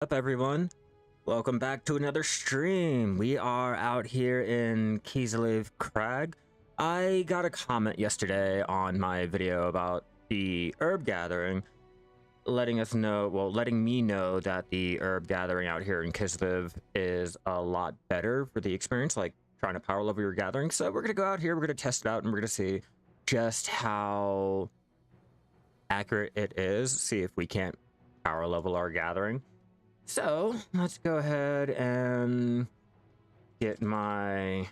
Up everyone, welcome back to another stream. We are out here in Kisleev Crag. I got a comment yesterday on my video about the herb gathering, letting me know that the herb gathering out here in Kisleev is a lot better for the experience, like trying to power level your gathering. So we're gonna go out here, we're gonna test it out, and we're gonna see just how accurate it is, see if we can't power level our gathering. So let's go ahead and get my,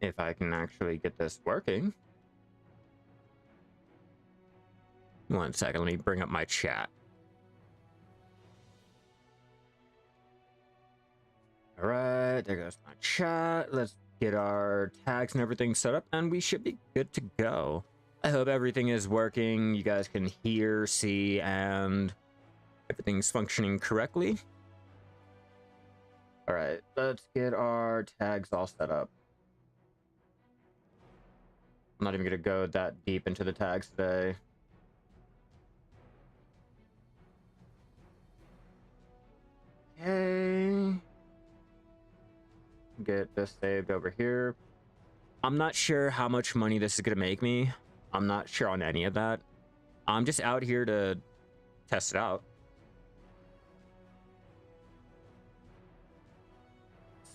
if I can actually get this working. 1 second, let me bring up my chat. All right, there goes my chat. Let's get our tags and everything set up, and we should be good to go. I hope everything is working. You guys can hear, see, and everything's functioning correctly. All right, let's get our tags all set up. I'm not even gonna go that deep into the tags today. Okay. Get this saved over here. I'm not sure how much money this is gonna make me. I'm not sure on any of that. I'm just out here to test it out.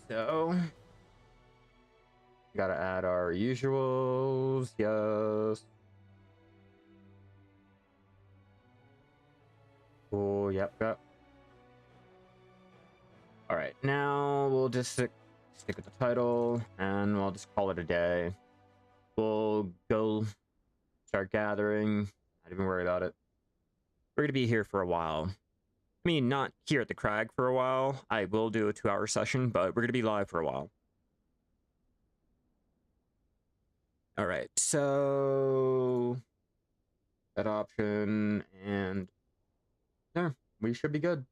So, gotta add our usuals, yes. Oh, yep. All right, now we'll just stick with the title, and we'll just call it a day. We'll go start gathering. Not even worry about it. We're gonna be here for a while. I mean, not here at the Crag for a while. I will do a 2-hour session, but we're gonna be live for a while. All right, so that option, and there, we should be good.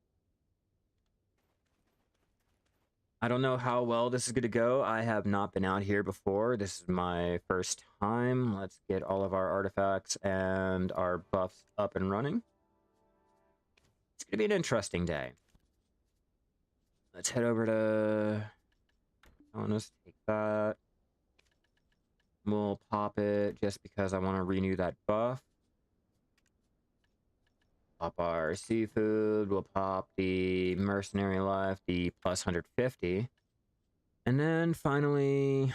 I don't know how well this is gonna go. I have not been out here before. This is my first time. Let's get all of our artifacts and our buffs up and running. It's gonna be an interesting day. Let's head over to... I want to take that. We'll pop it just because I want to renew that buff. Pop our seafood. We'll pop the mercenary life, the plus 150. And then finally,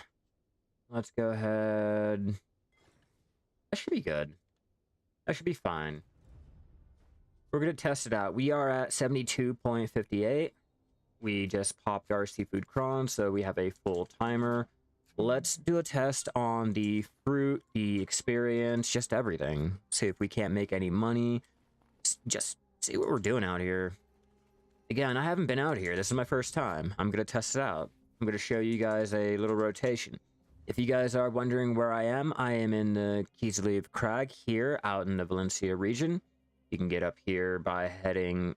let's go ahead. That should be good. That should be fine. We're going to test it out. We are at 72.58. We just popped our seafood cron, so we have a full timer. Let's do a test on the fruit, the experience, just everything. See if we can't make any money. Just see what we're doing out here. Again, I haven't been out here. This is my first time. I'm going to test it out. I'm going to show you guys a little rotation. If you guys are wondering where I am in the Kisleev Crag here out in the Valencia region. You can get up here by heading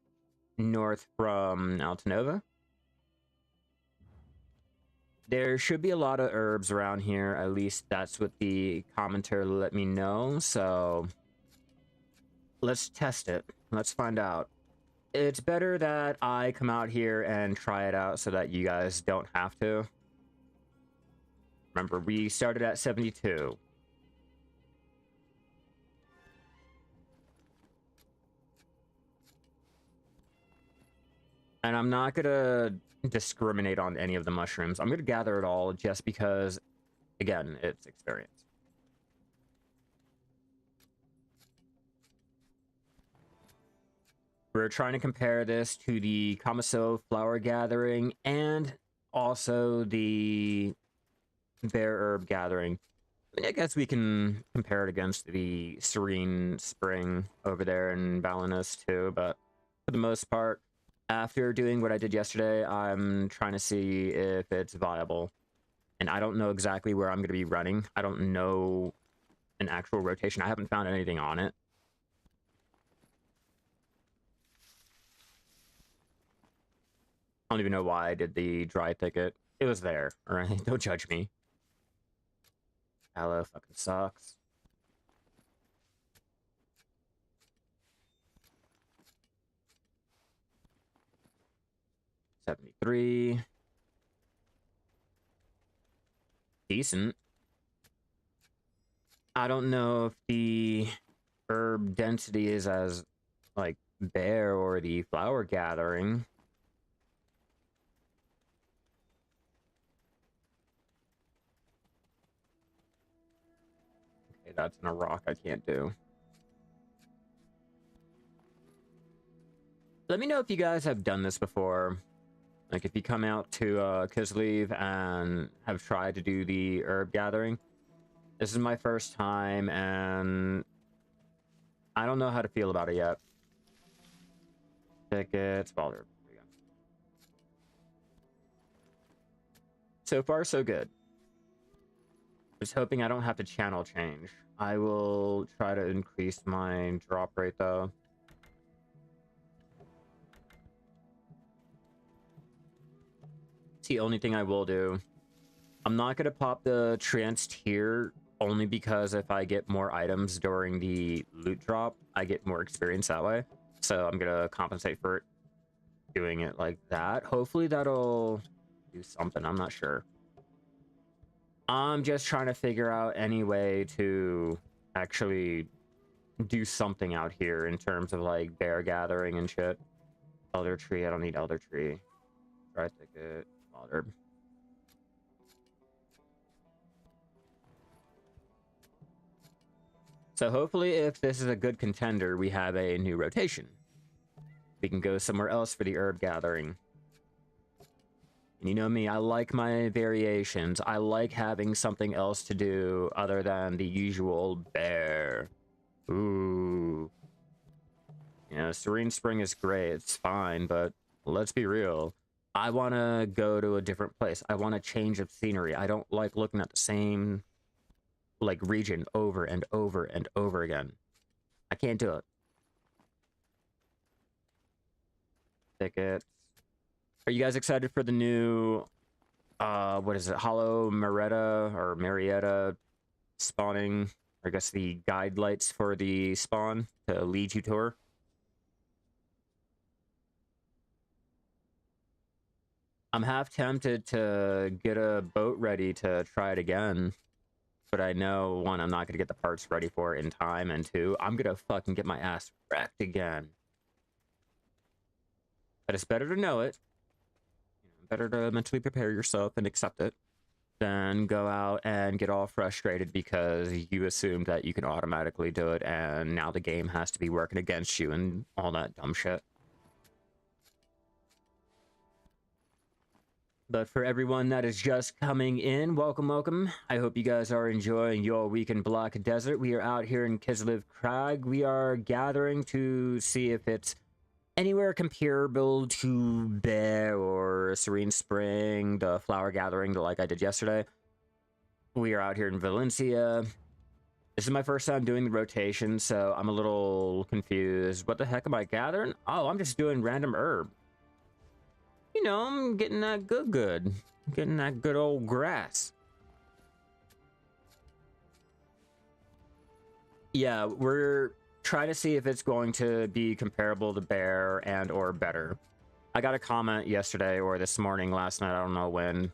north from Altanova. There should be a lot of herbs around here. At least that's what the commenter let me know. So let's test it. Let's find out. It's better that I come out here and try it out so that you guys don't have to. Remember, we started at 72. And I'm not gonna discriminate on any of the mushrooms. I'm gonna gather it all just because, again, it's experience. We're trying to compare this to the Kamaso flower gathering and also the bear herb gathering. I mean, I guess we can compare it against the Serene Spring over there in Balinus too, but for the most part, after doing what I did yesterday, I'm trying to see if it's viable. And I don't know exactly where I'm going to be running. I don't know an actual rotation. I haven't found anything on it. I don't even know why I did the dry ticket. It was there, alright? Don't judge me. Aloe fucking sucks. 73. Decent. I don't know if the herb density is as, like, bare or the flower gathering. Okay, that's in a rock I can't do. Let me know if you guys have done this before. Like, if you come out to Kisleev and have tried to do the herb gathering. This is my first time, and I don't know how to feel about it yet. Tickets, Balder. There we go. So far, so good. Just hoping I don't have to channel change. I will try to increase my drop rate, though. It's the only thing I will do. I'm not going to pop the Tranced here, only because if I get more items during the loot drop, I get more experience that way. So I'm going to compensate for it, doing it like that. Hopefully that'll do something. I'm not sure. I'm just trying to figure out any way to actually do something out here in terms of like bear gathering and shit. Elder tree. I don't need elder tree. Try ticket. Other. So hopefully if this is a good contender, we have a new rotation. We can go somewhere else for the herb gathering. And you know me, I like my variations. I like having something else to do other than the usual bear. Ooh. You know, Serene Spring is great. It's fine, but let's be real. I want to go to a different place. I want a change of scenery. I don't like looking at the same, like, region over and over and over again. I can't do it. Tickets. Are you guys excited for the new, what is it, Hollow Marietta spawning? Or I guess the guide lights for the spawn to lead you tour? I'm half tempted to get a boat ready to try it again. But I know, one, I'm not going to get the parts ready for it in time, and two, I'm going to fucking get my ass wrecked again. But it's better to know it. Better to mentally prepare yourself and accept it than go out and get all frustrated because you assume that you can automatically do it, and now the game has to be working against you and all that dumb shit. But for everyone that is just coming in, welcome, welcome. I hope you guys are enjoying your week in Black Desert. We are out here in Kisleev Crag. We are gathering to see if it's anywhere comparable to Bear or Serene Spring, the flower gathering, like I did yesterday. We are out here in Valencia. This is my first time doing the rotation, so I'm a little confused. What the heck am I gathering? Oh, I'm just doing random herb. You know, I'm getting that good. Getting that good old grass. Yeah, we're trying to see if it's going to be comparable to Bear and or better. I got a comment yesterday or this morning, last night, I don't know when,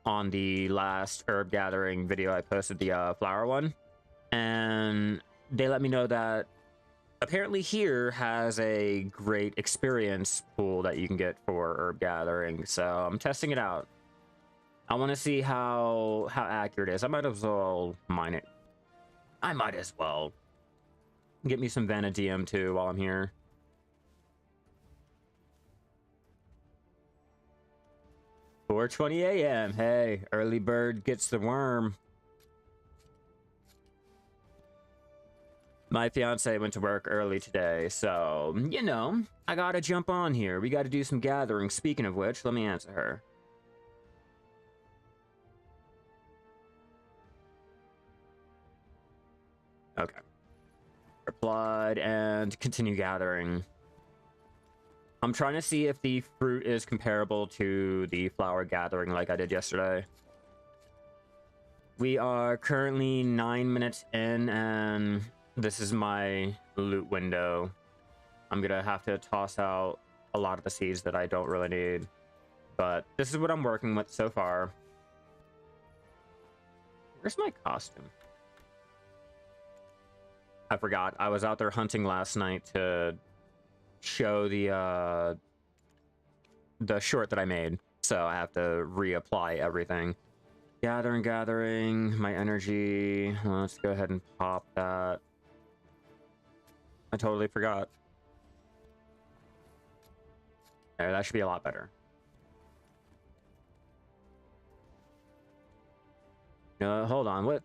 on the last herb gathering video I posted, the flower one. And they let me know that apparently here has a great experience pool that you can get for herb gathering, so I'm testing it out. I want to see how accurate it is. I might as well mine it. I might as well. Get me some Vanadium too while I'm here. $4:20 a.m. Hey, early bird gets the worm. My fiance went to work early today, so, you know, I gotta jump on here. We gotta do some gathering. Speaking of which, let me answer her. Okay. Replied and continue gathering. I'm trying to see if the fruit is comparable to the flower gathering like I did yesterday. We are currently 9 minutes in, and this is my loot window. I'm gonna have to toss out a lot of the seeds that I don't really need. But this is what I'm working with so far. Where's my costume? I forgot. I was out there hunting last night to show the short that I made. So I have to reapply everything. Gathering, my energy. Let's go ahead and pop that. I totally forgot. There, that should be a lot better. Hold on, what?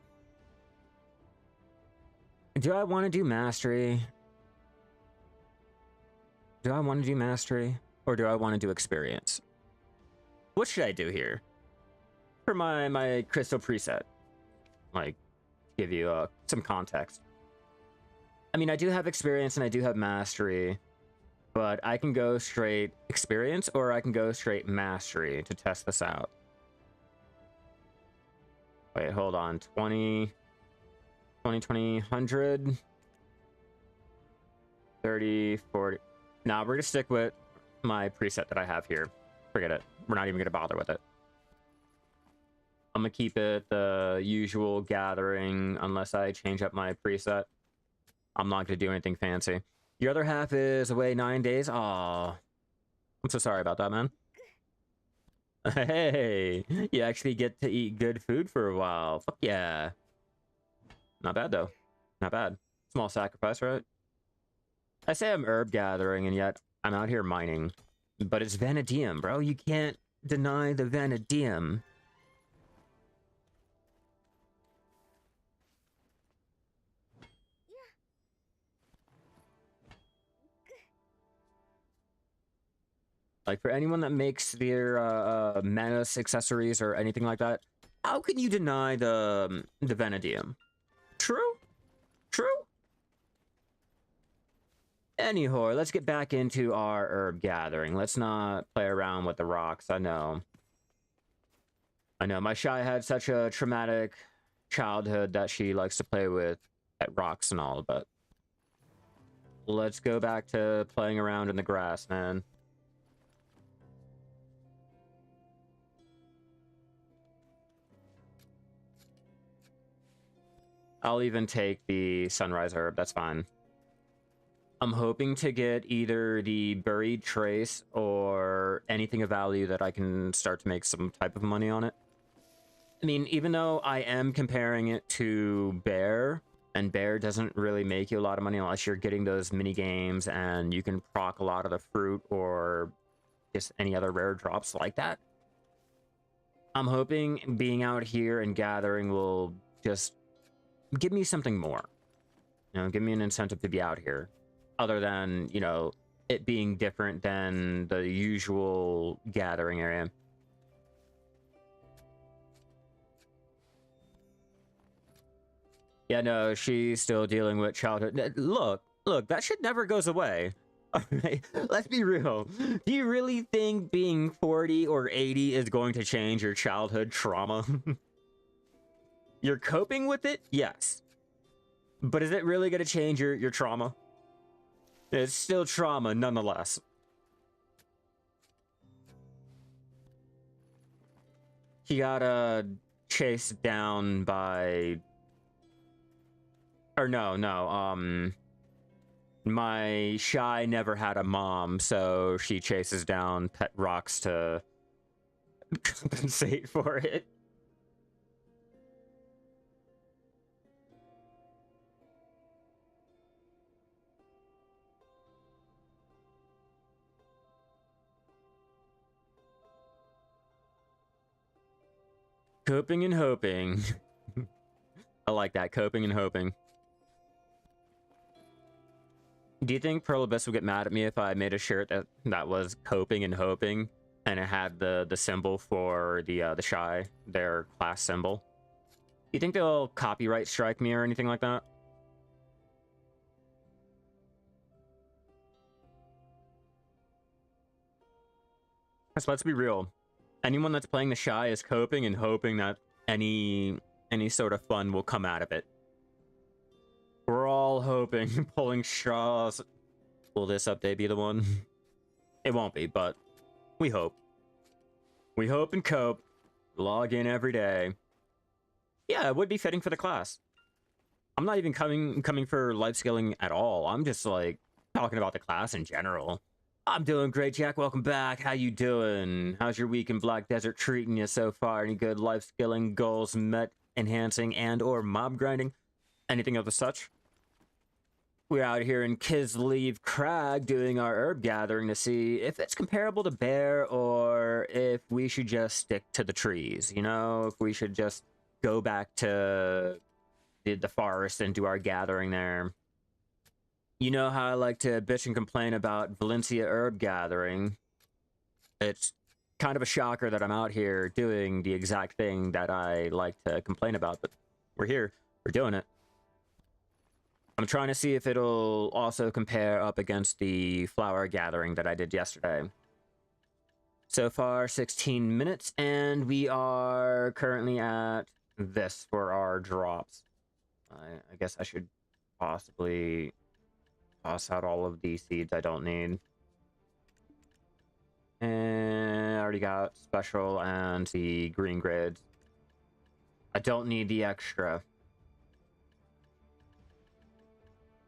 Do I want to do mastery? Do I want to do mastery? Or do I want to do experience? What should I do here? For my crystal preset. Like, give you some context. I mean, I do have experience and I do have mastery. But I can go straight experience or I can go straight mastery to test this out. Wait, hold on. 20, 100, 30, 40. Nah, we're going to stick with my preset that I have here. Forget it. We're not even going to bother with it. I'm going to keep it the usual gathering unless I change up my preset. I'm not going to do anything fancy. Your other half is away 9 days. Aw. I'm so sorry about that, man. Hey, you actually get to eat good food for a while. Fuck yeah. Not bad, though. Not bad. Small sacrifice, right? I say I'm herb gathering, and yet I'm out here mining. But it's vanadium, bro. You can't deny the vanadium. Like, for anyone that makes their Manus accessories or anything like that, how can you deny the vanadium? True? True? Anyhow, let's get back into our herb gathering. Let's not play around with the rocks. I know. My Shai had such a traumatic childhood that she likes to play with at rocks and all, but let's go back to playing around in the grass, man. I'll even take the sunrise herb, that's fine. I'm hoping to get either the buried trace or anything of value that I can start to make some type of money on it. I mean, even though I am comparing it to Bear, and Bear doesn't really make you a lot of money unless you're getting those mini games and you can proc a lot of the fruit or just any other rare drops like that. I'm hoping being out here and gathering will just give me something more. Give me an incentive to be out here. Other than, it being different than the usual gathering area. Yeah, no, she's still dealing with childhood. Look, that shit never goes away. Alright, let's be real. Do you really think being 40 or 80 is going to change your childhood trauma? You're coping with it? Yes. But is it really going to change your trauma? It's still trauma nonetheless. He got chased down by... Or no. My Shai never had a mom, so she chases down pet rocks to compensate for it. Coping and hoping. I like that, coping and hoping. Do you think Pearl Abyss would get mad at me if I made a shirt that was coping and hoping, and it had the symbol for the Shai, their class symbol? Do you think they'll copyright strike me or anything like that? Because let's be real. Anyone that's playing the Shai is coping and hoping that any sort of fun will come out of it. We're all hoping, pulling straws. Will this update be the one? It won't be, but we hope. We hope and cope. Log in every day. Yeah, it would be fitting for the class. I'm not even coming for life skilling at all. I'm just like talking about the class in general. I'm doing great, Jack. Welcome back. How you doing? How's your week in Black Desert treating you so far? Any good life skilling goals met, enhancing, and or mob grinding? Anything of the such? We're out here in Kisleev Crag doing our herb gathering to see if it's comparable to bear or if we should just stick to the trees. You know, if we should just go back to the forest and do our gathering there. You know how I like to bitch and complain about Valencia herb gathering. It's kind of a shocker that I'm out here doing the exact thing that I like to complain about, but we're here. We're doing it. I'm trying to see if it'll also compare up against the flower gathering that I did yesterday. So far, 16 minutes, and we are currently at this for our drops. I guess I should possibly toss out all of these seeds I don't need. And I already got special and the green grids. I don't need the extra.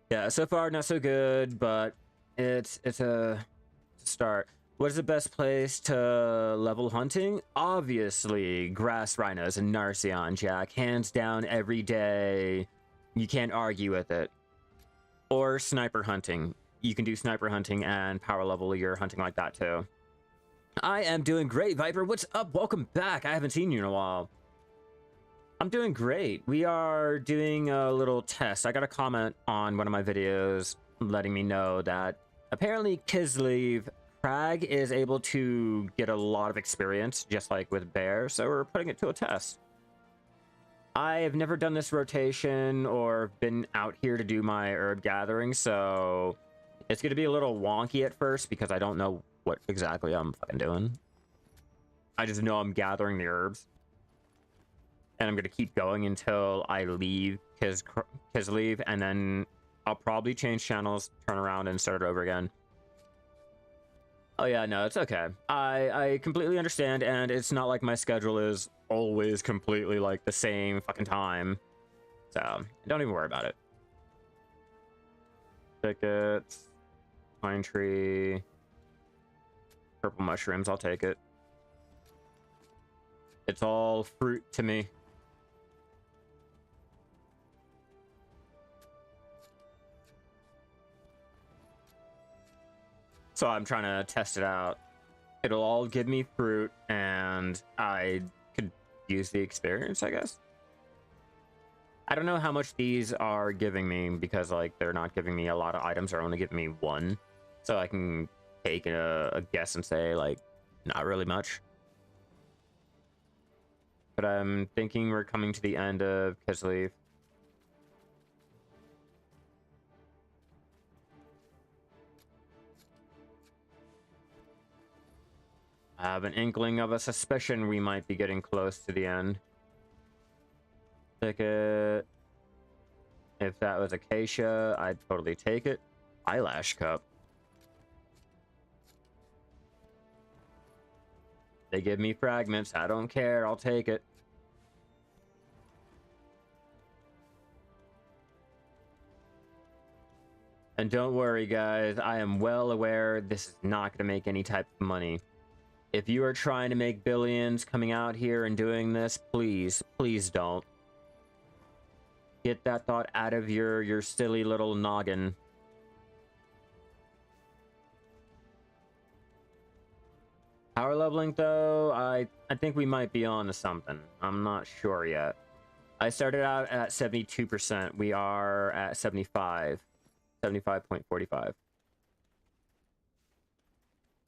Yeah, so far not so good, but it's a start. What is the best place to level hunting? Obviously, grass rhinos and Narcion, Jack. Hands down every day. You can't argue with it. Or sniper hunting. You can do sniper hunting and power level your hunting like that too. I am doing great, Viper. What's up? Welcome back. I haven't seen you in a while. I'm doing great. We are doing a little test. I got a comment on one of my videos letting me know that apparently Kisleev Crag is able to get a lot of experience, just like with Bear, so we're putting it to a test. I have never done this rotation or been out here to do my herb gathering, so it's going to be a little wonky at first because I don't know what exactly I'm fucking doing. I just know I'm gathering the herbs. And I'm going to keep going until I leave Kisleev, and then I'll probably change channels, turn around, and start it over again. Oh yeah, no, it's okay. I completely understand, and it's not like my schedule is always completely like the same fucking time. So, don't even worry about it. Thickets, pine tree, purple mushrooms, I'll take it. It's all fruit to me. So I'm trying to test it out. It'll all give me fruit, and I could use the experience, I guess. I don't know how much these are giving me, because like they're not giving me a lot of items, they're only giving me one. So I can take a guess and say, like, not really much. But I'm thinking we're coming to the end of Kisleev. I have an inkling of a suspicion we might be getting close to the end. Thicket. If that was acacia, I'd totally take it. Eyelash cup. They give me fragments. I don't care. I'll take it. And don't worry, guys. I am well aware this is not going to make any type of money. If you are trying to make billions coming out here and doing this, please, please don't. Get that thought out of your silly little noggin. Power leveling, though, I think we might be on to something. I'm not sure yet. I started out at 72%. We are at 75. 75.45.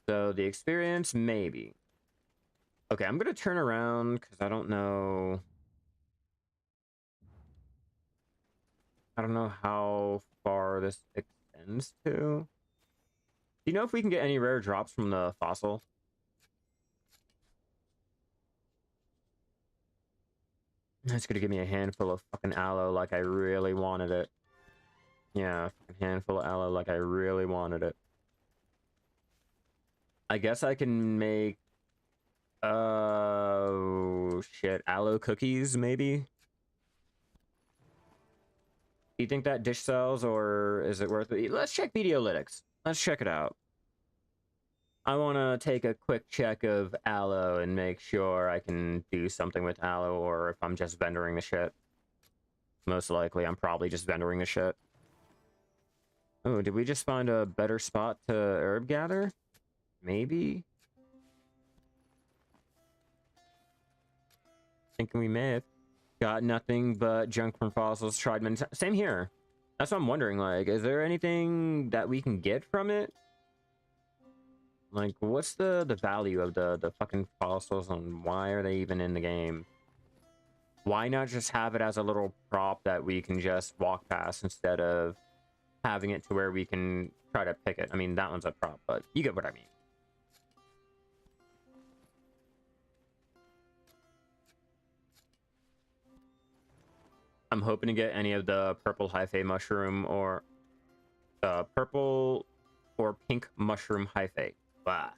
So the experience, maybe. Okay, I'm going to turn around because I don't know. I don't know how far this extends to. Do you know if we can get any rare drops from the fossil? It's going to give me a handful of fucking aloe like I really wanted it. Yeah, a handful of aloe like I really wanted it. I guess I can make Shit. Aloe cookies, maybe? Do you think that dish sells, or is it worth it? Let's check Videolytics. Let's check it out. I want to take a quick check of aloe and make sure I can do something with aloe, or if I'm just vendoring the shit. Most likely, I'm probably just vendoring the shit. Oh, did we just find a better spot to herb gather? Maybe? Thinking we may have. Got nothing but junk from fossils, tried many times. Same here. That's what I'm wondering, like, is there anything that we can get from it? Like, what's the value of the fucking fossils, and why are they even in the game? Why not just have it as a little prop that we can just walk past instead of having it to where we can try to pick it? I mean, that one's a prop, but you get what I mean. I'm hoping to get any of the purple hyphae mushroom or purple or pink mushroom hyphae. Wow.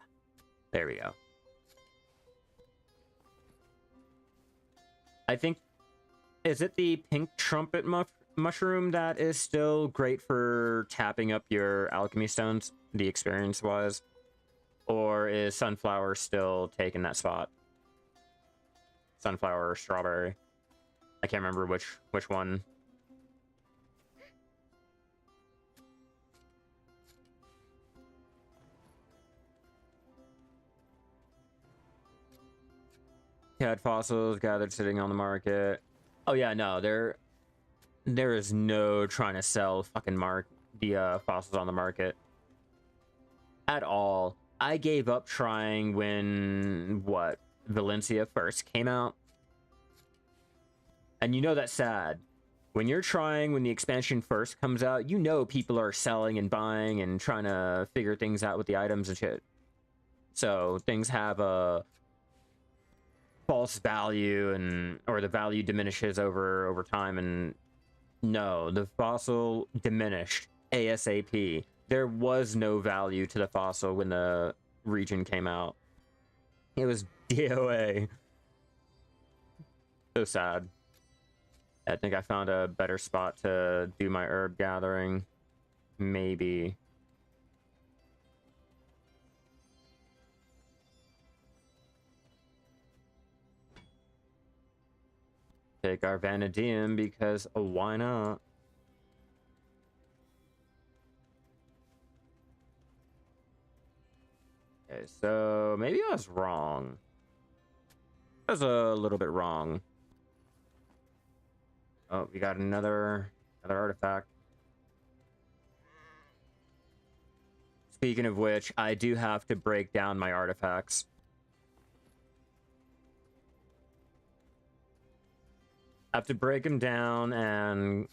There we go. I think, is it the pink trumpet mushroom that is still great for tapping up your alchemy stones, the experience-wise? Or is sunflower still taking that spot? Sunflower or strawberry? I can't remember which one. Cat fossils gathered sitting on the market. Oh yeah, no, there is no trying to sell fucking the fossils on the market at all. I gave up trying when Valencia first came out. And you know that's sad. When you're trying, when the expansion first comes out, you know people are selling and buying and trying to figure things out with the items and shit. So things have a false value, or the value diminishes over time, and no, the fossil diminished ASAP. There was no value to the fossil when the region came out. It was DOA. So sad. I think I found a better spot to do my herb gathering. Maybe. Take our vanadium because why not? Okay, so maybe I was wrong. I was a little bit wrong. Oh, we got another artifact. Speaking of which, I do have to break down my artifacts. I have to break them down and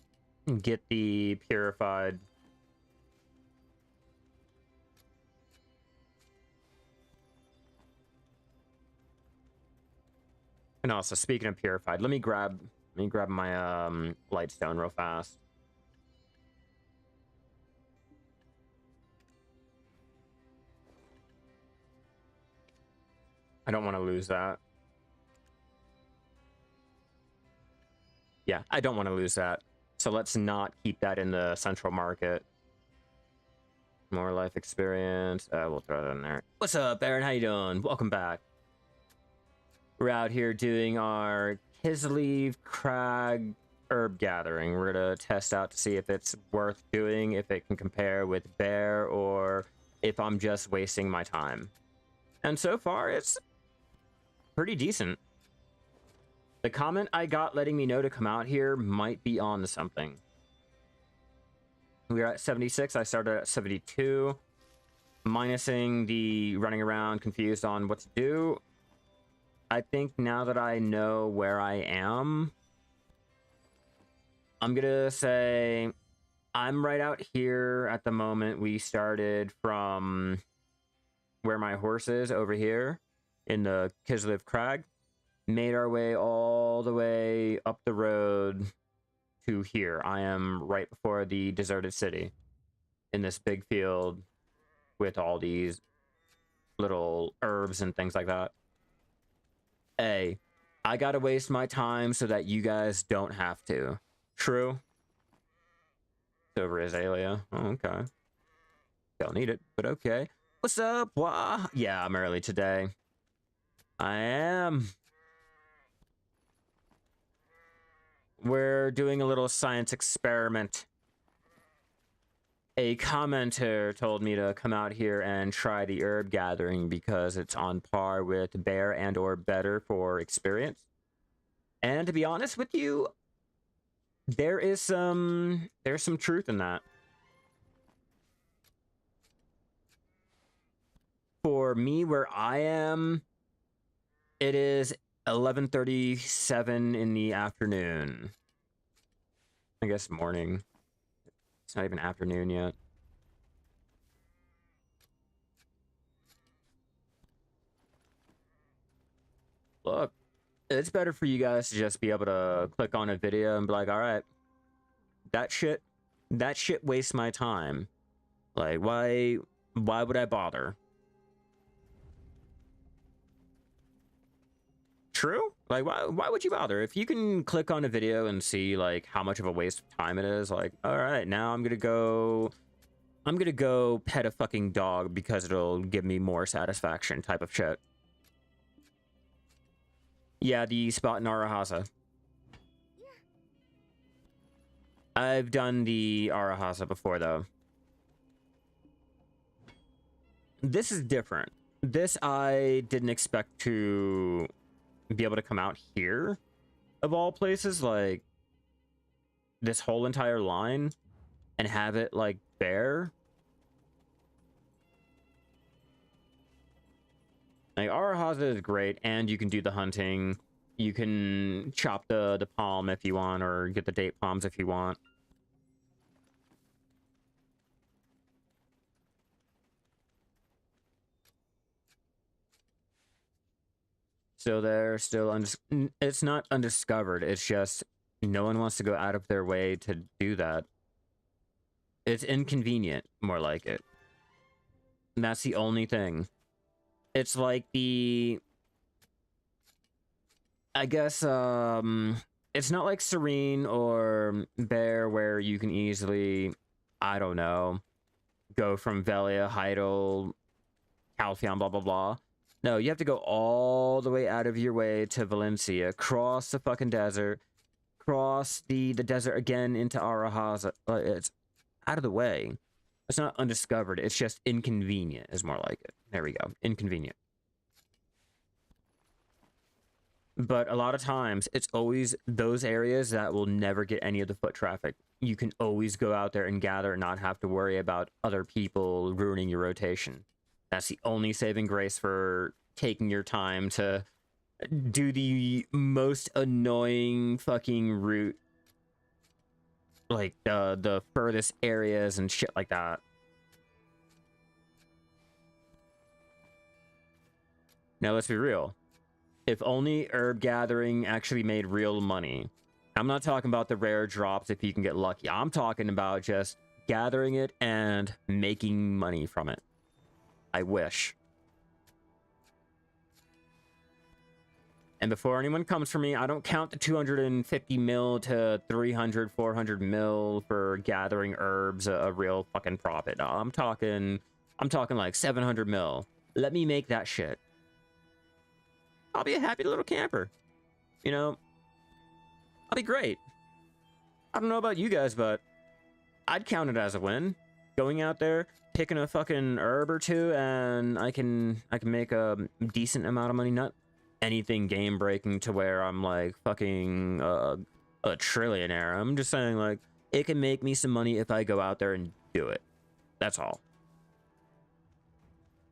get the purified. And also, speaking of purified, let me grab my lightstone real fast. I don't want to lose that. Yeah, I don't want to lose that. So let's not keep that in the central market. More life experience. We'll throw that in there. What's up, Aaron? How you doing? Welcome back. We're out here doing our Kisleev Crag herb gathering. We're gonna test out to see if it's worth doing, if it can compare with Bear, or if I'm just wasting my time. And so far, it's pretty decent. The comment I got letting me know to come out here might be on to something. We're at 76. I started at 72. Minusing the running around confused on what to do. I think now that I know where I am, I'm gonna say I'm right out here at the moment. We started from where my horse is over here in the Kisleev Crag. Made our way all the way up the road to here. I am right before the deserted city in this big field with all these little herbs and things like that. Hey, I gotta waste my time so that you guys don't have to. True? Over Azalea. Oh, okay. Don't need it, but okay. What's up? Wah? Yeah, I'm early today. I am. We're doing a little science experiment. A commenter told me to come out here and try the herb gathering because it's on par with bear and or better for experience. And to be honest with you, there's some truth in that. For me, where I am, it is 11:37 in the afternoon. I guess morning. It's not even afternoon yet. Look, it's better for you guys to just be able to click on a video and be like, all right, that shit wastes my time. Like, why would I bother? True? Like, why would you bother? If you can click on a video and see, like, how much of a waste of time it is, like, all right, now I'm gonna go pet a fucking dog because it'll give me more satisfaction type of shit. Yeah, the spot in Arahasa. I've done the Arahasa before, though. This is different. This I didn't expect to be able to come out here, of all places, like, this whole entire line, and have it, like, there. Like, Arahasa is great, and you can do the hunting. You can chop the palm if you want, or get the date palms if you want. So they're still it's not undiscovered. It's just no one wants to go out of their way to do that. It's inconvenient, more like it. And that's the only thing. It's like the... I guess, it's not like Serene or Bear where you can easily, I don't know, go from Velia, Heidel, Calpheon, blah, blah, blah. No, you have to go all the way out of your way to Valencia, cross the fucking desert, cross the desert again into Arahaza. It's out of the way. It's not undiscovered. It's just inconvenient is more like it. There we go. Inconvenient. But a lot of times, it's always those areas that will never get any of the foot traffic. You can always go out there and gather and not have to worry about other people ruining your rotation. That's the only saving grace for taking your time to do the most annoying fucking route. Like, the furthest areas and shit like that. Now, let's be real. If only herb gathering actually made real money. I'm not talking about the rare drops if you can get lucky. I'm talking about just gathering it and making money from it. I wish. And before anyone comes for me, I don't count the 250 mil to 300, 400 mil for gathering herbs a real fucking profit. I'm talking like 700 mil. Let me make that shit. I'll be a happy little camper. You know, I'll be great. I don't know about you guys, but I'd count it as a win. Going out there, picking a fucking herb or two, and I can make a decent amount of money. Not anything game breaking to where I'm like fucking a trillionaire. I'm just saying, like, it can make me some money if I go out there and do it. That's all.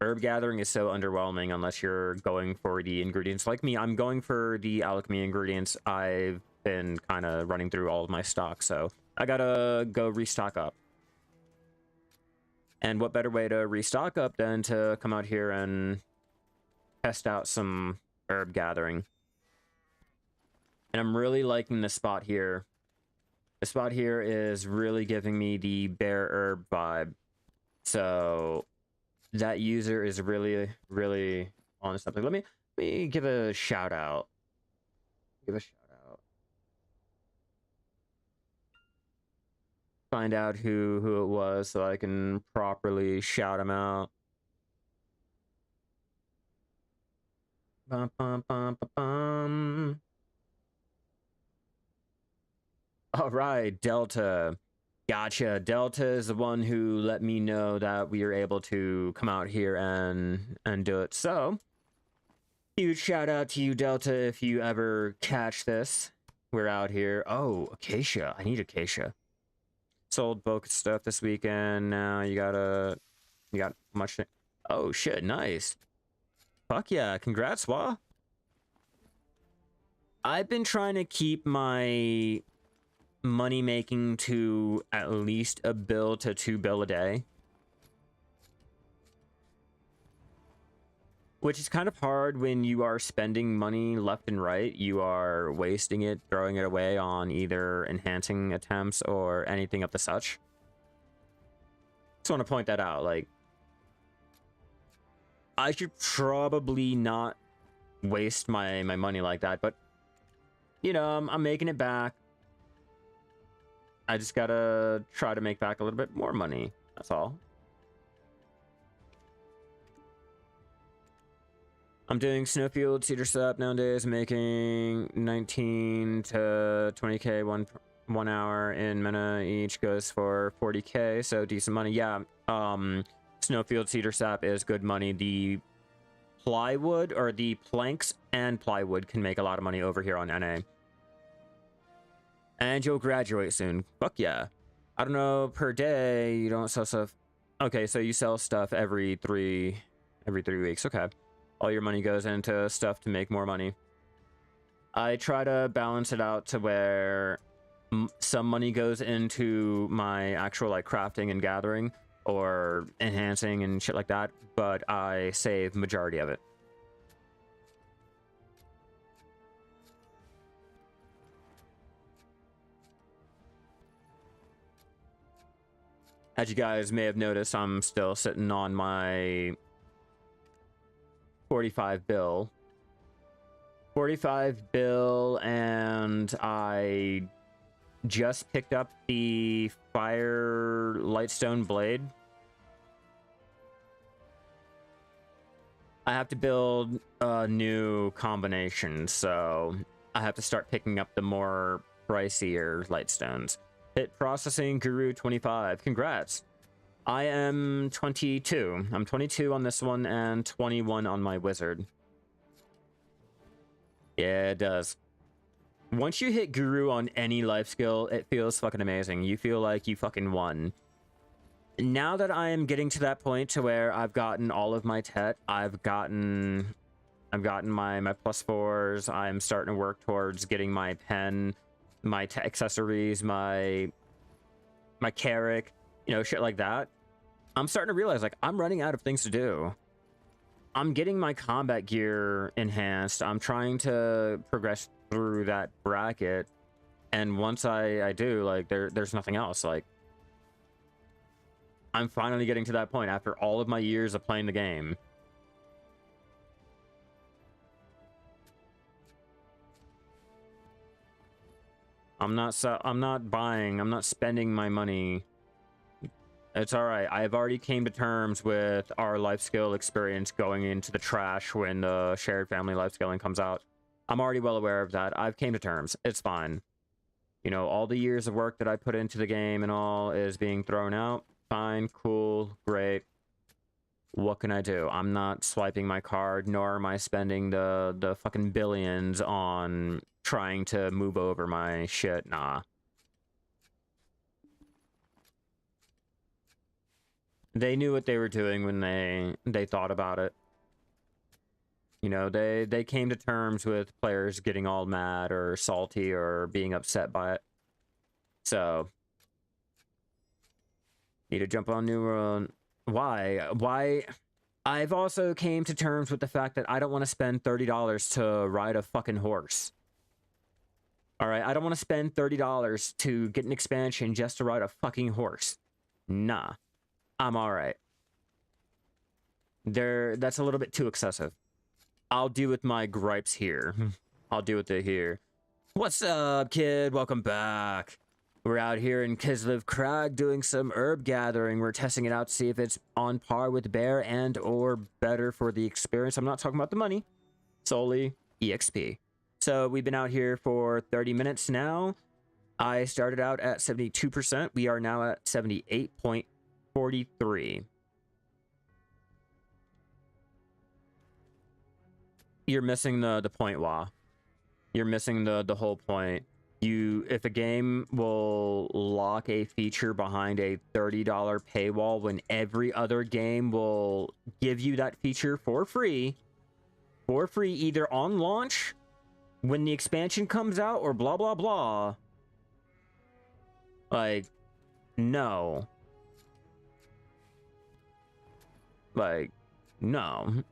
Herb gathering is so underwhelming unless you're going for the ingredients. Like me, I'm going for the alchemy ingredients. I've been kind of running through all of my stock, so I gotta go restock up. And what better way to restock up than to come out here and test out some herb gathering. And I'm really liking the spot here. The spot here is really giving me the bear herb vibe. So that user is really, really on something. Let Let me give a shout out. Give a shout out. Find out who it was so I can properly shout him out. Bum, bum, bum, bum, bum. All right, Delta. Gotcha. Delta is the one who let me know that we were able to come out here and do it. So, huge shout out to you, Delta, if you ever catch this. We're out here. Oh, Acacia. I need Acacia. Sold bulk stuff this weekend. Now you got much. Oh shit, nice. Fuck yeah, congrats, Wa. I've been trying to keep my money making to at least a bill to 2 bill a day, which is kind of hard when you are spending money left and right. You are wasting it, throwing it away on either enhancing attempts or anything of the such. Just want to point that out. Like, I should probably not waste my money like that, but you know, I'm making it back. I just gotta try to make back a little bit more money. That's all. I'm doing snowfield cedar sap nowadays, making 19 to 20k one hour in mana. Each goes for 40k, so decent money. Yeah, snowfield cedar sap is good money. The plywood, or the planks and plywood, can make a lot of money over here on NA. And you'll graduate soon. Fuck yeah. I don't know, per day, you don't sell stuff. Okay, so you sell stuff every three weeks. Okay. All your money goes into stuff to make more money. I try to balance it out to where some money goes into my actual like crafting and gathering or enhancing and shit like that, but I save majority of it. As you guys may have noticed, I'm still sitting on my 45 bill. 45 bill, and I just picked up the fire lightstone blade. I have to build a new combination, so I have to start picking up the more pricier lightstones. Hit processing Guru 25. Congrats. I am 22. I'm 22 on this one and 21 on my wizard. Yeah, it does. Once you hit Guru on any life skill, it feels fucking amazing. You feel like you fucking won. Now that I am getting to that point to where I've gotten all of my tet, I've gotten my +4s. I'm starting to work towards getting my pen, my accessories, my carrick, you know, shit like that. I'm starting to realize, like, I'm running out of things to do. I'm getting my combat gear enhanced. I'm trying to progress through that bracket, and once I do, like, there's nothing else. Like, I'm finally getting to that point after all of my years of playing the game. I'm not buying, I'm not spending my money. It's all right. I've already came to terms with our life skill experience going into the trash when the shared family life skilling comes out. I'm already well aware of that. I've came to terms. It's fine. You know, all the years of work that I put into the game and all is being thrown out. Fine, cool, great. What can I do? I'm not swiping my card, nor am I spending the fucking billions on trying to move over my shit. Nah. They knew what they were doing when they thought about it. You know, they came to terms with players getting all mad or salty or being upset by it. So, need to jump on new world. Why? I've also came to terms with the fact that I don't want to spend $30 to ride a fucking horse. All right, I don't want to spend $30 to get an expansion just to ride a fucking horse. Nah, I'm all right. That's a little bit too excessive. I'll deal with my gripes here. I'll deal with it here. What's up, kid? Welcome back. We're out here in Kisleev Crag doing some herb gathering. We're testing it out to see if it's on par with bear and or better for the experience. I'm not talking about the money, solely EXP. So we've been out here for 30 minutes now. I started out at 72%. We are now at 78.43. You're missing the point, Wah. You're missing the whole point. If a game will lock a feature behind a $30 paywall when every other game will give you that feature for free either on launch, when the expansion comes out, or blah blah blah. Like, no. Like, no.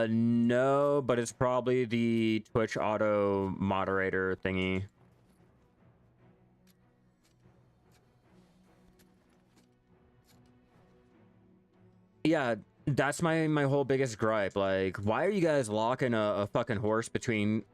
No, but it's probably the Twitch auto moderator thingy. Yeah, that's my whole biggest gripe. Like, why are you guys locking a fucking horse behind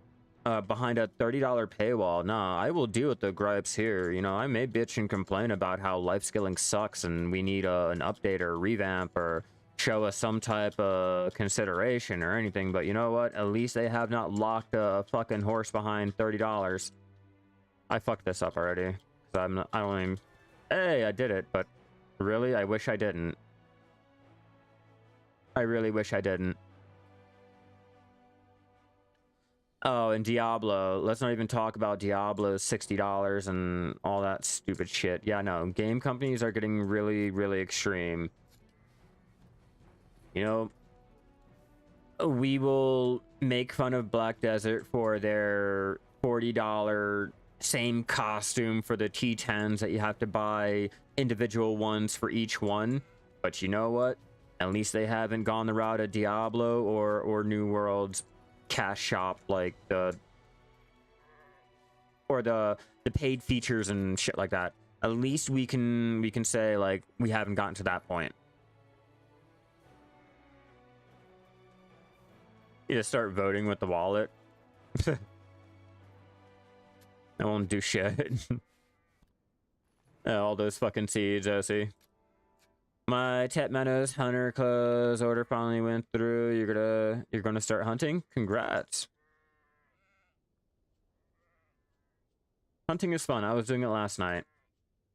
a $30 paywall? Nah, I will deal with the gripes here. You know, I may bitch and complain about how life skilling sucks and we need an update or a revamp or show us some type of consideration or anything, but you know what? At least they have not locked a fucking horse behind $30. I fucked this up already. I don't even... Hey, I did it, but really? I wish I didn't. I really wish I didn't. Oh, and Diablo. Let's not even talk about Diablo's $60 and all that stupid shit. Yeah, no. Game companies are getting really, really extreme. You know, we will make fun of Black Desert for their $40 same costume for the T10s that you have to buy individual ones for each one. But you know what? At least they haven't gone the route of Diablo or New World's cash shop, like the paid features and shit like that. At least we can say, like, we haven't gotten to that point. You just start voting with the wallet. I won't do shit. All those fucking seeds, I see. My Tet Meadows Hunter Clothes order finally went through. You're gonna start hunting? Congrats. Hunting is fun. I was doing it last night.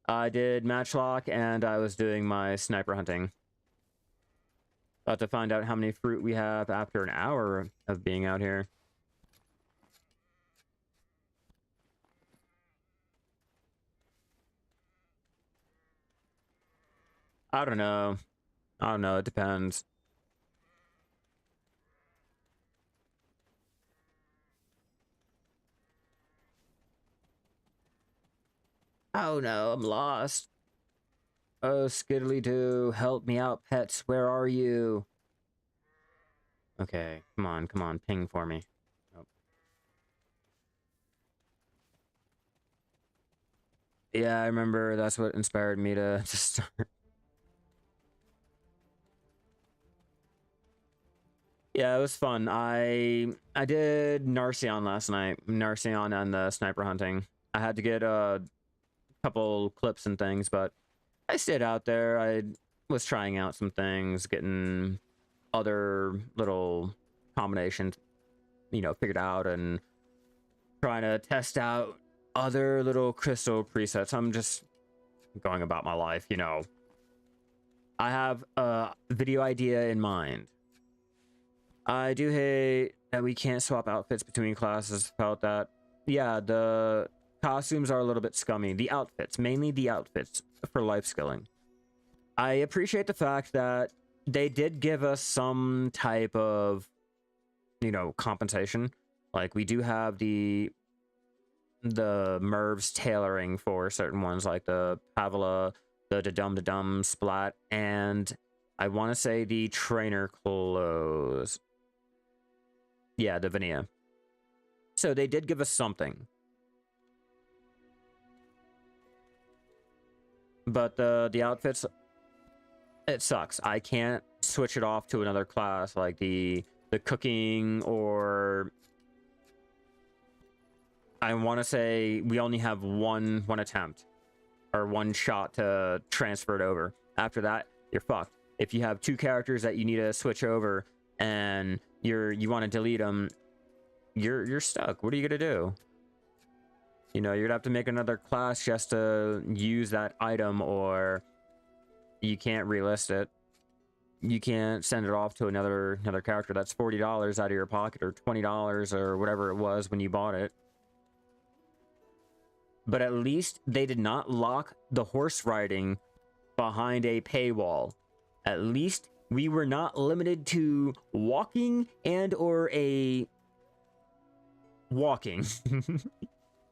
I did matchlock and I was doing my sniper hunting. About to find out how many fruit we have after an hour of being out here. I don't know. It depends. Oh no, I'm lost. Oh, Skiddly-Doo, help me out, pets. Where are you? Okay, come on, ping for me. Nope. Yeah, I remember that's what inspired me to start. Yeah, it was fun. I did Narcion last night. Narcion and the sniper hunting. I had to get a couple clips and things, but I stayed out there. I was trying out some things, getting other little combinations, you know, figured out, and trying to test out other little crystal presets. I'm just going about my life, you know. I have a video idea in mind. I do hate that we can't swap outfits between classes. Felt that. Yeah, the costumes are a little bit scummy. The outfits, mainly the outfits for life skilling. I appreciate the fact that they did give us some type of, you know, compensation. Like, we do have the Merv's tailoring for certain ones, like the Pavla, the Dum Splat, and I want to say the trainer clothes. Yeah, the Vanilla. So they did give us something. But the outfits, it sucks. I can't switch it off to another class, like the cooking, or I want to say we only have one attempt or one shot to transfer it over. After that, you're fucked. If you have two characters that you need to switch over and you want to delete them, you're stuck. What are you gonna do? You know, you're gonna have to make another class just to use that item, or you can't relist it. You can't send it off to another character. That's $40 out of your pocket, or $20, or whatever it was when you bought it. But at least they did not lock the horse riding behind a paywall. At least we were not limited to walking and or a walking.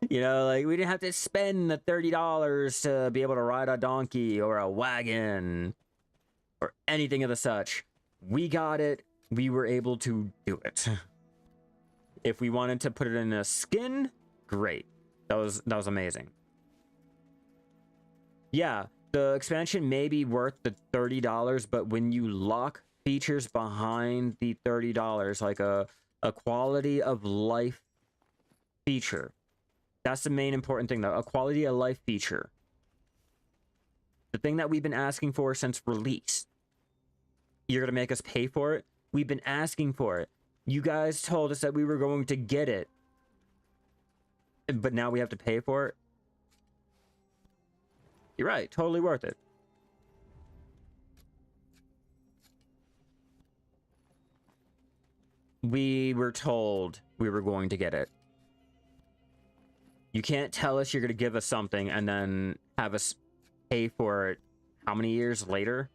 You know, like, we didn't have to spend the $30 to be able to ride a donkey or a wagon or anything of the such. We got it. We were able to do it. If we wanted to put it in a skin, great. That was amazing. Yeah, the expansion may be worth the $30, but when you lock features behind the $30, like a quality of life feature, that's the main important thing, though. A quality of life feature. The thing that we've been asking for since release. You're going to make us pay for it? We've been asking for it. You guys told us that we were going to get it. But now we have to pay for it? You're right. Totally worth it. We were told we were going to get it. You can't tell us you're going to give us something and then have us pay for it how many years later?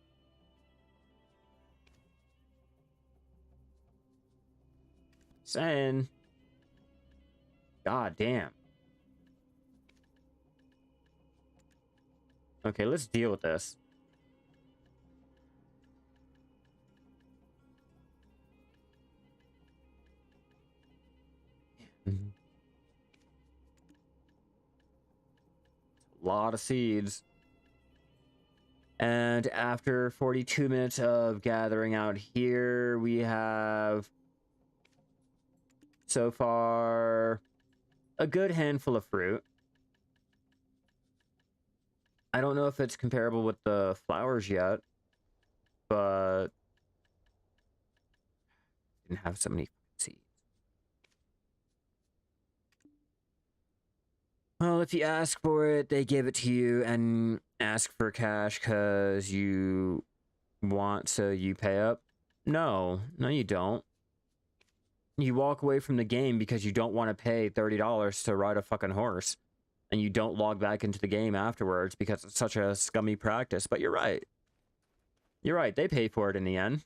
Saying. God damn. Okay, let's deal with this. A lot of seeds. And after 42 minutes of gathering out here, we have so far a good handful of fruit. I don't know if it's comparable with the flowers yet, but didn't have so many seeds. Well, if you ask for it, they give it to you, and ask for cash because you want, so you pay up. No, you don't. You walk away from the game because you don't want to pay $30 to ride a fucking horse. And you don't log back into the game afterwards because it's such a scummy practice. But you're right. You're right. They pay for it in the end.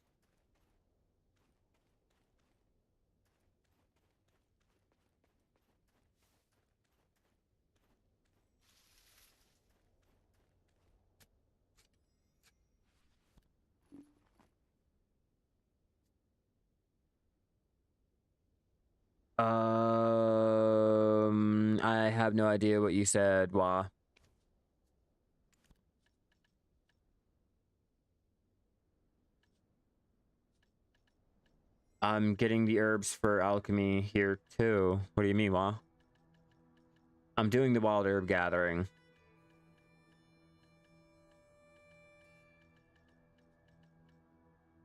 I have no idea what you said, Wah. I'm getting the herbs for alchemy here too. What do you mean, Wah? I'm doing the wild herb gathering.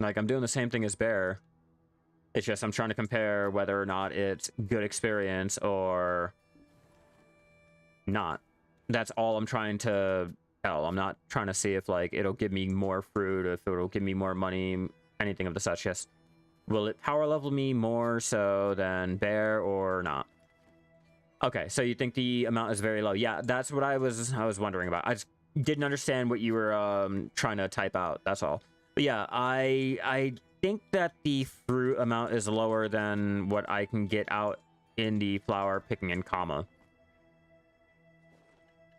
Like, I'm doing the same thing as Bear. It's just I'm trying to compare whether or not it's good experience or not. That's all I'm trying to tell. I'm not trying to see if, like, it'll give me more fruit, if it'll give me more money, anything of the such. Just, will it power level me more so than Bear or not? Okay, so you think the amount is very low. Yeah, that's what I was wondering about. I just didn't understand what you were trying to type out. That's all. But yeah, I think that the fruit amount is lower than what I can get out in the flower picking and comma.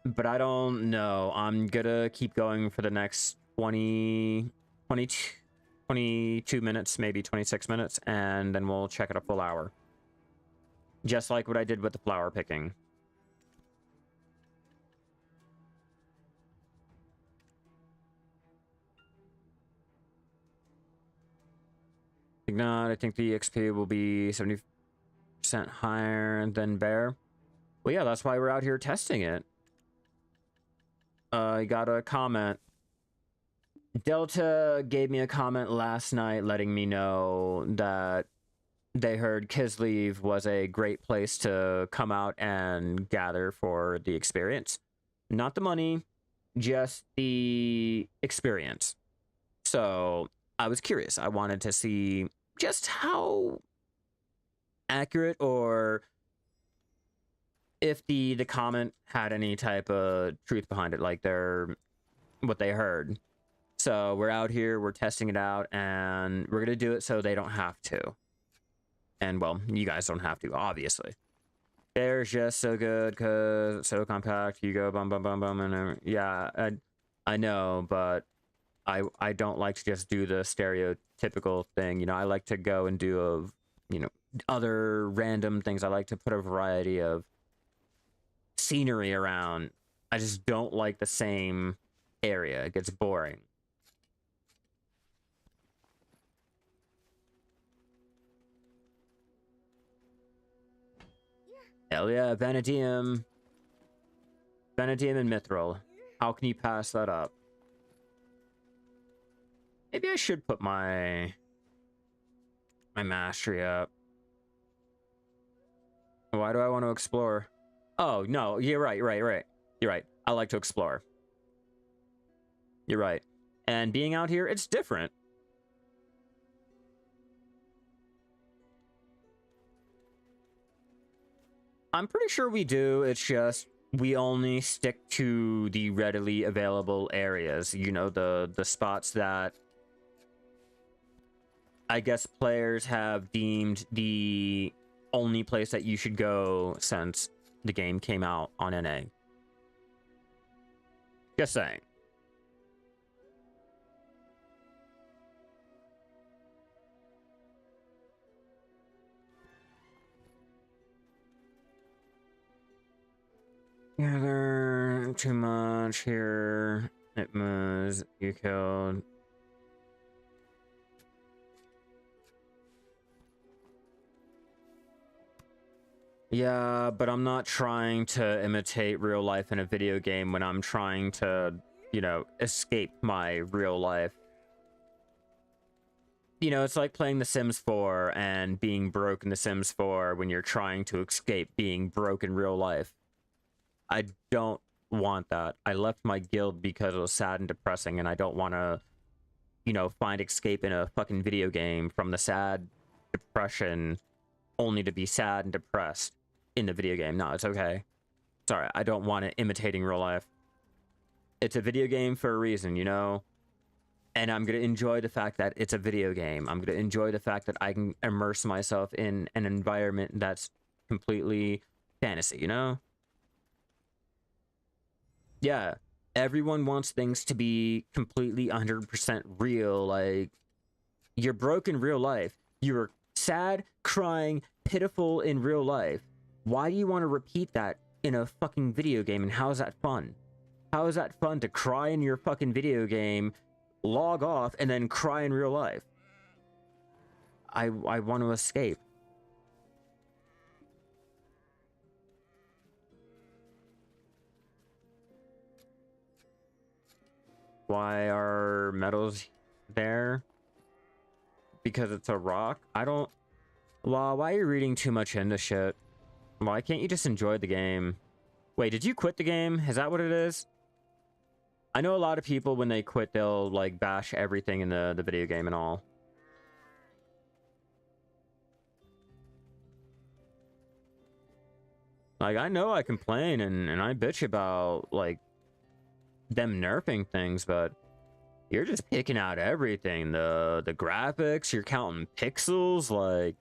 But I don't know. I'm gonna keep going for the next 22 minutes, maybe 26 minutes, and then we'll check it a full hour. Just like what I did with the flower picking. If not, I think the XP will be 70% higher than bear. Well, yeah, that's why we're out here testing it. I got a comment. Delta gave me a comment last night letting me know that they heard Kisleev was a great place to come out and gather for the experience. Not the money, just the experience. So I was curious. I wanted to see just how accurate, or if the comment had any type of truth behind it, like what they heard. So we're out here, we're testing it out, and we're gonna do it so they don't have to. And well, you guys don't have to, obviously. Air's just so good because it's so compact. You go bum bum bum bum, and yeah, I know, but I don't like to just do the stereotypical thing. You know, I like to go and do other random things. I like to put a variety of scenery around. I just don't like the same area. It gets boring. Hell yeah, Vanadium. Vanadium and Mithril. How can you pass that up? Maybe I should put my mastery up. Why do I want to explore? Oh, no, you're right. You're right. I like to explore. You're right. And being out here, it's different. I'm pretty sure we do. It's just we only stick to the readily available areas. You know, the spots that I guess players have deemed the only place that you should go since the game came out on NA. Just saying. Yeah, they're too much here. It moves. You killed. Yeah, but I'm not trying to imitate real life in a video game when I'm trying to, escape my real life. You know, it's like playing The Sims 4 and being broke in The Sims 4 when you're trying to escape being broke in real life. I don't want that. I left my guild because it was sad and depressing, and I don't want to, find escape in a fucking video game from the sad depression only to be sad and depressed in the video game. No, it's okay. Sorry, I don't want it imitating real life. It's a video game for a reason, And I'm going to enjoy the fact that it's a video game. I'm going to enjoy the fact that I can immerse myself in an environment that's completely fantasy, Yeah, everyone wants things to be completely 100% real. Like, you're broke in real life. You're sad, crying, pitiful in real life. Why do you want to repeat that in a fucking video game, and how is that fun? How is that fun to cry in your fucking video game, log off, and then cry in real life? I want to escape. Why are metals there? Because it's a rock? I don't... Well, why are you reading too much into shit? Why can't you just enjoy the game? Wait, did you quit the game? Is that what it is? I know a lot of people, when they quit, they'll, like, bash everything in the video game and all. Like, I know I complain and I bitch about, like, them nerfing things, but you're just picking out everything. The graphics, you're counting pixels, like...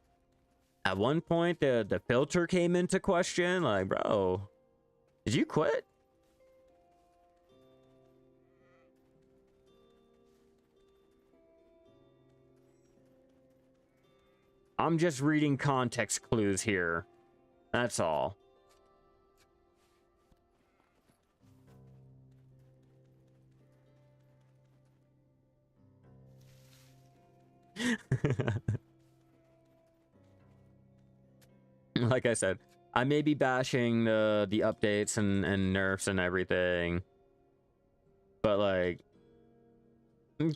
At one point, the filter came into question. Like, bro, did you quit? I'm just reading context clues here. That's all. Like I said, I may be bashing the updates and nerfs and everything, but like,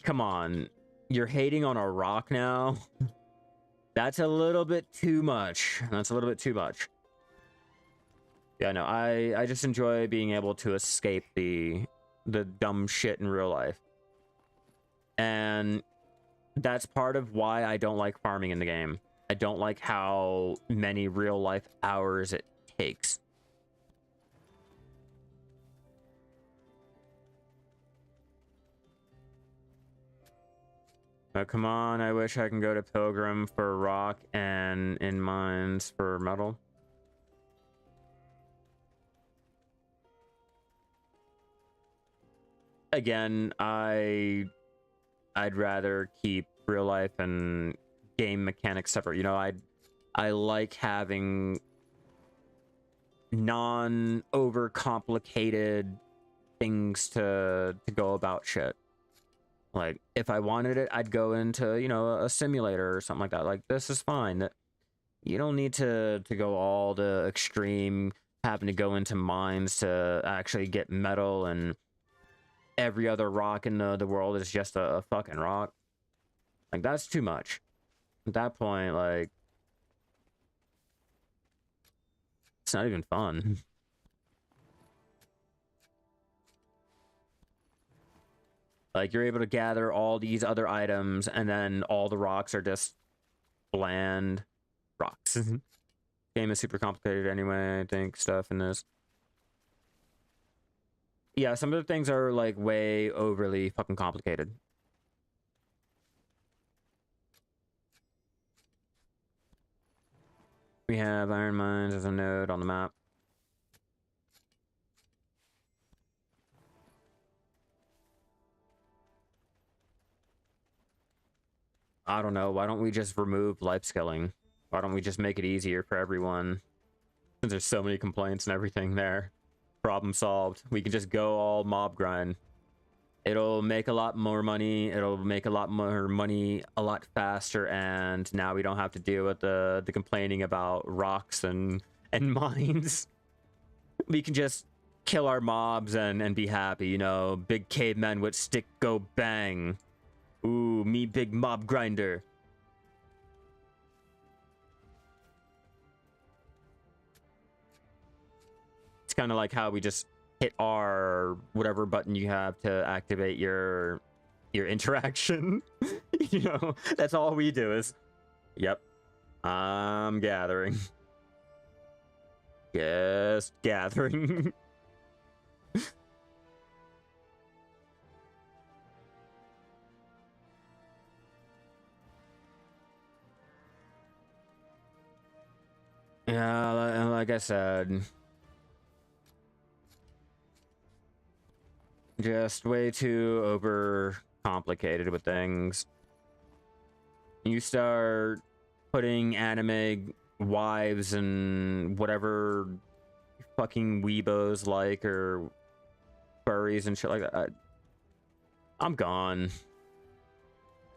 come on, you're hating on a rock now? That's a little bit too much. That's a little bit too much. Yeah, no, I just enjoy being able to escape the dumb shit in real life. And that's part of why I don't like farming in the game. I don't like how many real life hours it takes. Oh, come on, I wish I can go to Pilgrim for rock and in mines for metal. Again, I'd rather keep real life and game mechanics separate. You know, I like having non-overcomplicated things to go about shit. Like, if I wanted it, I'd go into, you know, a simulator or something like that. Like, this is fine. You don't need to go all the extreme, having to go into mines to actually get metal, and every other rock in the world is just a fucking rock. Like, that's too much. At that point, like, it's not even fun. Like, you're able to gather all these other items, and then all the rocks are just bland rocks. Game is super complicated anyway, I think, stuff in this. Yeah, some of the things are, like, way overly fucking complicated. We have iron mines as a node on the map. I don't know, why don't we just remove life skilling? Why don't we just make it easier for everyone? Since there's so many complaints and everything there. Problem solved. We can just go all mob grind. It'll make a lot more money. It'll make a lot more money a lot faster, and now we don't have to deal with the complaining about rocks and mines. We can just kill our mobs and be happy, you know. Big cavemen with stick go bang. Ooh, me big mob grinder. It's kind of like how we just hit R, whatever button you have to activate your interaction. You know, that's all we do is, yep, I'm gathering. Just gathering. Yeah, like I said, just way too over complicated with things. You start putting anime wives and whatever fucking weebos like, or furries and shit like that. I'm gone.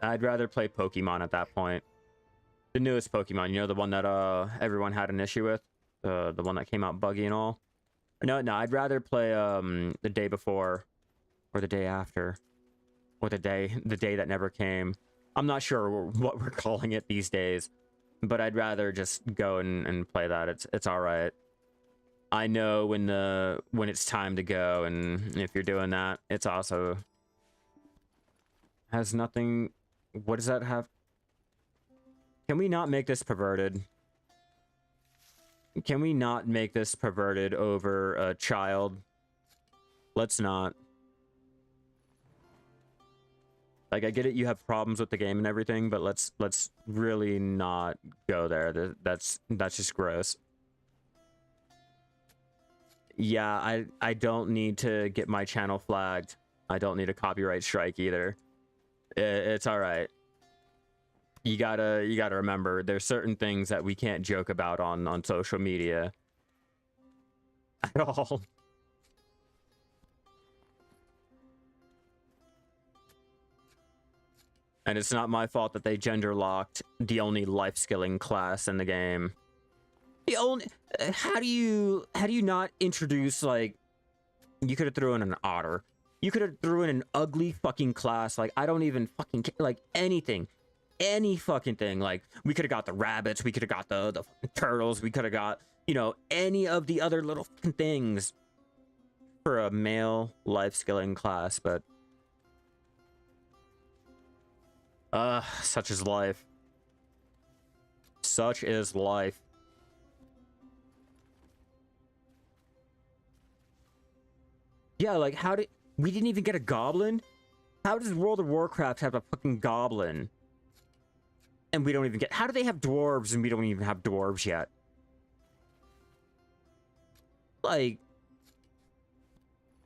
I'd rather play Pokemon at that point. The newest Pokemon, you know, the one that everyone had an issue with, the one that came out buggy and all. No, I'd rather play the day before, or the day after, or the day that never came. I'm not sure what we're calling it these days, but I'd rather just go and play that. It's all right. I know when it's time to go, and if you're doing that, it's also has nothing. What does that have? Can we not make this perverted? Can we not make this perverted over a child? Let's not. Like, I get it, you have problems with the game and everything, but let's really not go there. That's just gross. Yeah, I don't need to get my channel flagged. I don't need a copyright strike either. It's all right. you gotta remember there's certain things that we can't joke about on social media at all. And it's not my fault that they gender locked the only life skilling class in the game. The only how do you not introduce, like, you could have threw in an otter. You could have threw in an ugly fucking class. Like, I don't even fucking care. Like, anything. Any fucking thing. Like, we could have got the rabbits. We could have got the turtles. We could have got, you know, any of the other little fucking things for a male life skilling class. But such is life. Such is life. Yeah, like, how did... We didn't even get a goblin? How does World of Warcraft have a fucking goblin? And we don't even get... How do they have dwarves and we don't even have dwarves yet? Like,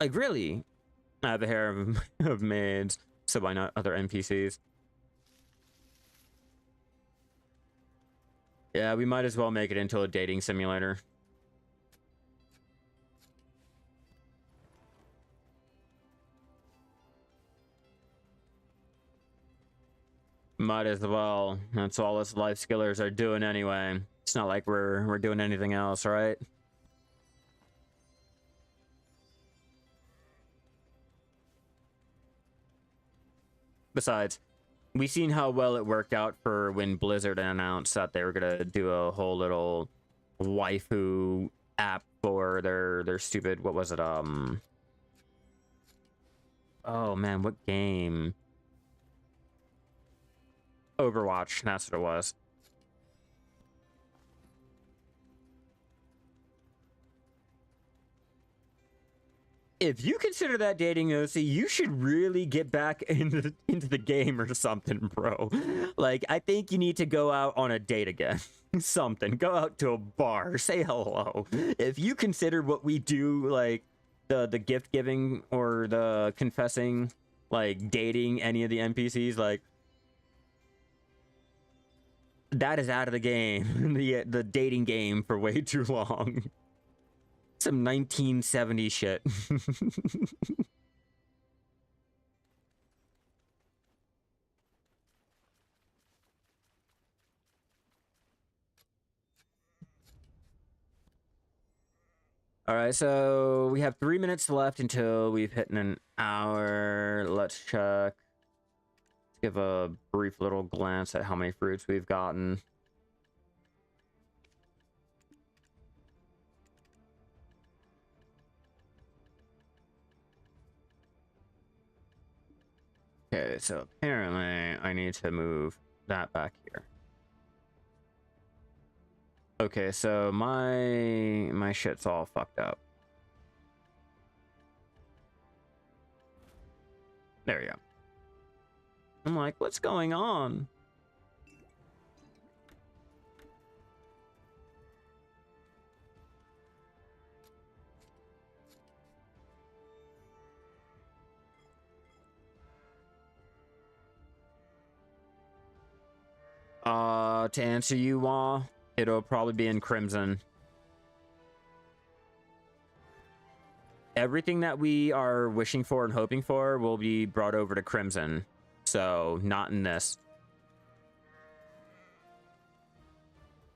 really? I have a harem of maids, so why not other NPCs? Yeah, we might as well make it into a dating simulator. Might as well. That's all us life skillers are doing anyway. It's not like we're doing anything else, right? Besides, we seen how well it worked out for when Blizzard announced that they were gonna do a whole little waifu app for their stupid, what was it, oh man, what game? Overwatch, that's what it was. If you consider that dating, OC, you should really get back into the game or something, bro. Like, I think you need to go out on a date again. Something. Go out to a bar. Say hello. If you consider what we do, like, the gift giving or the confessing, like, dating any of the NPCs, like, that is out of the game. The dating game for way too long. Some 1970 shit. All right, so we have 3 minutes left until we've hit an hour. Let's check. Let's give a brief little glance at how many fruits we've gotten. Okay, so apparently I need to move that back here. Okay, so my shit's all fucked up. There we go. I'm like, what's going on? To answer you, Wah, it'll probably be in Crimson. Everything that we are wishing for and hoping for will be brought over to Crimson. So, not in this.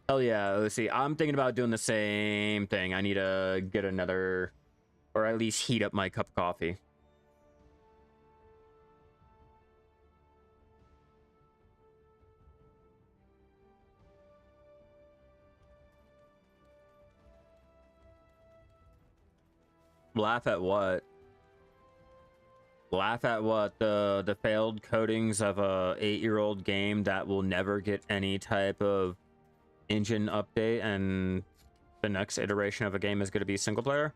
Oh yeah, let's see. I'm thinking about doing the same thing. I need to get another, or at least heat up my cup of coffee. Laugh at what? Laugh at what? The failed codings of a 8-year-old game that will never get any type of engine update, and the next iteration of a game is going to be single player?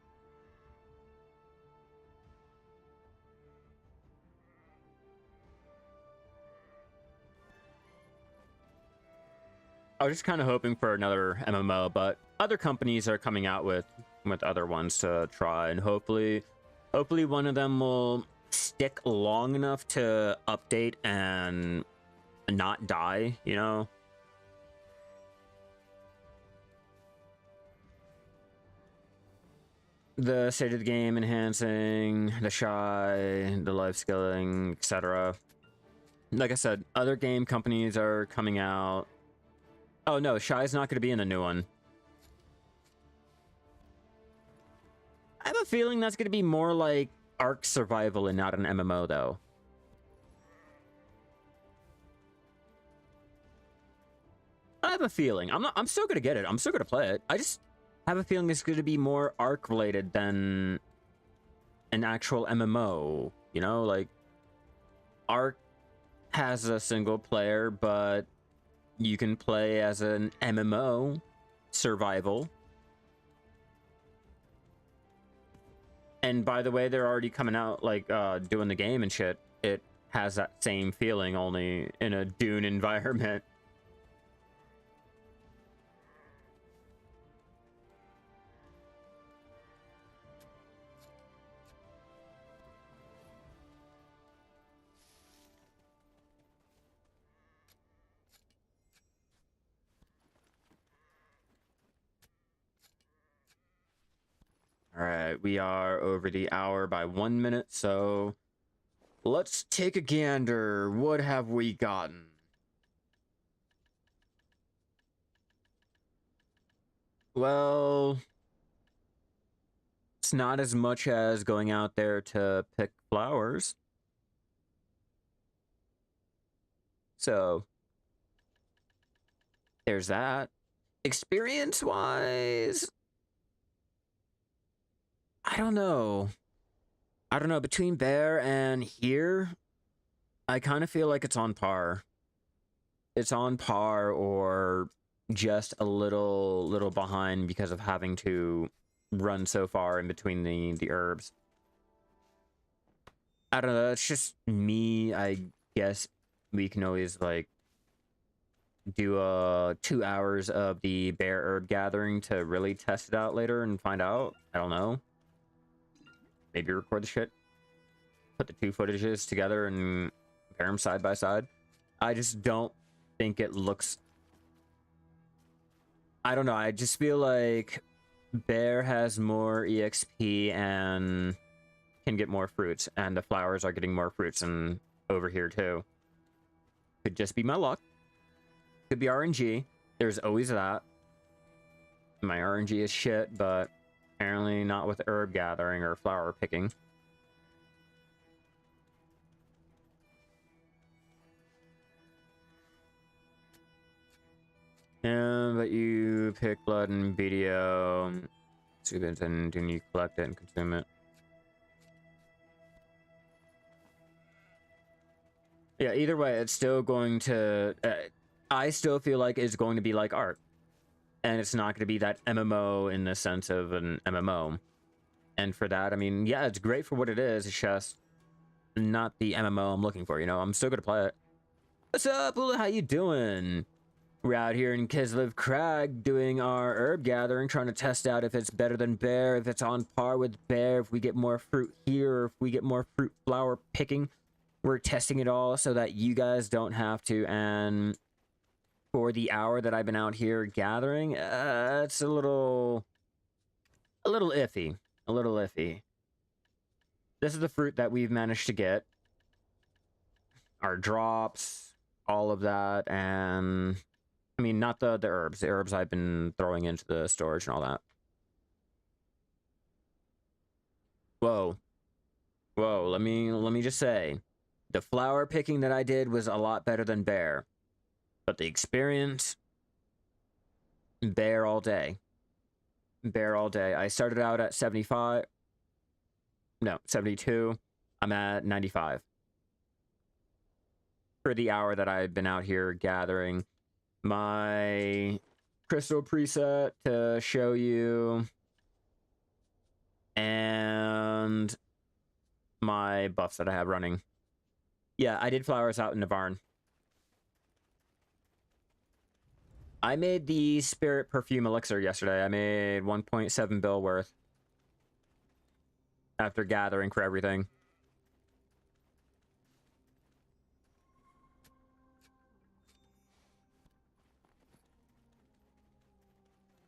I was just kind of hoping for another MMO, but other companies are coming out with other ones to try, and hopefully one of them will stick long enough to update and not die, you know? The state of the game enhancing, the Shai, the life skilling, etc. Like I said, other game companies are coming out. Oh no, Shai's not going to be in the new one. I have a feeling that's going to be more like Ark Survival and not an MMO, though. I have a feeling. I'm still going to get it. I'm still going to play it. I just have a feeling it's going to be more Ark related than an actual MMO. You know, like Ark has a single player, but you can play as an MMO survival. And by the way, they're already coming out like doing the game and shit. It has that same feeling, only in a Dune environment. All right, we are over the hour by 1 minute, so let's take a gander. What have we gotten? Well, it's not as much as going out there to pick flowers. So, there's that. Experience-wise, I don't know. Between there and here, I kind of feel like it's on par. It's on par or just a little behind because of having to run so far in between the herbs. I don't know, it's just me. I guess we can always like do 2 hours of the bear herb gathering to really test it out later and find out. I don't know. Maybe record the shit. Put the two footages together and compare them side by side. I just don't think it looks... I don't know, I just feel like bear has more EXP and can get more fruits, and the flowers are getting more fruits and over here too. Could just be my luck. Could be RNG. There's always that. My RNG is shit, but apparently not with herb gathering or flower picking. Yeah, but you pick blood and BDO, and then you collect it and consume it. Yeah, either way, it's still going to... I still feel like it's going to be like art. And it's not going to be that MMO in the sense of an MMO. And for that, I mean, yeah, it's great for what it is. It's just not the MMO I'm looking for, you know? I'm still going to play it. What's up, Ula? How you doing? We're out here in Kisleev Crag doing our herb gathering, trying to test out if it's better than bear, if it's on par with bear, if we get more fruit here, or if we get more fruit flower picking. We're testing it all so that you guys don't have to, and for the hour that I've been out here gathering, it's a little iffy. A little iffy. This is the fruit that we've managed to get. Our drops, all of that, and... I mean, not the herbs. The herbs I've been throwing into the storage and all that. Whoa. Whoa, let me just say, the flower picking that I did was a lot better than bear. But the experience, bear all day. Bear all day. I started out at 75. No, 72. I'm at 95. For the hour that I've been out here gathering. My crystal preset to show you. And my buffs that I have running. Yeah, I did flowers out in the barn. I made the spirit perfume elixir yesterday. I made 1.7 bill worth. After gathering for everything.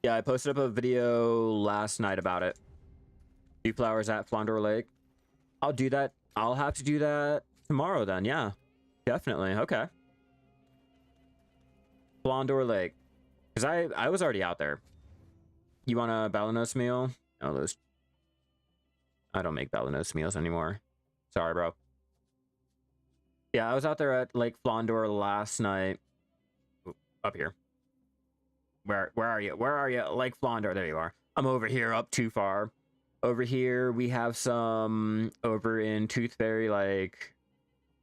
Yeah, I posted up a video last night about it. 2 flowers at Flondor Lake. I'll do that. I'll have to do that tomorrow then. Yeah, definitely. Okay. Flondor Lake. Because I was already out there. You want a Balanos meal? No, those... I don't make Balanos meals anymore. Sorry, bro. Yeah, I was out there at Lake Flondor last night. Ooh, up here. Where are you? Where are you? Lake Flondor. There you are. I'm over here, up too far. Over here, we have some over in Tooth Fairy, like,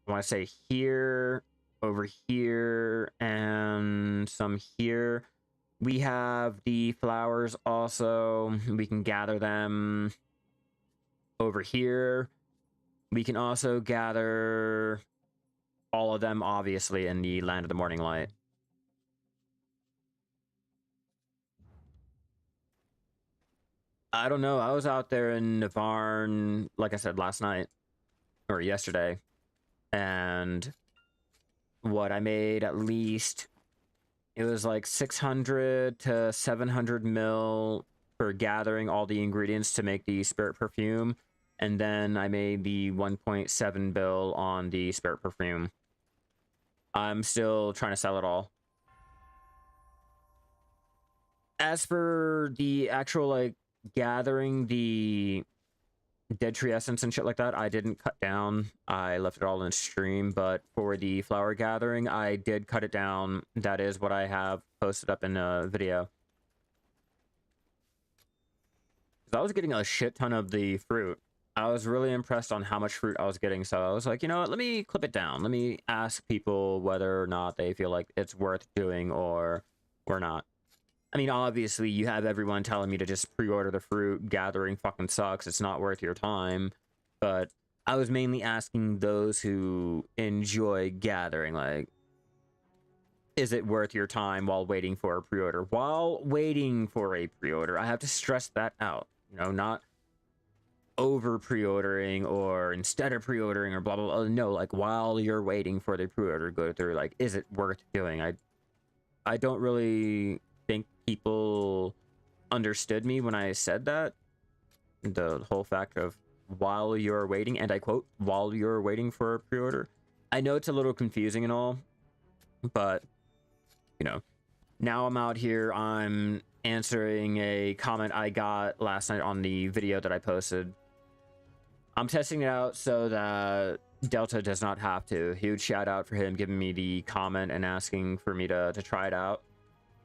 I want to say here, over here, and some here. We have the flowers also. We can gather them over here. We can also gather all of them, obviously, in the Land of the Morning Light. I don't know. I was out there in Navarne, like I said, last night or yesterday, and what I made at least, it was like 600 to 700 mil for gathering all the ingredients to make the spirit perfume, and then I made the 1.7 bill on the spirit perfume. I'm still trying to sell it all. As for the actual, like, gathering the dead tree essence and shit like that, I didn't cut down. I left it all in stream, but for the flower gathering, I did cut it down. That is what I have posted up in a video. I was getting a shit ton of the fruit. I was really impressed on how much fruit I was getting, so I was like, you know what, let me clip it down. Let me ask people whether or not they feel like it's worth doing or not. I mean, obviously, you have everyone telling me to just pre-order the fruit. Gathering fucking sucks. It's not worth your time. But I was mainly asking those who enjoy gathering, like, is it worth your time while waiting for a pre-order? While waiting for a pre-order, I have to stress that out. You know, not over pre-ordering or instead of pre-ordering or blah, blah, blah. No, like, while you're waiting for the pre-order to go through, like, is it worth doing? I don't really think people understood me when I said that. The whole fact of while you're waiting, and I quote, while you're waiting for a pre-order. I know it's a little confusing and all, but, you know, now I'm out here, I'm answering a comment I got last night on the video that I posted. I'm testing it out so that Delta does not have to. Huge shout out for him giving me the comment and asking for me to try it out.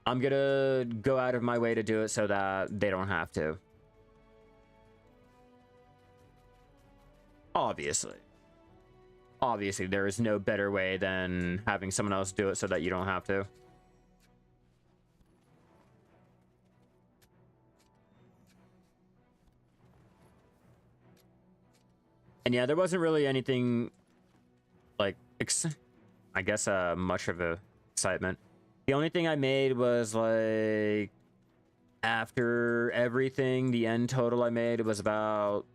I'm gonna go out of my way to do it so that they don't have to. Obviously. Obviously, there is no better way than having someone else do it so that you don't have to. And yeah, there wasn't really anything, like, I guess, much of a excitement. The only thing I made was, like, after everything, the end total I made, it was about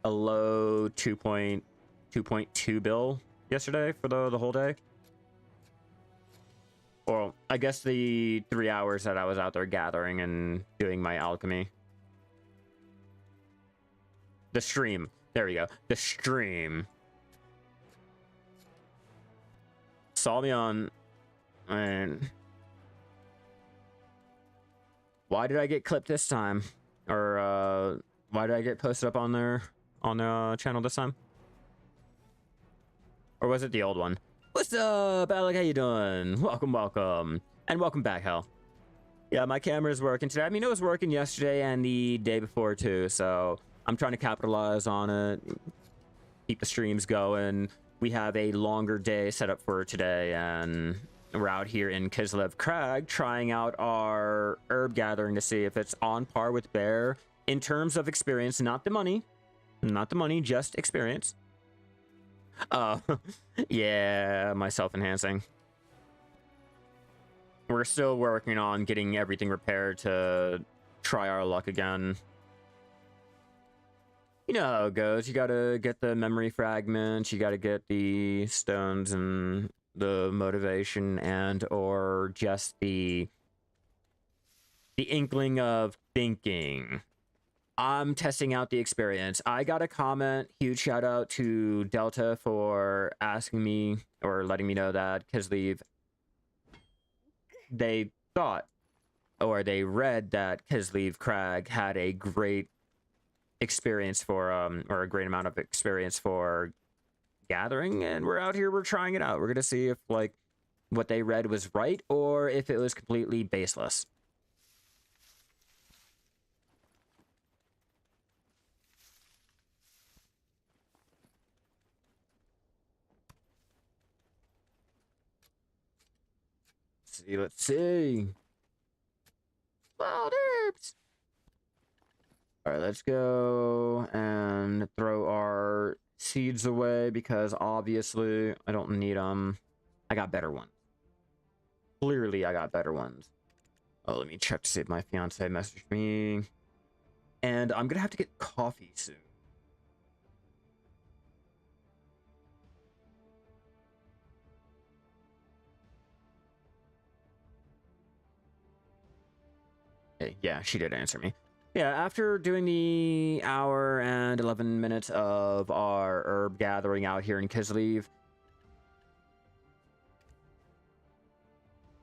a low 2.2 bill yesterday for the whole day. Or, I guess the 3 hours that I was out there gathering and doing my alchemy. The stream. There we go. The stream. Saw me on... And why did I get clipped this time? Or why did I get posted up on their channel this time? Or was it the old one? What's up, Alec? How you doing? Welcome, and welcome back, Hell. Yeah, my camera's working today. I mean, it was working yesterday and the day before too, so I'm trying to capitalize on it, keep the streams going. We have a longer day set up for today, and we're out here in Kisleev Crag trying out our herb gathering to see if it's on par with Bear in terms of experience, not the money, just experience. Yeah, my self-enhancing. We're still working on getting everything repaired to try our luck again. You know how it goes. You gotta get the memory fragments, you gotta get the stones and the motivation, and or just the the inkling of thinking. I'm testing out the experience. I got a comment. Huge shout out to Delta for asking me or letting me know that Kisleev, they thought or they read that Kisleev Crag had a great experience for or a great amount of experience for gathering, and we're out here, we're trying it out. We're gonna see if like what they read was right or if it was completely baseless. Let's see. Wild herbs. All right, let's go and throw our seeds away because obviously I don't need them. I got better ones. Clearly, I got better ones. Oh, let me check to see if my fiance messaged me. And I'm gonna have to get coffee soon. Hey, yeah, she did answer me. Yeah, after doing the hour and 11 minutes of our herb gathering out here in Kisleev,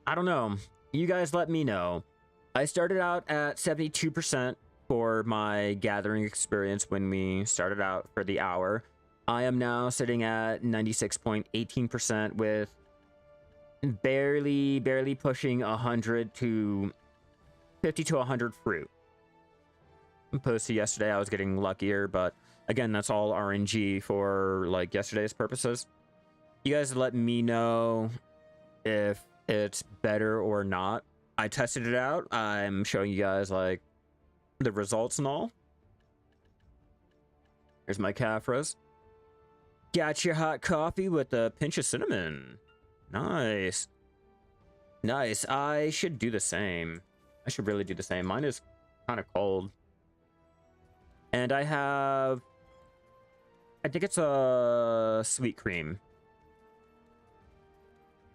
I don't know. You guys let me know. I started out at 72% for my gathering experience when we started out for the hour. I am now sitting at 96.18% with barely pushing 100 to 50 to 100 fruit. Opposed to yesterday, I was getting luckier, but again, that's all RNG for like yesterday's purposes. You guys let me know if it's better or not. I tested it out. I'm showing you guys like the results and all. Here's my calf roast. Got your hot coffee with a pinch of cinnamon. Nice. Nice. I should do the same. I should really do the same. Mine is kind of cold. And I have... I think it's a sweet cream.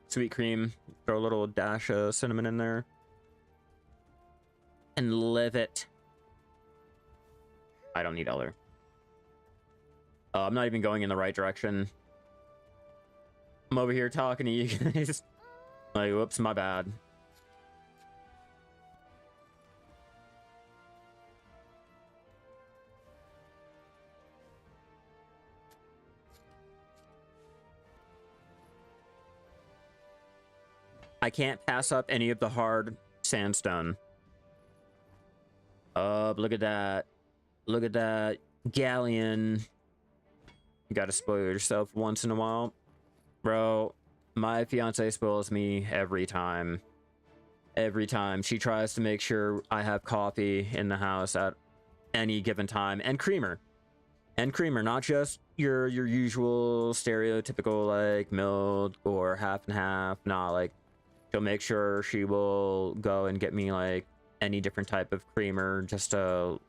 Sweet cream. Throw a little dash of cinnamon in there. And live it. I don't need other. I'm not even going in the right direction. I'm over here talking to you guys. Like, whoops, my bad. I can't pass up any of the hard sandstone. Look at that. Look at that. Galleon. You gotta spoil yourself once in a while. Bro, my fiance spoils me every time. Every time. She tries to make sure I have coffee in the house at any given time. And creamer. And creamer, not just your usual stereotypical, like, milk or half and half. Nah, like, she'll make sure she will go and get me, like, any different type of creamer, just a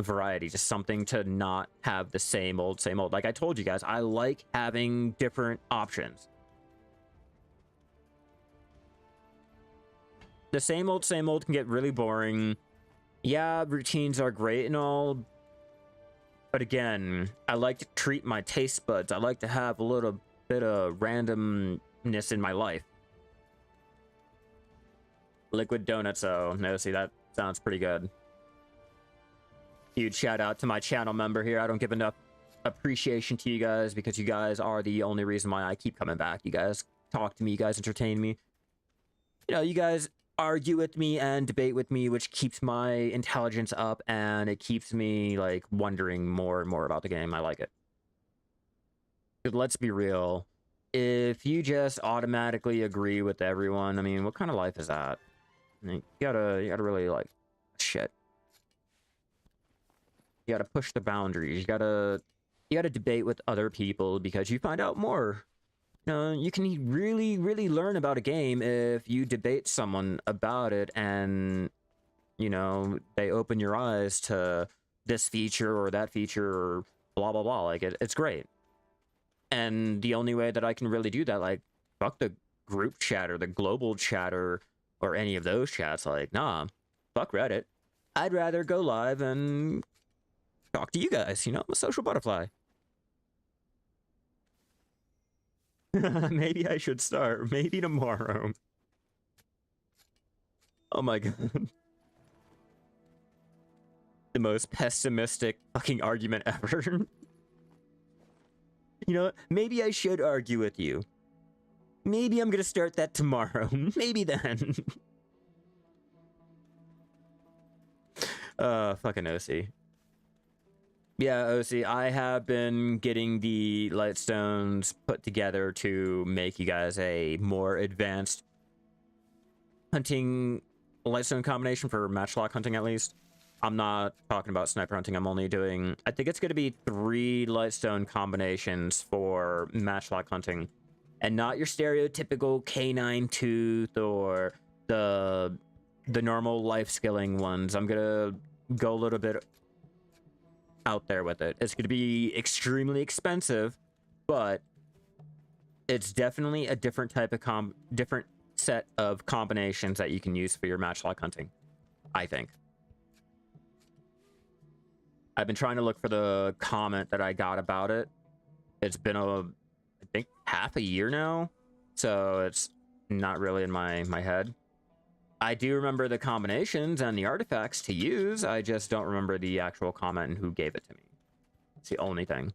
variety, just something to not have the same old. Like I told you guys, I like having different options. The same old can get really boring. Yeah, routines are great and all, but again, I like to treat my taste buds. I like to have a little bit of randomness in my life. Liquid donuts, oh, no, see, that sounds pretty good. Huge shout out to my channel member here. I don't give enough appreciation to you guys because you guys are the only reason why I keep coming back. You guys talk to me, you guys entertain me. You know, you guys argue with me and debate with me, which keeps my intelligence up and it keeps me, like, wondering more and more about the game. I like it. But let's be real. If you just automatically agree with everyone, I mean, what kind of life is that? You gotta really, like, shit. You gotta push the boundaries. You gotta debate with other people because you find out more. You know, you can really learn about a game if you debate someone about it and, you know, they open your eyes to this feature or that feature or blah, blah, blah. Like, it's great. And the only way that I can really do that, like, fuck the group chat or the global chat or any of those chats, like, nah. Fuck Reddit. I'd rather go live and talk to you guys. You know, I'm a social butterfly. Maybe I should start. Maybe tomorrow. Oh my god. The most pessimistic fucking argument ever. You know what? Maybe I should argue with you. Maybe I'm gonna start that tomorrow. Maybe then. Fucking OC. Yeah, OC, I have been getting the lightstones put together to make you guys a more advanced hunting lightstone combination for matchlock hunting, at least. I'm not talking about sniper hunting. I'm only doing... I think it's going to be 3 lightstone combinations for matchlock hunting. And not your stereotypical canine tooth or the normal life skilling ones. I'm going to go a little bit out there with it. It's going to be extremely expensive, but it's definitely a different type of different set of combinations that you can use for your matchlock hunting, I think. I've been trying to look for the comment that I got about it. It's been I think half a year now, so it's not really in my head. I do remember the combinations and the artifacts to use. I just don't remember the actual comment and who gave it to me. It's the only thing.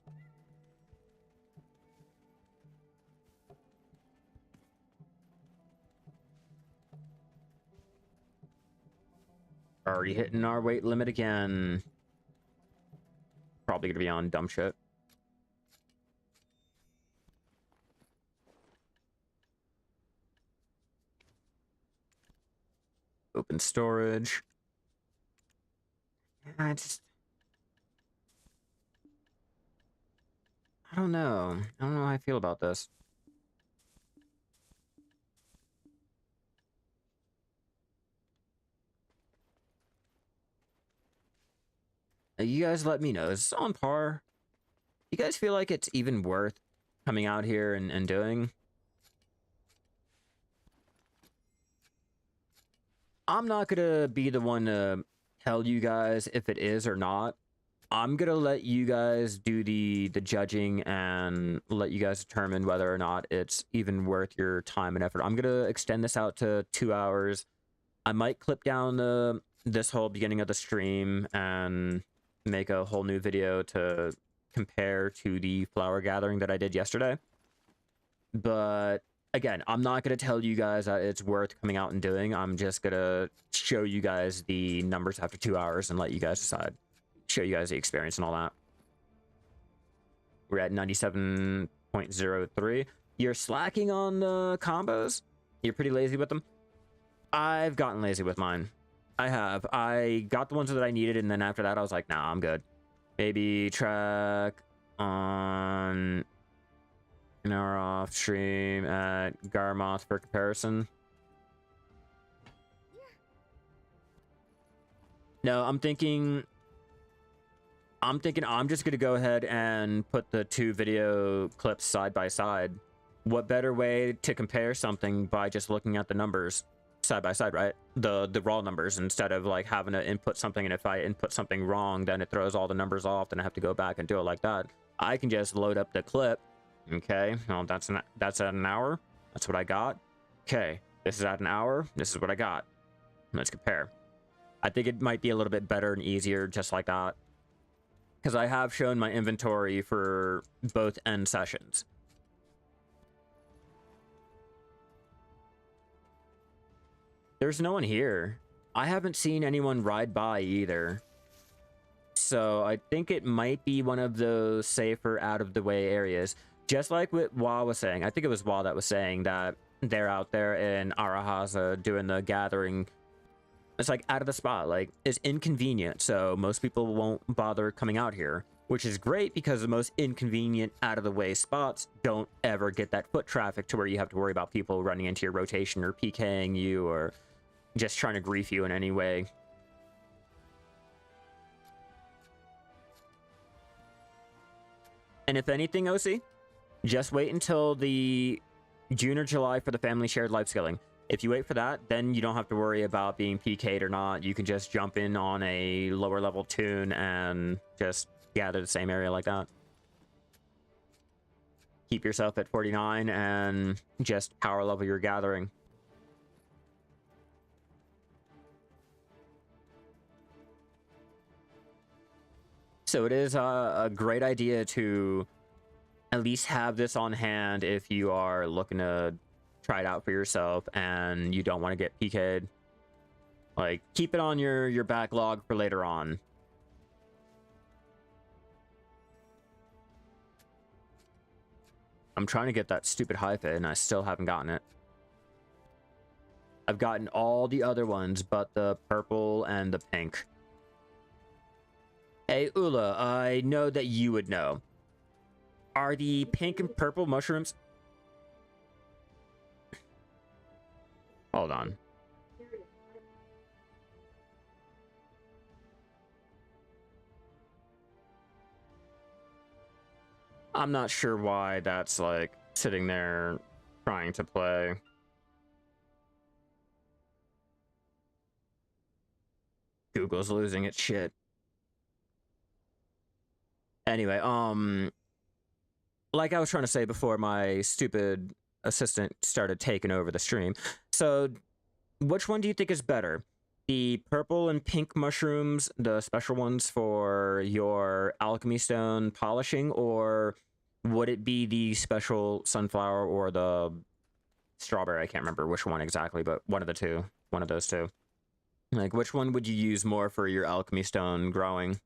Already hitting our weight limit again. Probably gonna be on dumb shit. Open storage. I don't know. I don't know how I feel about this. You guys let me know. Is this on par? You guys feel like it's even worth coming out here and doing? I'm not gonna be the one to tell you guys if it is or not. I'm gonna let you guys do the judging and let you guys determine whether or not it's even worth your time and effort. I'm gonna extend this out to 2 hours. I might clip down this whole beginning of the stream and make a whole new video to compare to the flower gathering that I did yesterday. But again, I'm not going to tell you guys that it's worth coming out and doing. I'm just going to show you guys the numbers after 2 hours and let you guys decide. Show you guys the experience and all that. We're at 97.03. You're slacking on the combos? You're pretty lazy with them? I've gotten lazy with mine. I have. I got the ones that I needed, and then after that, I was like, nah, I'm good. Maybe track on an hour off stream at Garmoth for comparison. No, I'm thinking I'm just going to go ahead and put the 2 video clips side by side. What better way to compare something by just looking at the numbers side by side, right? The raw numbers, instead of like having to input something, and if I input something wrong, then it throws all the numbers off, and I have to go back and do it like that. I can just load up the clip. Okay, well, that's at an hour. That's what I got. Okay, this is at an hour. This is what I got. Let's compare. I think it might be a little bit better and easier just like that, because I have shown my inventory for both end sessions. There's no one here. I haven't seen anyone ride by either. So I think it might be one of those safer, out-of-the-way areas. Just like what Wa was saying. I think it was Wa that was saying that they're out there in Arahaza doing the gathering. It's like out of the spot. Like, it's inconvenient, so most people won't bother coming out here. Which is great, because the most inconvenient, out-of-the-way spots don't ever get that foot traffic to where you have to worry about people running into your rotation or PKing you or just trying to grief you in any way. And if anything, OC, just wait until the June or July for the family shared life skilling. If you wait for that, then you don't have to worry about being PK'd or not. You can just jump in on a lower level tune and just gather the same area like that. Keep yourself at 49 and just power level your gathering. So it is a great idea to at least have this on hand if you are looking to try it out for yourself and you don't want to get PK'd. Like, keep it on your backlog for later on. I'm trying to get that stupid hyphen and I still haven't gotten it. I've gotten all the other ones but the purple and the pink. Hey, Ula, I know that you would know. Are the pink and purple mushrooms... Hold on. I'm not sure why that's, like, sitting there trying to play. Google's losing its shit. Anyway, like I was trying to say before my stupid assistant started taking over the stream. So, which one do you think is better? The purple and pink mushrooms, the special ones for your alchemy stone polishing, or would it be the special sunflower or the strawberry? I can't remember which one exactly, but one of the two. One of those two. Like, which one would you use more for your alchemy stone growing?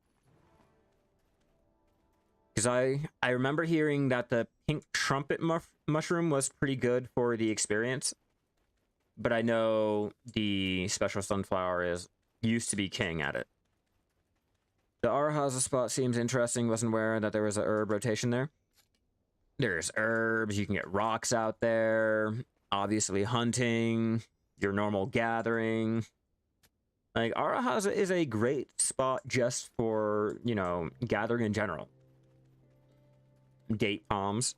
Because I remember hearing that the pink trumpet mushroom was pretty good for the experience. But I know the special sunflower used to be king at it. The Arahaza spot seems interesting. Wasn't aware that there was a herb rotation there. There's herbs. You can get rocks out there. Obviously hunting. Your normal gathering. Like, Arahaza is a great spot just for, you know, gathering in general. Date palms.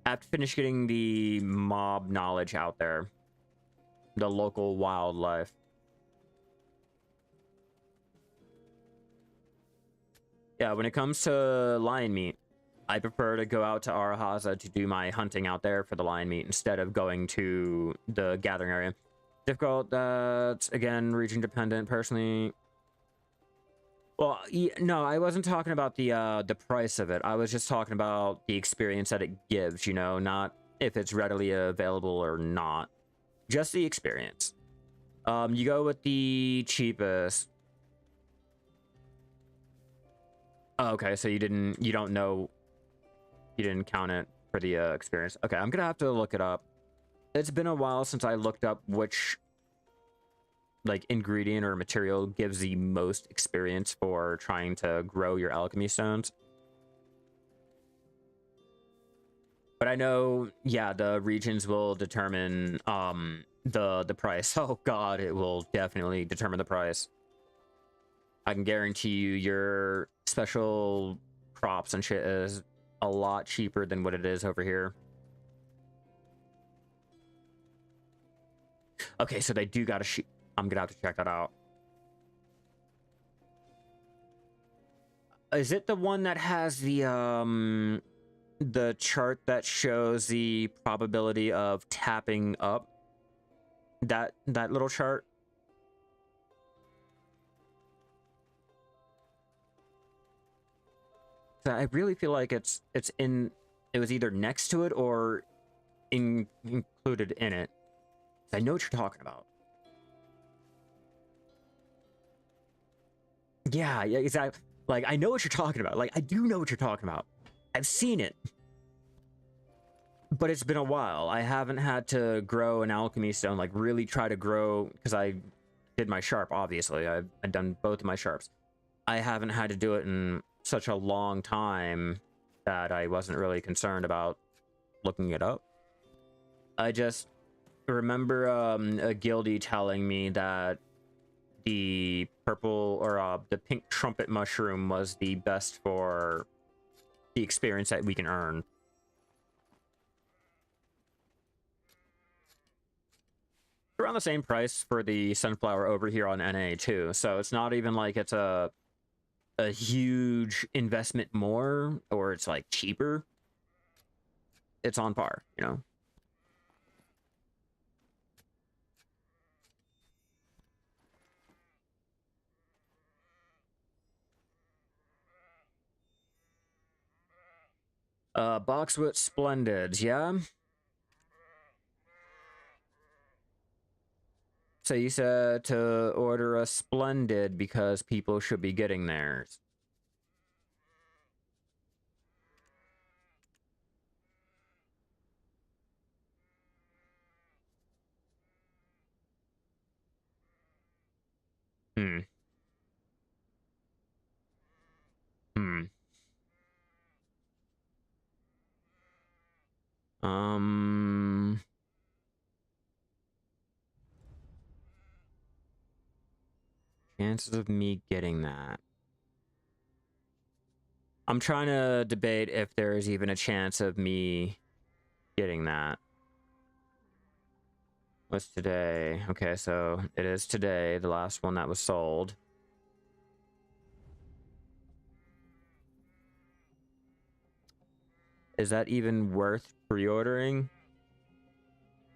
I have to finish getting the mob knowledge out there. The local wildlife. Yeah, when it comes to lion meat, I prefer to go out to Arahaza to do my hunting out there for the lion meat instead of going to the gathering area. Difficult, that's, again, region dependent, personally. Well, no, I wasn't talking about the price of it. I was just talking about the experience that it gives, you know, not if it's readily available or not. Just the experience. You go with the cheapest. Oh, okay, so you don't know, you didn't count it for the experience. Okay, I'm gonna have to look it up. It's been a while since I looked up which, like, ingredient or material gives the most experience for trying to grow your alchemy stones. But I know, yeah, the regions will determine the price. Oh god, it will definitely determine the price. I can guarantee you your special crops and shit is a lot cheaper than what it is over here. Okay, so they do got a sheet. I'm gonna have to check that out. Is it the one that has the chart that shows the probability of tapping up? That little chart? I really feel like it was either next to it or included in it. I know what you're talking about. Yeah, exactly. Like, I know what you're talking about. Like, I do know what you're talking about. I've seen it. But it's been a while. I haven't had to grow an alchemy stone, like, really try to grow, because I did my sharp, obviously. I've done both of my sharps. I haven't had to do it in such a long time that I wasn't really concerned about looking it up. I just remember a guildie telling me that the purple or the pink trumpet mushroom was the best for the experience that we can earn. around the same price for the sunflower over here on NA too. So it's not even like it's a huge investment more, or it's like cheaper. It's on par, you know. Boxwood Splendid, yeah. So you said to order a Splendid because people should be getting theirs. Hmm. Hmm. Chances of me getting that. I'm trying to debate if there's even a chance of me getting that. What's today? Okay, so it is today, the last one that was sold. Is that even worth pre-ordering?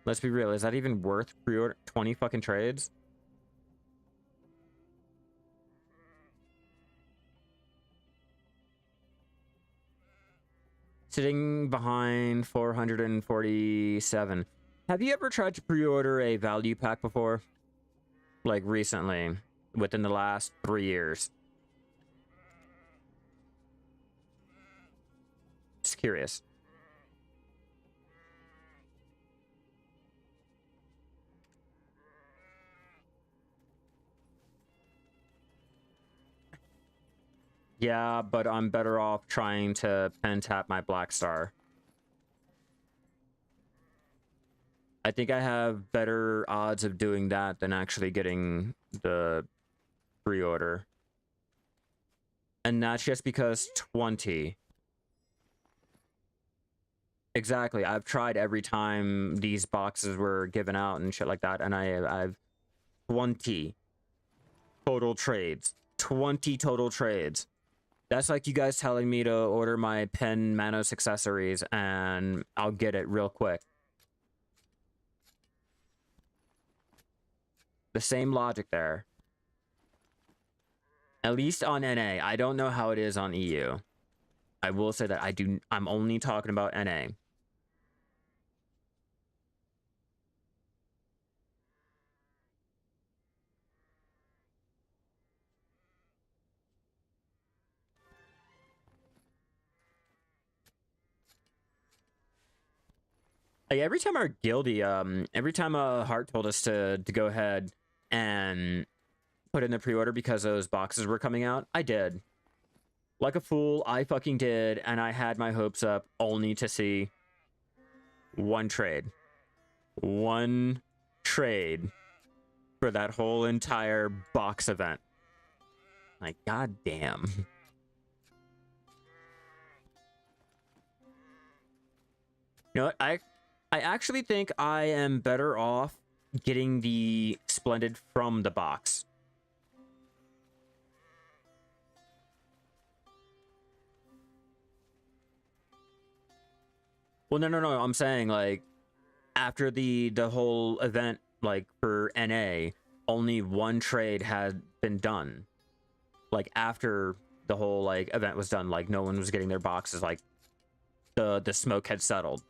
Let's be real, is that even worth pre-order? 20 fucking trades? Sitting behind 447. Have you ever tried to pre-order a value pack before? Like recently, within the last 3 years? Just curious. Yeah, but I'm better off trying to pen tap my Black Star. I think I have better odds of doing that than actually getting the pre-order. And that's just because 20. Exactly. I've tried every time these boxes were given out and shit like that, and I've 20 total trades. 20 total trades. That's like you guys telling me to order my pen Manos accessories and I'll get it real quick. The same logic there. At least on NA. I don't know how it is on EU. I will say that I'm only talking about NA. Like every time our guildie, every time Hart told us to go ahead and put in the pre-order because those boxes were coming out, I did. Like a fool, I fucking did, and I had my hopes up only to see one trade. One trade for that whole entire box event. Like, goddamn. You know what? I actually think I am better off getting the Splendid from the box. Well, no. I'm saying, like, after the whole event, like, for NA, only one trade had been done. Like, after the whole, like, event was done, like, no one was getting their boxes, like, the smoke had settled.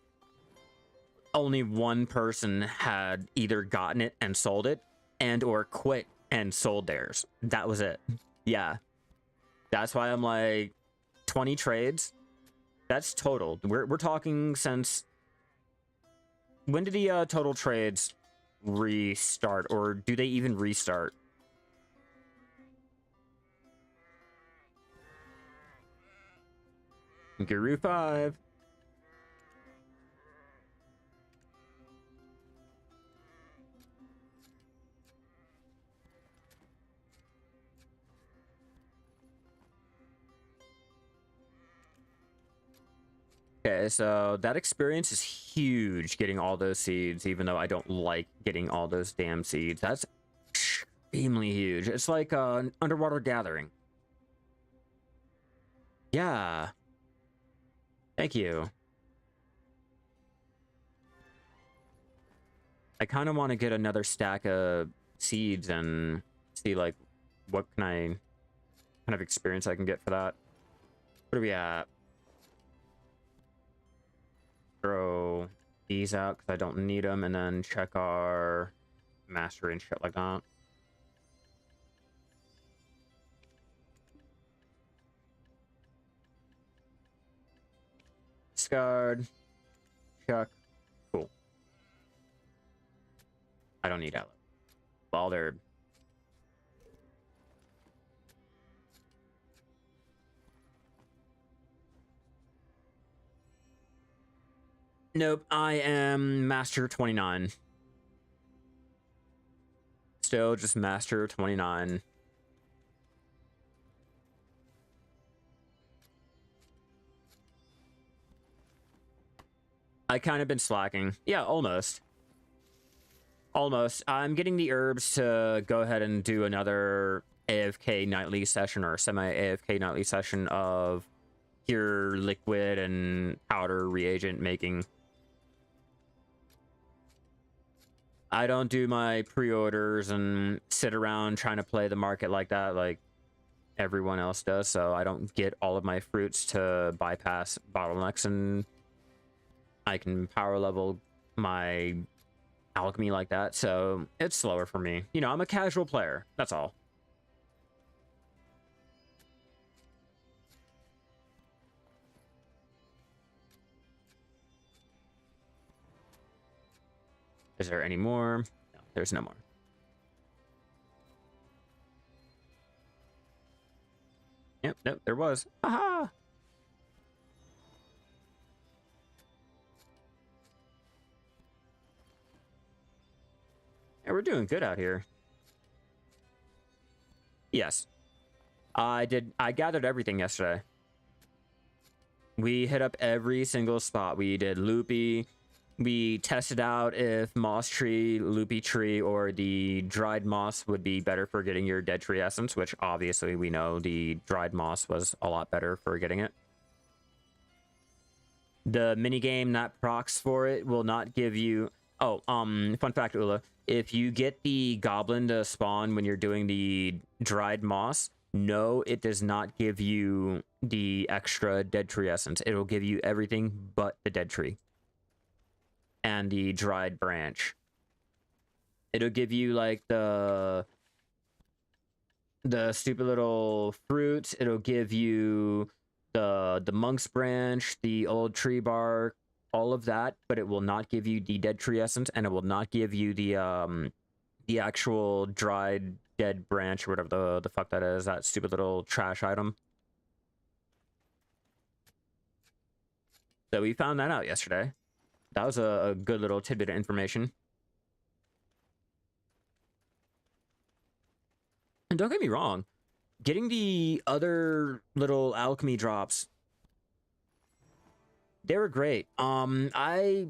Only one person had either gotten it and sold it, and or quit and sold theirs. That was it. Yeah. That's why I'm like, 20 trades? That's total. We're talking since... When did the total trades restart? Or do they even restart? Guru 5. Okay, so that experience is huge getting all those seeds, even though I don't like getting all those damn seeds. That's extremely huge. It's like an underwater gathering. Yeah. Thank you. I kind of want to get another stack of seeds and see, like, what kind of experience I can get for that. What are we at? Throw these out because I don't need them, and then check our mastery and shit like that. Discard. Check. Cool. I don't need outlet. Balder. Nope, I am Master 29. Still just Master 29. I kind of been slacking. Yeah, almost. Almost. I'm getting the herbs to go ahead and do another AFK nightly session or semi-AFK nightly session of pure liquid and powder reagent making. I don't do my pre-orders and sit around trying to play the market like that like everyone else does, so I don't get all of my fruits to bypass bottlenecks, and I can power level my alchemy like that, so it's slower for me. You know, I'm a casual player, that's all. Is there any more? No, there's no more. Yep, nope, there was. Haha! Yeah, we're doing good out here. Yes. I gathered everything yesterday. We hit up every single spot. We did loopy. We tested out if moss tree, loopy tree, or the dried moss would be better for getting your dead tree essence, which obviously we know the dried moss was a lot better for getting it. The minigame that procs for it will not give you... Oh, fun fact, Ula. If you get the goblin to spawn when you're doing the dried moss, no, it does not give you the extra dead tree essence. It'll give you everything but the dead tree and the dried branch. It'll give you like the stupid little fruit. It'll give you the monk's branch, the old tree bark, all of that, but it will not give you the dead tree essence, and it will not give you the actual dried dead branch or whatever the fuck that is, that stupid little trash item. So we found that out yesterday. That was a good little tidbit of information. And don't get me wrong, getting the other little alchemy drops, they were great. I,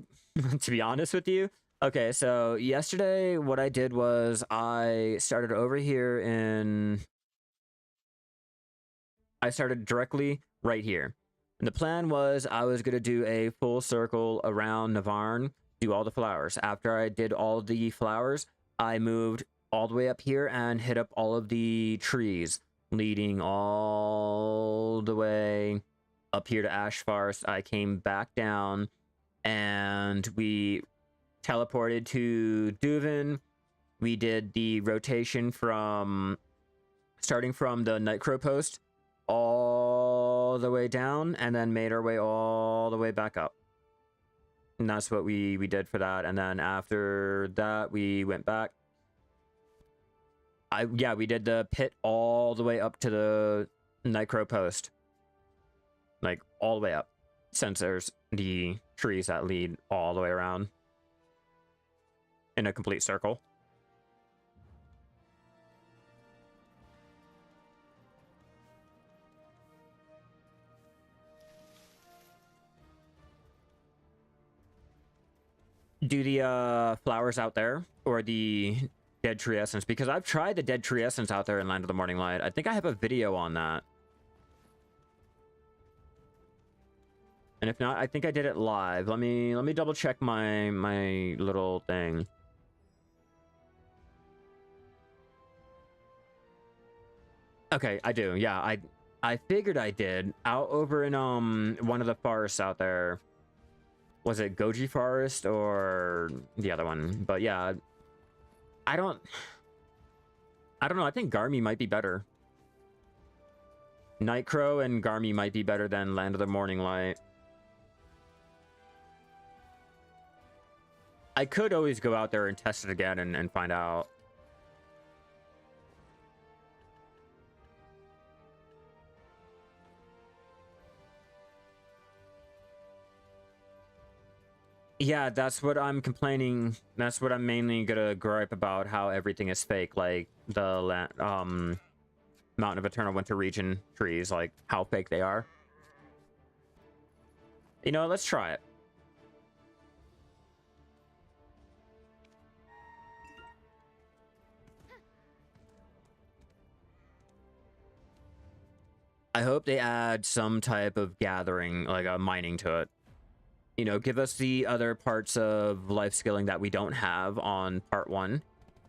to be honest with you, okay, so yesterday what I did was I started over here I started directly right here. And the plan was I was going to do a full circle around Navarne, do all the flowers. After I did all the flowers, I moved all the way up here and hit up all of the trees, leading all the way up here to Ash Forest. I came back down and we teleported to Duvin. We did the rotation from starting from the Nightcrow post all the way down, and then made our way all the way back up. And that's what we did for that. And then after that, we went back. Yeah, we did the pit all the way up to the Nightcrow post. Like, all the way up. Since there's the trees that lead all the way around in a complete circle. do the flowers out there or the dead tree essence? Because I've tried the dead tree essence out there in Land of the Morning Light. I think I have a video on that. And if not, I think I did it live. Let me double check my little thing. Okay, I do. Yeah, I figured I did. Out over in one of the forests out there. Was it Goji Forest or the other one? But yeah, I don't know. I think Garmy might be better. Nightcrow and Garmy might be better than Land of the Morning Light. I could always go out there and test it again and find out. Yeah, that's what I'm complaining. That's what I'm mainly gonna gripe about, how everything is fake. Like the Mountain of Eternal Winter region trees, like how fake they are. You know, let's try it. I hope they add some type of gathering, like a mining to it. You know, give us the other parts of life skilling that we don't have on part 1.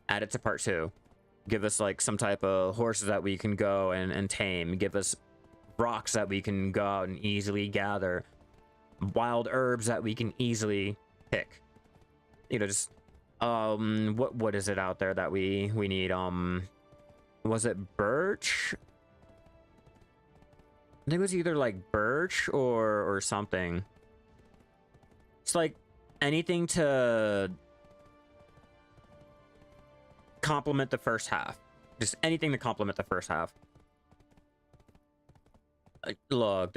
Add it to part 2. Give us like some type of horses that we can go and tame. Give us rocks that we can go out and easily gather. Wild herbs that we can easily pick. You know, just what is it out there that we need? Was it birch? I think it was either like birch or something. It's like anything to complement the first half. Just anything to complement the first half. Look,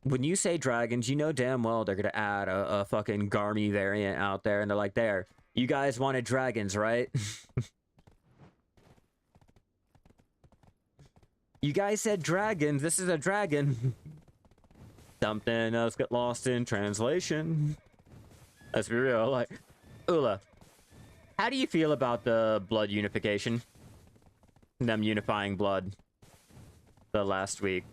when you say dragons, you know damn well they're gonna add a fucking Garmy variant out there, and they're like, there, you guys wanted dragons, right? You guys said dragons, this is a dragon. Something else got lost in translation. Let's be real. Like, Ula, how do you feel about the blood unification? Them unifying blood the last week.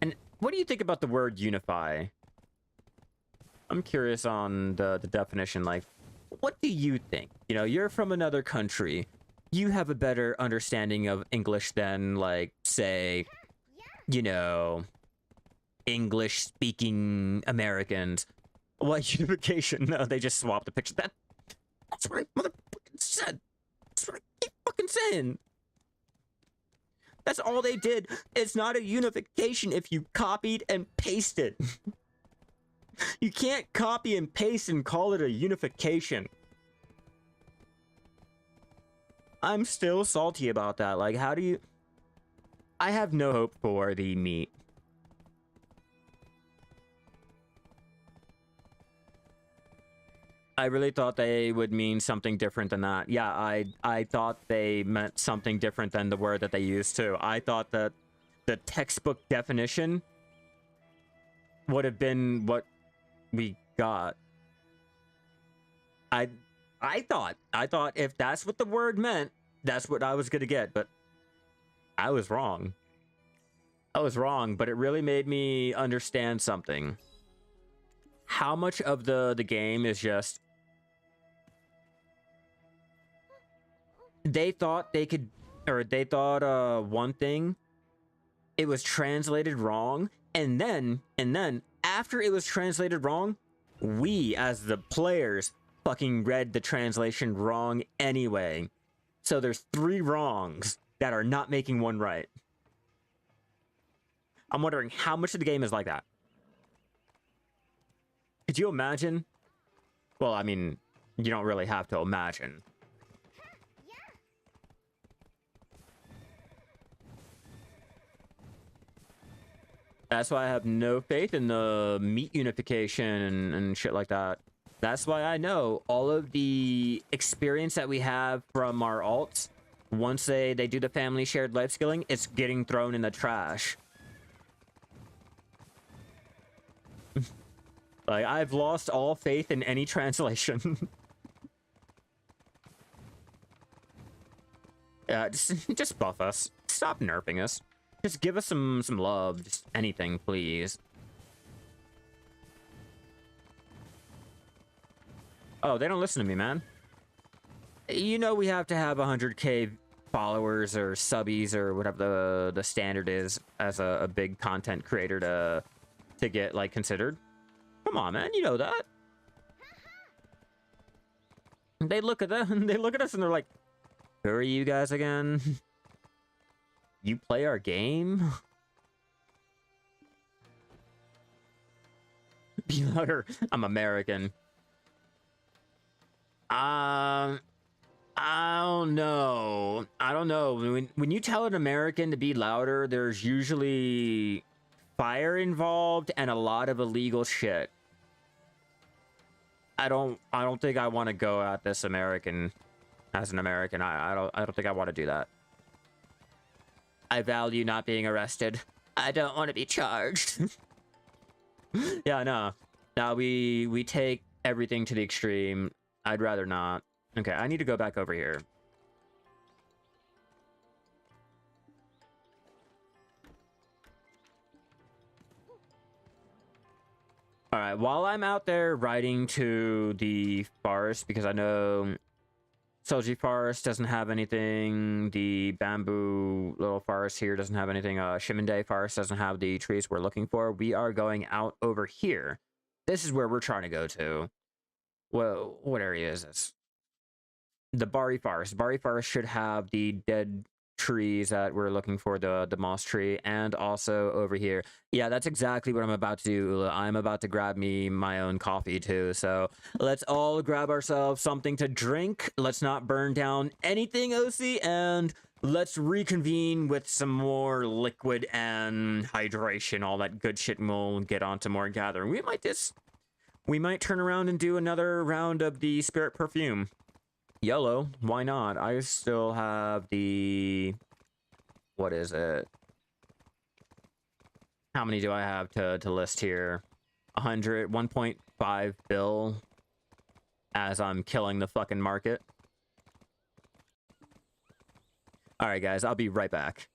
And what do you think about the word unify? I'm curious on the definition. Like, what do you think? You know, you're from another country. You have a better understanding of English than, like, say, you know, English-speaking Americans. What unification? No, they just swapped the picture. That's what I motherfucking said. That's what I keep fucking saying. That's all they did. It's not a unification if you copied and pasted. You can't copy and paste and call it a unification. I'm still salty about that. Like, how do you... I have no hope for the meat. I really thought they would mean something different than that. Yeah, I thought they meant something different than the word that they used too. I thought that the textbook definition would have been what we got. I thought if that's what the word meant, that's what I was gonna get, but I was wrong. I was wrong, but it really made me understand something. How much of the game is just... They thought they could... Or they thought one thing, it was translated wrong, and then after it was translated wrong, we as the players fucking read the translation wrong anyway. So there's 3 wrongs that are not making one right. I'm wondering how much of the game is like that. Could you imagine? Well, I mean, you don't really have to imagine. That's why I have no faith in the meat unification and shit like that. That's why I know all of the experience that we have from our alts, once they do the family shared life skilling, it's getting thrown in the trash. Like, I've lost all faith in any translation. Yeah, just buff us. Stop nerfing us. Just give us some love. Just anything, please. Oh, they don't listen to me, man. You know we have to have 100k followers or subbies or whatever the standard is as a big content creator to get, like, considered. Come on, man. You know that. They look at them. They look at us and they're like, who are you guys again? You play our game? Be louder. I'm American. I don't know. I don't know. When you tell an American to be louder, there's usually fire involved and a lot of illegal shit. I don't think I want to go at this American as an American. I don't think I want to do that. I value not being arrested. I don't want to be charged. Yeah, no. Now we take everything to the extreme. I'd rather not. Okay, I need to go back over here. All right, while I'm out there riding to the forest, because I know Solji Forest doesn't have anything, the bamboo little forest here doesn't have anything, Shimende Forest doesn't have the trees we're looking for, we are going out over here. This is where we're trying to go to. Well, what area is this? The Bari Forest. Bari Forest should have the dead trees that we're looking for, the moss tree, and also over here. Yeah, that's exactly what I'm about to do. I'm about to grab me my own coffee too. So let's all grab ourselves something to drink. Let's not burn down anything, OC, and let's reconvene with some more liquid and hydration, all that good shit, and we'll get on to more gathering. We might turn around and do another round of the spirit perfume. Yellow, why not? I still have the... What is it? How many do I have to list here? 100, 1.5 bill as I'm killing the fucking market. Alright, guys, I'll be right back.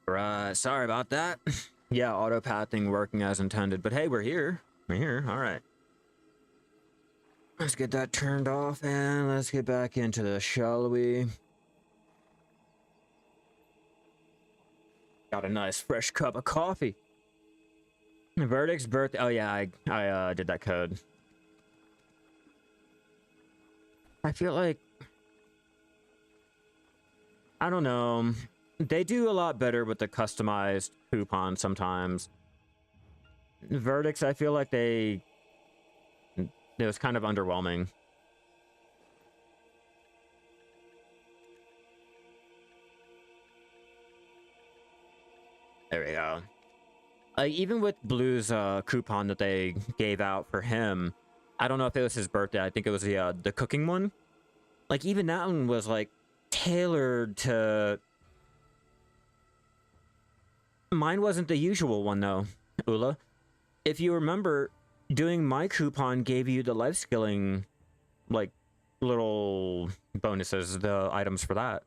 Right, sorry about that. Yeah, auto pathing working as intended, but hey, we're here. We're here, all right. Let's get that turned off and let's get back into this, shall we? Got a nice fresh cup of coffee. Verdict's birthday. Oh yeah, I did that code. I feel like, I don't know. They do a lot better with the customized coupons sometimes. Verdicts, I feel like it was kind of underwhelming. There we go. Even with Blue's coupon that they gave out for him, I don't know if it was his birthday. I think it was the cooking one. Like, even that one was, like, tailored to... Mine wasn't the usual one, though, Ula. If you remember, doing my coupon gave you the life skilling, like, little bonuses, the items for that.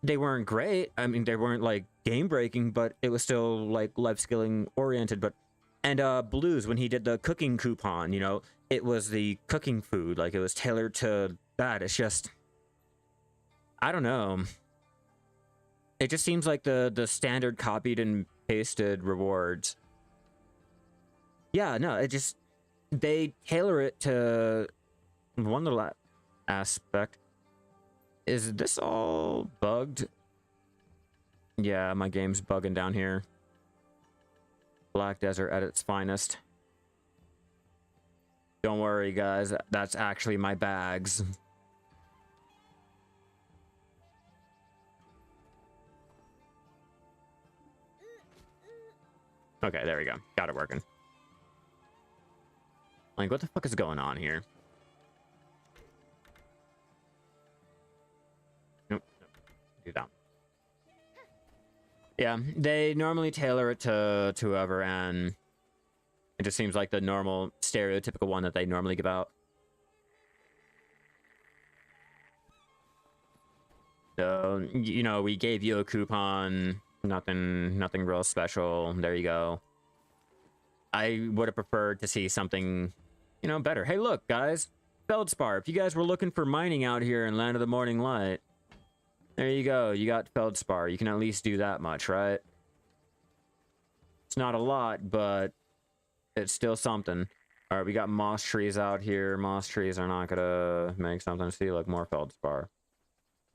They weren't great. I mean, they weren't, like, game-breaking, but it was still, like, life skilling oriented. But and Blues, when he did the cooking coupon, you know, it was the cooking food. Like, it was tailored to that. It's just... I don't know. It just seems like the standard copied and pasted rewards. Yeah, no, it just... They tailor it to one little aspect. Is this all bugged? Yeah, my game's bugging down here. Black Desert at its finest. Don't worry, guys. That's actually my bags. Okay, there we go. Got it working. Like, what the fuck is going on here? Nope. Do that. Yeah, they normally tailor it to whoever, and it just seems like the normal, stereotypical one that they normally give out. So, you know, we gave you a coupon, nothing real special. There you go. I would have preferred to see something, you know, better. Hey, look, guys, Feldspar. If you guys were looking for mining out here in Land of the Morning Light, there you go. You got Feldspar. You can at least do that much, right? It's not a lot, but it's still something. All right, we got moss trees out here. Moss trees are not gonna make something. See, look, more Feldspar.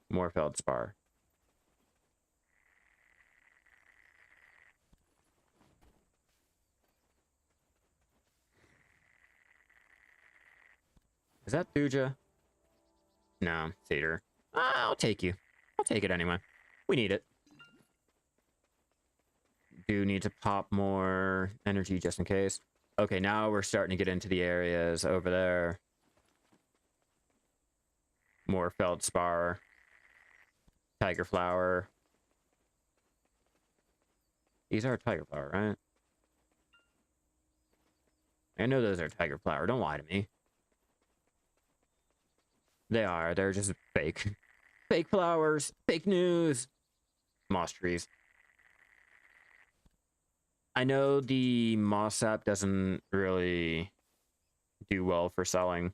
More Feldspar. Is that Thuja? No, Cedar. I'll take you. I'll take it anyway. We need it. Do need to pop more energy just in case. Okay, now we're starting to get into the areas over there. More Feldspar. Tiger flower. These are tiger flower, right? I know those are tiger flower. Don't lie to me. They are. They're just fake. Fake flowers. Fake news. Moss trees. I know the moss sap doesn't really do well for selling,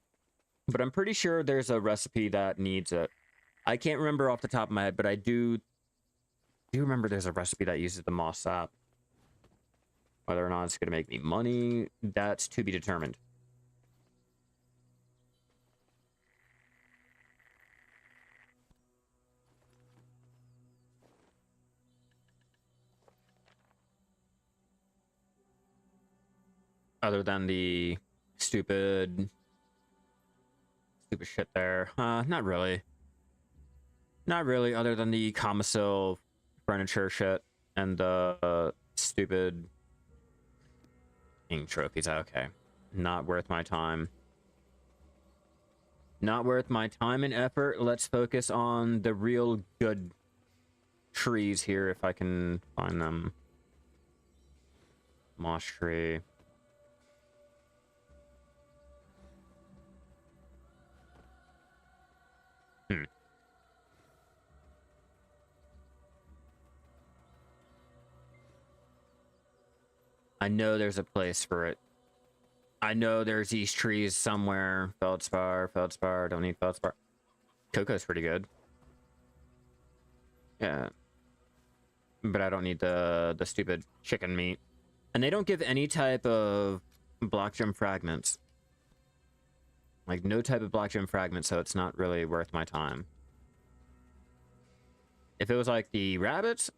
but I'm pretty sure there's a recipe that needs it. I can't remember off the top of my head, but I do remember there's a recipe that uses the moss sap. Whether or not it's going to make me money, that's to be determined. Other than the stupid shit there. Not really. Not really, other than the Commissile furniture shit and the stupid ink trophies. Okay. Not worth my time. Not worth my time and effort. Let's focus on the real good trees here, if I can find them. Moss tree. I know there's a place for it. I know there's these trees somewhere. Feldspar, feldspar, don't need feldspar. Cocoa's pretty good. Yeah. But I don't need the stupid chicken meat. And they don't give any type of black gem fragments. Like, no type of black gem fragments, so it's not really worth my time. If it was like the rabbits,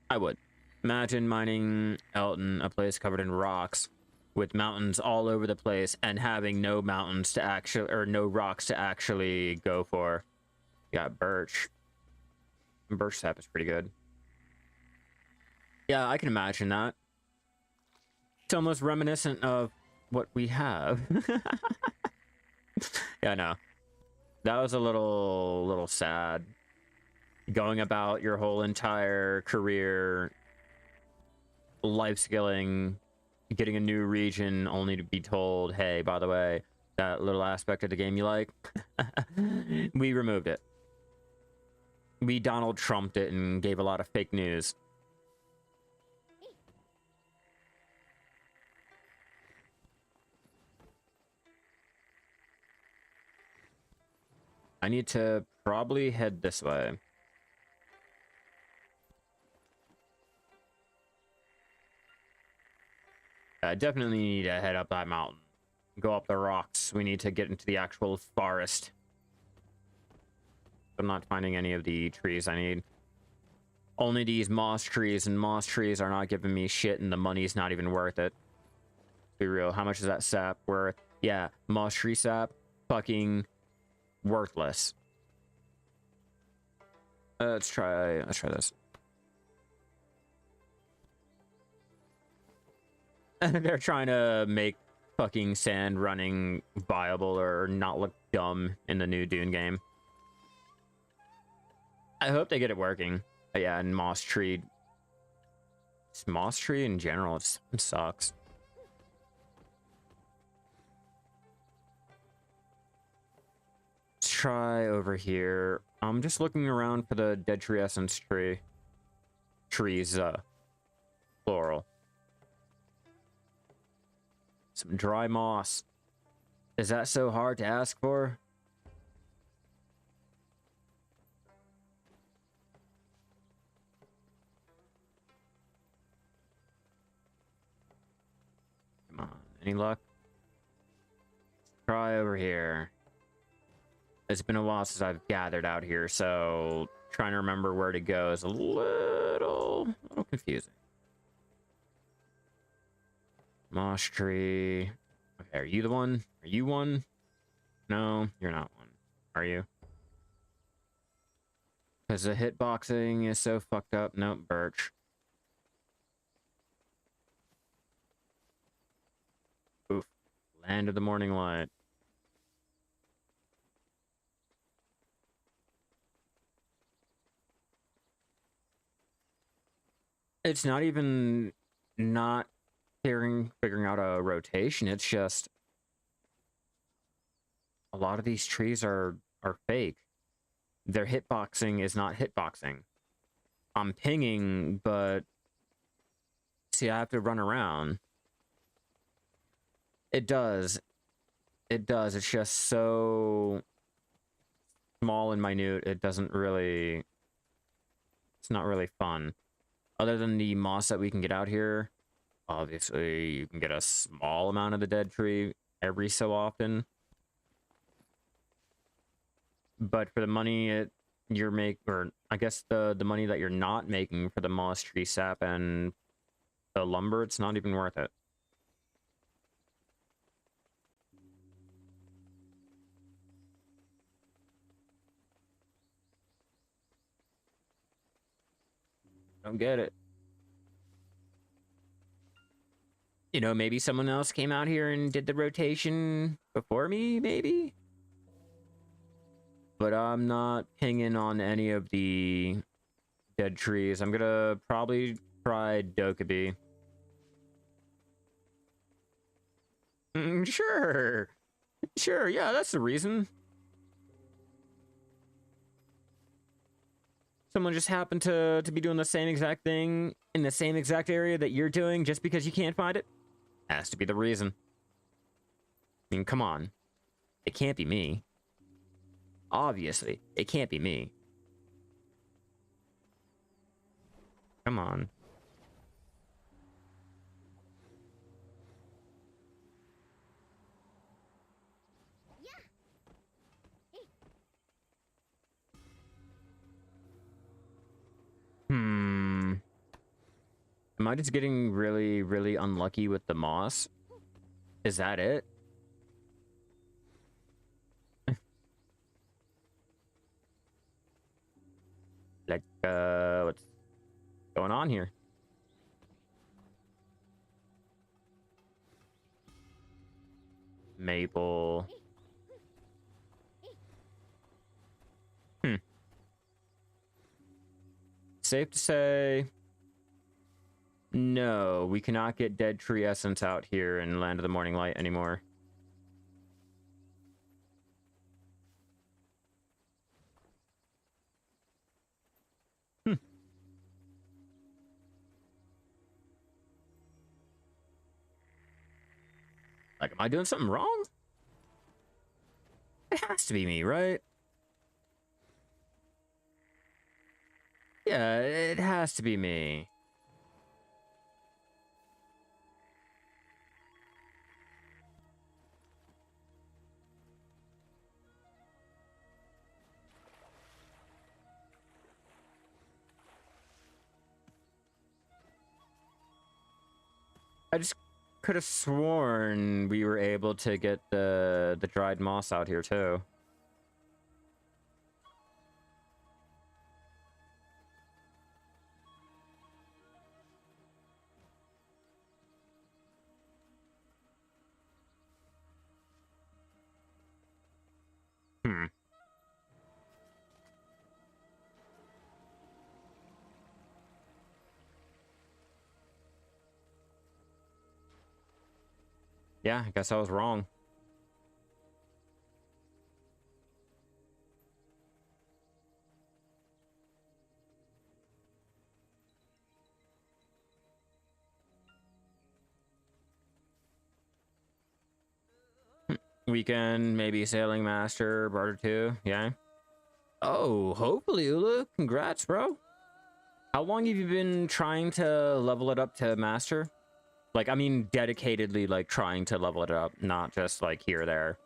I would. Imagine mining Elton, a place covered in rocks, with mountains all over the place, and having no mountains to actually, or no rocks to actually go for. You got birch. Birch sap is pretty good. Yeah, I can imagine that. It's almost reminiscent of what we have. Yeah, no. That was a little sad. Going about your whole entire career, life skilling, getting a new region, only to be told, hey, by the way, that little aspect of the game you like, we removed it. We Donald Trumped it and gave a lot of fake news. I need to probably head this way. I definitely need to head up that mountain. Go up the rocks. We need to get into the actual forest. I'm not finding any of the trees I need. Only these moss trees, and moss trees are not giving me shit, and the money's not even worth it. Be real, how much is that sap worth? Yeah, moss tree sap, fucking worthless. Let's try this. They're trying to make fucking sand running viable or not look dumb in the new Dune game. I hope they get it working. But yeah, and moss tree. Moss tree in general, it sucks. Let's try over here. I'm just looking around for the dead tree essence tree. Trees, plural. Some dry moss. Is that so hard to ask for? Come on, any luck? Try over here. It's been a while since I've gathered out here, so trying to remember where to go is a little confusing. Moss tree. Okay, are you the one? Are you one? No, you're not one. Are you? Because the hitboxing is so fucked up. Nope, birch. Oof. Land of the morning light. It's not even not figuring out a rotation. It's just a lot of these trees are fake. Their hitboxing is not hitboxing. I'm pinging, but see, I have to run around. It does. It does. It's just so small and minute. It doesn't really... It's not really fun. Other than the moss that we can get out here, obviously you can get a small amount of the dead tree every so often. But for the money you're or I guess the money that you're not making for the moss tree sap and the lumber, it's not even worth it. Don't get it. You know, maybe someone else came out here and did the rotation before me, maybe? But I'm not pinging on any of the dead trees. I'm gonna probably try Dokkaebi. Sure. Sure, yeah, that's the reason. Someone just happened to be doing the same exact thing in the same exact area that you're doing just because you can't find it? Has to be the reason. I mean, come on. It can't be me. Obviously, it can't be me. Come on. Am I just getting really, really unlucky with the moss? Is that it? Like, what's going on here? Maple. Safe to say, no, we cannot get dead tree essence out here in Land of the Morning Light anymore. Like, am I doing something wrong? It has to be me, right? Yeah, it has to be me. I just could have sworn we were able to get the dried moss out here too. Yeah, I guess I was wrong. Weekend, maybe sailing master, barter 2, yeah. Oh, hopefully, Ula. Congrats, bro. How long have you been trying to level it up to master? Like, I mean, dedicatedly, like, trying to level it up, not just, like, here or there.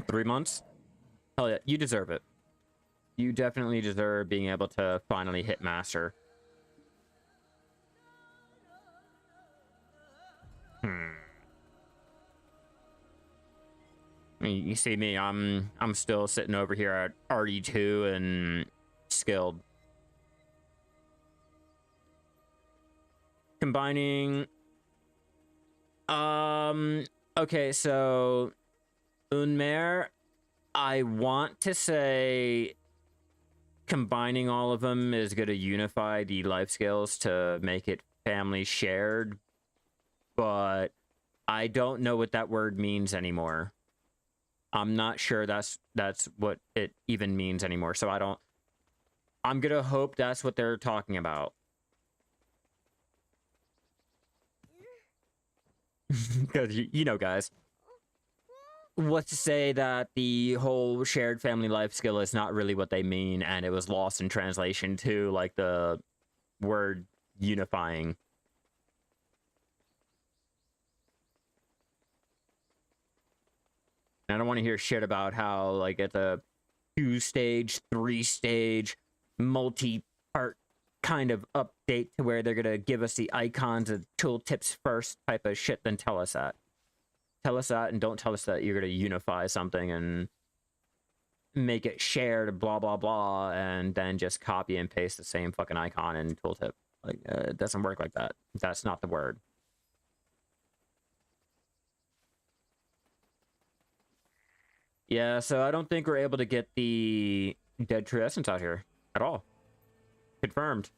Three months? Hell yeah, you deserve it. You definitely deserve being able to finally hit master. I mean, you see me, I'm still sitting over here at RD2 and skilled. Combining... Okay, so... Unmer, I want to say... Combining all of them is going to unify the life skills to make it family shared, but I don't know what that word means anymore. I'm not sure that's what it even means anymore, so I'm gonna hope that's what they're talking about. Because, you know, guys, what's to say that the whole shared family life skill is not really what they mean, and it was lost in translation to, like, the word unifying. I don't want to hear shit about how, like, it's a 2-stage, 3-stage, multi-part kind of update to where they're going to give us the icons and tooltips first type of shit, then tell us that. Tell us that and don't tell us that you're going to unify something and make it shared, blah, blah, blah, and then just copy and paste the same fucking icon and tooltip. Like, it doesn't work like that. That's not the word. Yeah, so I don't think we're able to get the dead tree essence out here at all. Confirmed.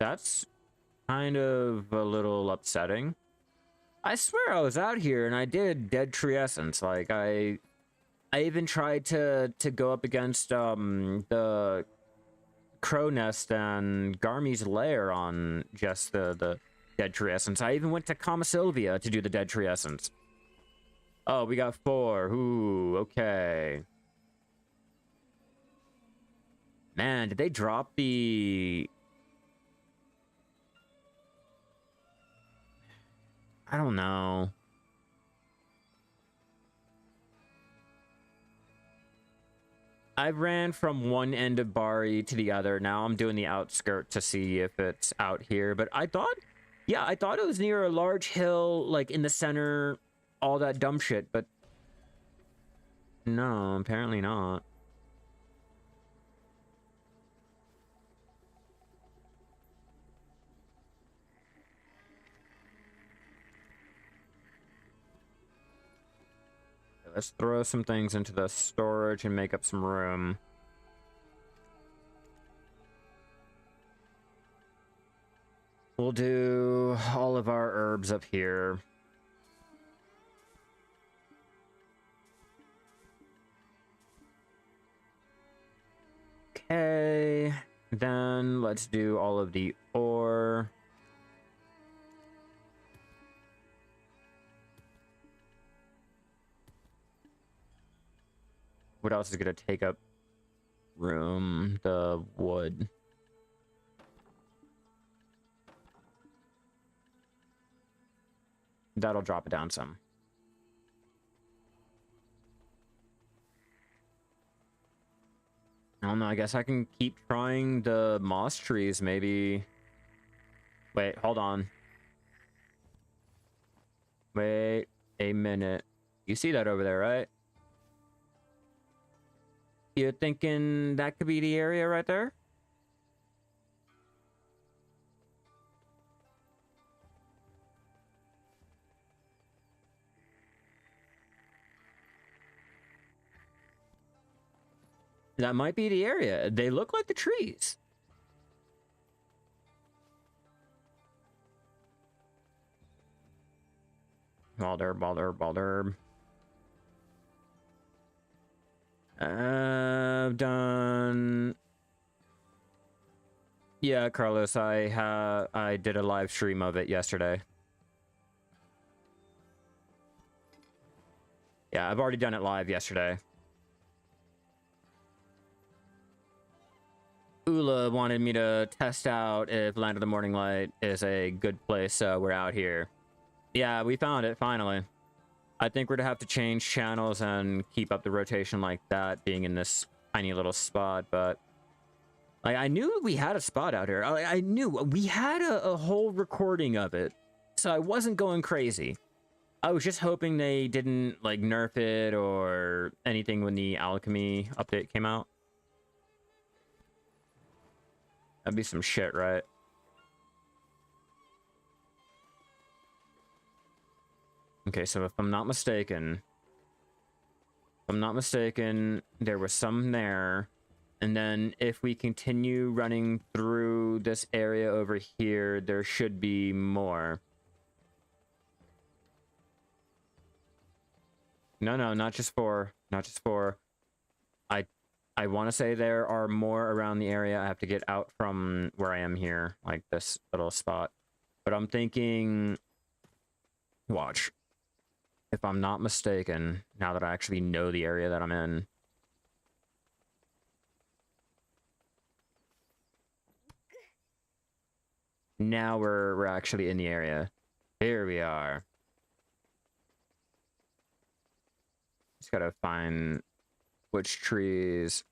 That's kind of a little upsetting. I swear I was out here and I did dead tree essence. Like I even tried to go up against the crow nest and Garmy's lair on just the dead tree essence. I even went to Kama Sylvia to do the dead tree essence. Oh, we got 4. Ooh, okay. Man, did they drop the... I don't know. I ran from one end of Bari to the other. Now I'm doing the outskirt to see if it's out here. But I thought, yeah, I thought it was near a large hill, like in the center, all that dumb shit. But no, apparently not. Let's throw some things into the storage and make up some room. We'll do all of our herbs up here. Okay, then let's do all of the ore. What else is going to take up room? The wood. That'll drop it down some. I don't know, I guess I can keep trying the moss trees, maybe. Wait, hold on. Wait a minute. You see that over there, right? You're thinking that could be the area right there? That might be the area. They look like the trees. Balder. I've done... Yeah, Carlos, I did a live stream of it yesterday. Yeah, I've already done it live yesterday. Ula wanted me to test out if Land of the Morning Light is a good place, so we're out here. Yeah, we found it, finally. I think we're gonna have to change channels and keep up the rotation like that, being in this tiny little spot, but... Like, I knew we had a spot out here. I knew we had a whole recording of it, so I wasn't going crazy. I was just hoping they didn't, like, nerf it or anything when the alchemy update came out. That'd be some shit, right? Okay, so if I'm not mistaken, there was some there. And then if we continue running through this area over here, there should be more. No, not just 4. Not just 4. I want to say there are more around the area. I have to get out from where I am here, like this little spot. But I'm thinking... Watch. If I'm not mistaken, now that I actually know the area that I'm in... Now we're actually in the area. Here we are. Just gotta find which trees.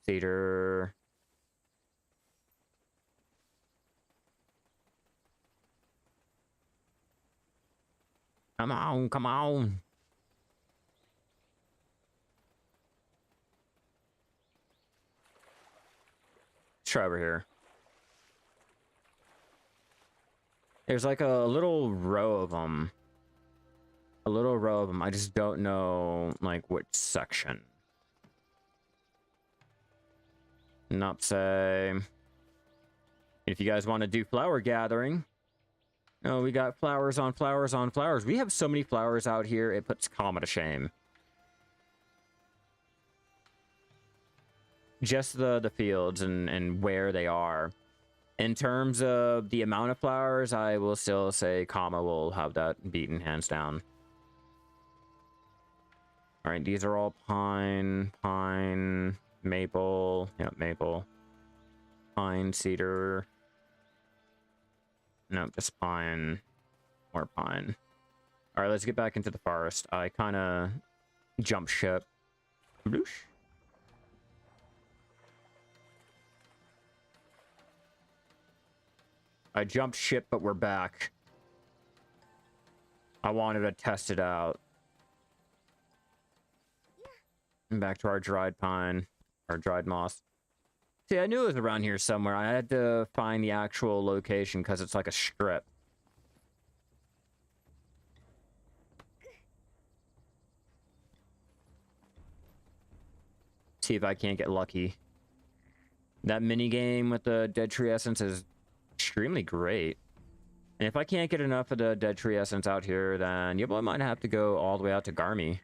Cedar. Come on, come on. Let's try over here. There's like a little row of them. A little row of them. I just don't know, like, which section. Not say. If you guys want to do flower gathering, oh, we got flowers on flowers on flowers. We have so many flowers out here, it puts Kama to shame. Just the fields and where they are. In terms of the amount of flowers, I will still say Kama will have that beaten hands down. All right, these are all pine, maple, yeah, maple, pine, cedar. No, just pine, more pine. All right, let's get back into the forest. I kind of jumped ship. Bloosh. I jumped ship, but we're back. I wanted to test it out. And back to our dried pine, our dried moss. See, I knew it was around here somewhere. I had to find the actual location because it's like a strip. See if I can't get lucky. That mini game with the dead tree essence is extremely great. And if I can't get enough of the dead tree essence out here, then I might have to go all the way out to Garmy.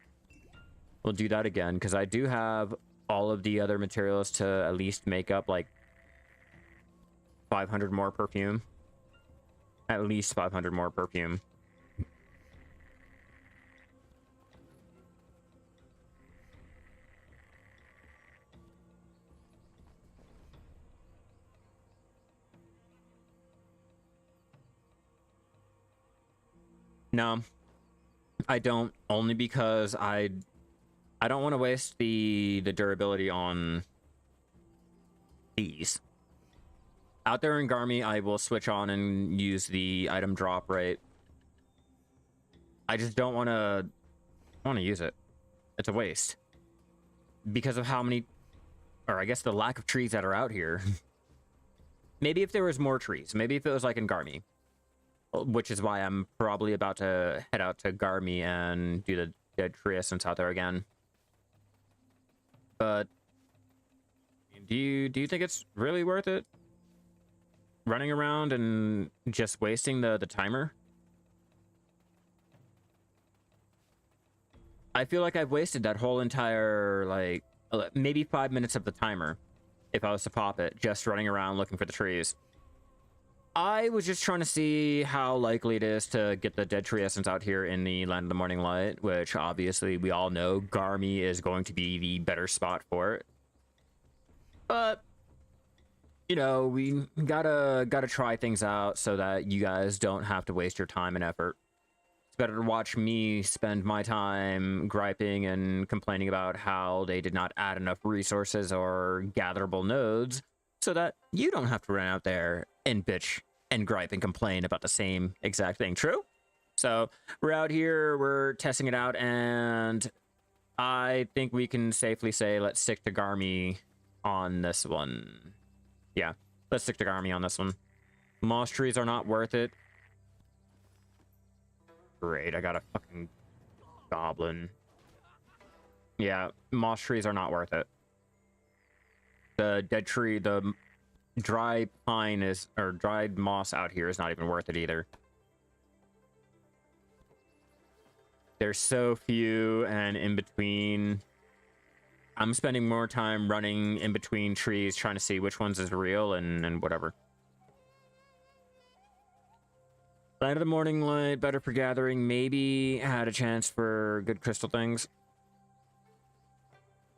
We'll do that again, because I do have all of the other materials to at least make up like 500 more perfume. At least 500 more perfume. No, I don't, only because I don't want to waste the durability on these. Out there in Garmy, I will switch on and use the item drop rate. I just don't want to use it. It's a waste. Because of how many, or I guess the lack of trees that are out here. Maybe if there was more trees. Maybe if it was like in Garmy. Which is why I'm probably about to head out to Garmy and do the dead tree essence out there again. But do you think it's really worth it? Running around and just wasting the timer? I feel like I've wasted that whole entire, like, maybe 5 minutes of the timer if I was to pop it, just running around looking for the trees. I was just trying to see how likely it is to get the dead tree essence out here in the Land of the Morning Light, which obviously we all know Garmy is going to be the better spot for it. But, you know, we gotta try things out so that you guys don't have to waste your time and effort. It's better to watch me spend my time griping and complaining about how they did not add enough resources or gatherable nodes, so that you don't have to run out there and bitch and gripe and complain about the same exact thing. True? So we're out here, we're testing it out, and I think we can safely say let's stick to Garmy on this one. Yeah, let's stick to Garmy on this one. Moss trees are not worth it. Great, I got a fucking goblin. Yeah, moss trees are not worth it. The dead tree, the dry pine is, or dried moss out here is not even worth it either. There's so few, and in between, I'm spending more time running in between trees trying to see which ones is real and whatever. Land of the Morning Light, better for gathering, maybe had a chance for good crystal things.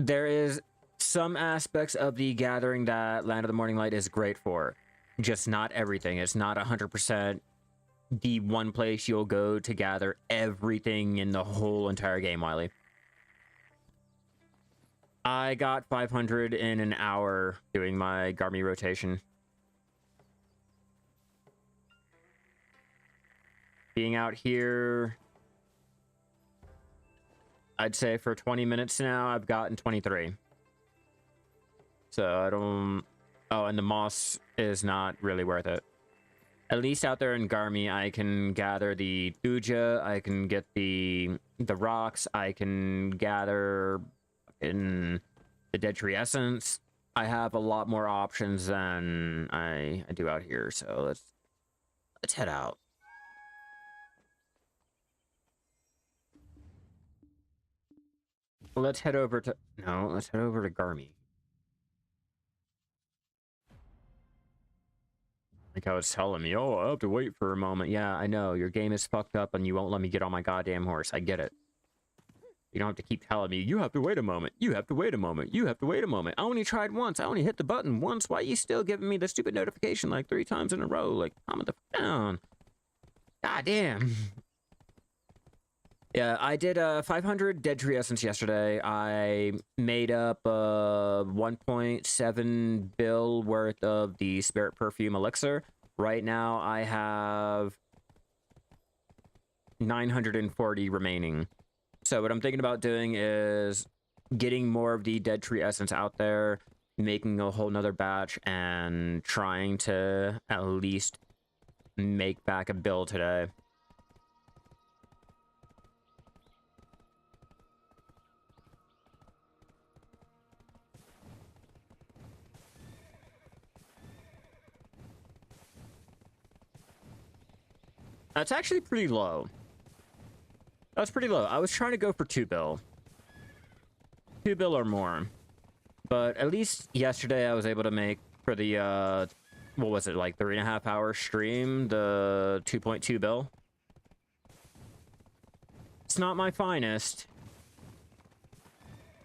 There is some aspects of the gathering that Land of the Morning Light is great for. Just not everything. It's not 100% the one place you'll go to gather everything in the whole entire game, Wiley. I got 500 in an hour doing my Garmy rotation. Being out here, I'd say for 20 minutes now, I've gotten 23. So I don't... Oh, and the moss is not really worth it. At least out there in Garmy, I can gather the Thuja, I can get the rocks, I can gather in the dead tree essence. I have a lot more options than I do out here, so let's head out. Let's head over to let's head over to Garmy. Like I was telling me, oh, I have to wait for a moment. Yeah, I know your game is fucked up and you won't let me get on my goddamn horse. I get it. You don't have to keep telling me, you have to wait a moment. You have to wait a moment. You have to wait a moment. I only tried once. I only hit the button once. Why are you still giving me the stupid notification like 3 times in a row? Like, calm the fuck down. God damn. Yeah, I did 500 dead tree essence yesterday. I made up 1.7 bill worth of the spirit perfume elixir. Right now, I have 940 remaining. So what I'm thinking about doing is getting more of the dead tree essence out there, making a whole nother batch, and trying to at least make back a bill today. That's actually pretty low. That's pretty low. I was trying to go for 2 bill. 2 bill or more. But at least yesterday I was able to make for the, what was it, like 3.5 hour stream, the 2.2 bill. It's not my finest.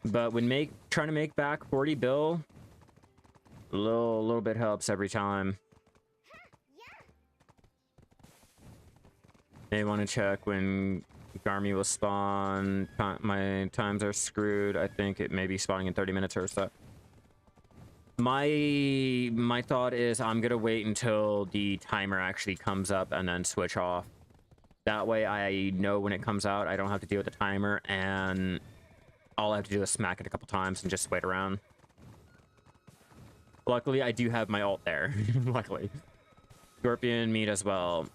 But when trying to make back 40 bill, a little bit helps every time. May want to check when Garmy will spawn. My times are screwed. I think it may be spawning in 30 minutes or so. My thought is I'm gonna wait until the timer actually comes up and then switch off. That way I know when it comes out. I don't have to deal with the timer, and all I have to do is smack it a couple times and just wait around. Luckily, I do have my ult there. Luckily. Scorpion meat as well.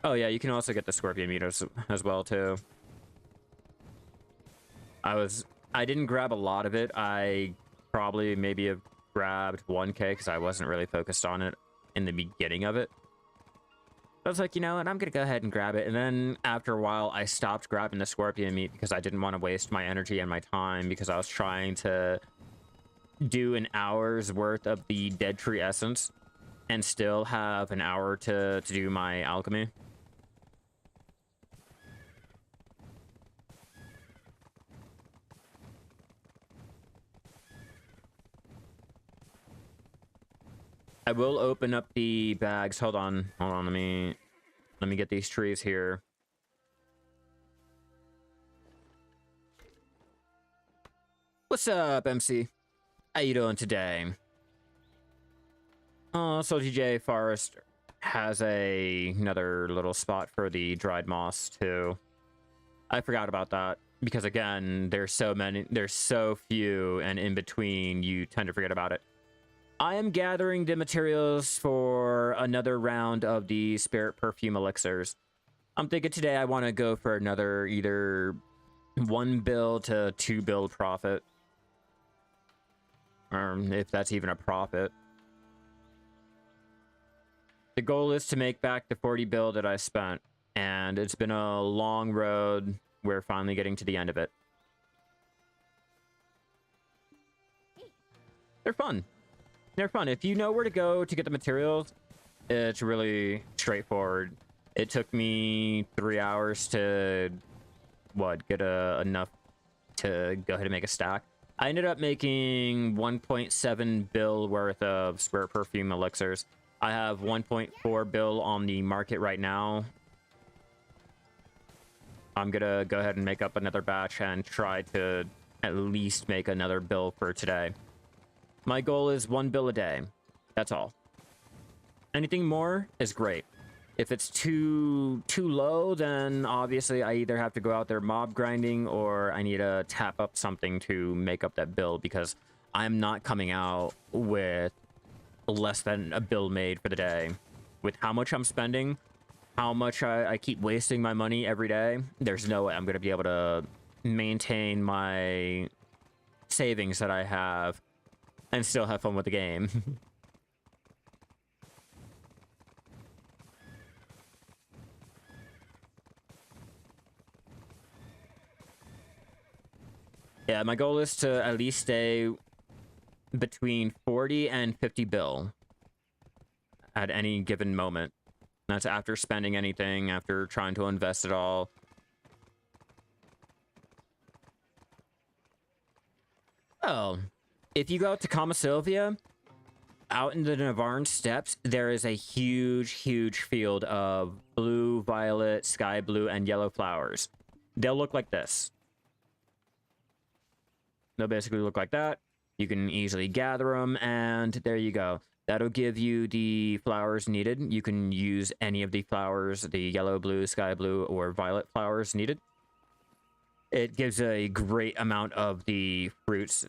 Oh yeah, you can also get the scorpion meat as well too. I didn't grab a lot of it. I probably maybe have grabbed 1k because I wasn't really focused on it in the beginning of it. I was like, you know what, I'm gonna go ahead and grab it. And then after a while, I stopped grabbing the scorpion meat because I didn't want to waste my energy and my time, because I was trying to do an hour's worth of the dead tree essence and still have an hour to do my alchemy. I will open up the bags. Hold on. Let me get these trees here. What's up, MC? How you doing today? Oh, so TJ Forest has another little spot for the dried moss too. I forgot about that because, again, there's so few, and in between you tend to forget about it. I am gathering the materials for another round of the spirit perfume elixirs. I'm thinking today I want to go for another either 1 bill to 2 bill profit. Or if that's even a profit. The goal is to make back the 40 bill that I spent, and it's been a long road. We're finally getting to the end of it. They're fun. They're fun. If you know where to go to get the materials, it's really straightforward. It took me 3 hours to, get enough to go ahead and make a stack. I ended up making 1.7 bill worth of spirit perfume elixirs. I have 1.4 bill on the market right now. I'm gonna go ahead and make up another batch and try to at least make another bill for today. My goal is 1 bill a day. That's all. Anything more is great. If it's too low, then obviously I either have to go out there mob grinding, or I need to tap up something to make up that bill, because I'm not coming out with less than a bill made for the day. With how much I'm spending, how much I keep wasting my money every day, there's no way I'm going to be able to maintain my savings that I have and still have fun with the game. Yeah, my goal is to at least stay between 40 and 50 bill at any given moment. That's after spending anything, after trying to invest it all. Oh, if you go out to Kama out in the Navarran steppes, there is a huge, huge field of blue, violet, sky blue, and yellow flowers. They'll look like this. They'll basically look like that. You can easily gather them, and there you go. That'll give you the flowers needed. You can use any of the flowers, the yellow, blue, sky blue, or violet flowers needed. It gives a great amount of the fruits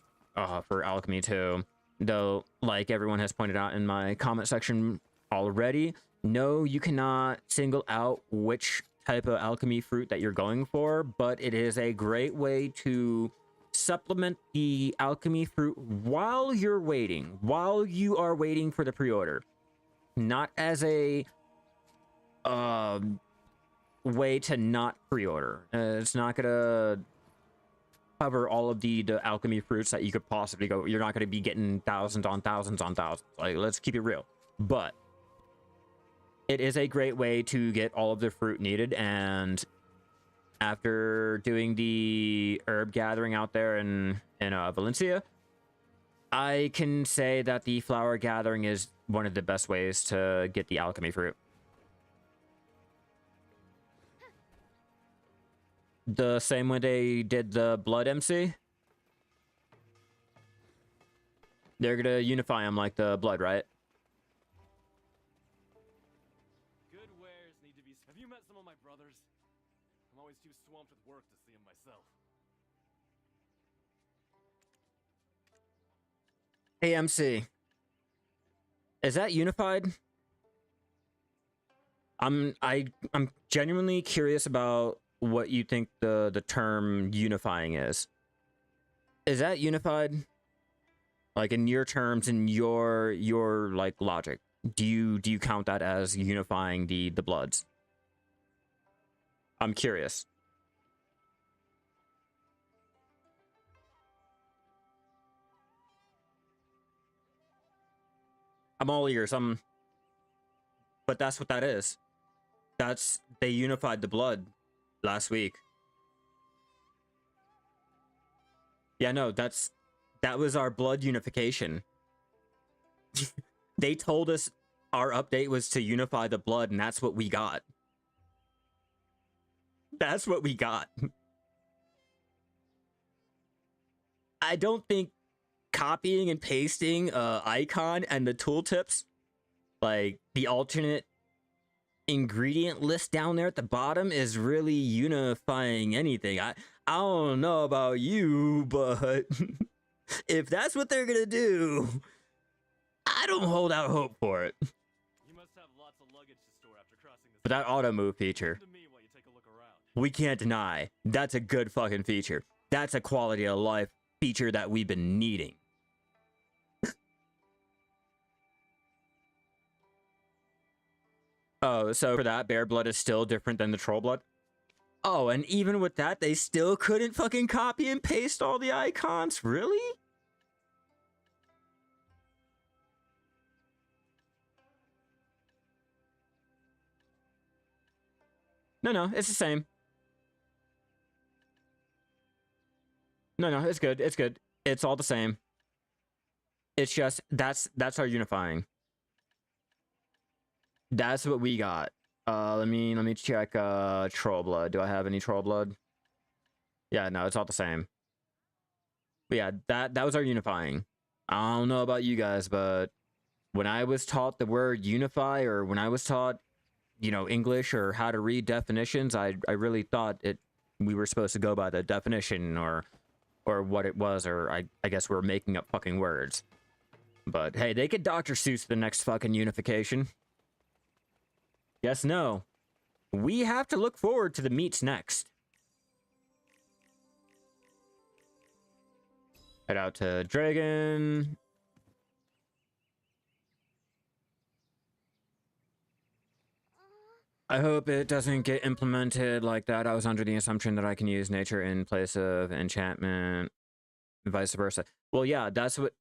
for alchemy too. Though, like everyone has pointed out in my comment section already, no, you cannot single out which type of alchemy fruit that you're going for, but it is a great way to supplement the alchemy fruit while you're waiting, while you are waiting for the pre-order. Not as a way to not pre-order. It's not gonna cover all of the alchemy fruits that you could possibly go. You're not gonna be getting thousands on thousands on thousands. Like, let's keep it real. But it is a great way to get all of the fruit needed, and after doing the herb gathering out there in Valencia, I can say that the flower gathering is one of the best ways to get the alchemy fruit. The same way they did the blood MC. They're gonna unify them like the blood, right? Good wares need to be... Have you met some of my brothers? I'm always too swamped with work to see them myself. Hey, MC. Is that unified? I'm genuinely curious about what you think the term unifying is. Is that unified? Like, in your terms, in your like logic, do you count that as unifying the bloods? I'm curious. I'm all ears. But that's what that is. They unified the blood last week. Yeah, no, that was our blood unification. They told us our update was to unify the blood, and that's what we got. That's what we got. I don't think copying and pasting icon and the tooltips, like the alternate ingredient list down there at the bottom, is really unifying anything. I don't know about you, but if that's what they're gonna do, I don't hold out hope for it. You must have lots of luggage to store after crossing this. But that auto move feature, To me while you take a look around. we can't deny. That's a good fucking feature. That's a quality of life feature that we've been needing. Oh, so for that, bear blood is still different than the troll blood? Oh, and even with that, they still couldn't fucking copy and paste all the icons? Really? No, it's the same. No, it's good. It's good. It's all the same. It's just that's our unifying. That's what we got. Let me check troll blood. Do I have any troll blood? Yeah, no, it's all the same. But yeah, that was our unifying. I don't know about you guys, but when I was taught the word unify, or when I was taught, you know, English or how to read definitions, I really thought we were supposed to go by the definition or what it was, or I guess we're making up fucking words. But hey, they could Dr. Seuss the next fucking unification. Yes, no. We have to look forward to the meets next. Head out to Dragon. I hope it doesn't get implemented like that. I was under the assumption that I can use nature in place of enchantment, and vice versa. Well, yeah, that's what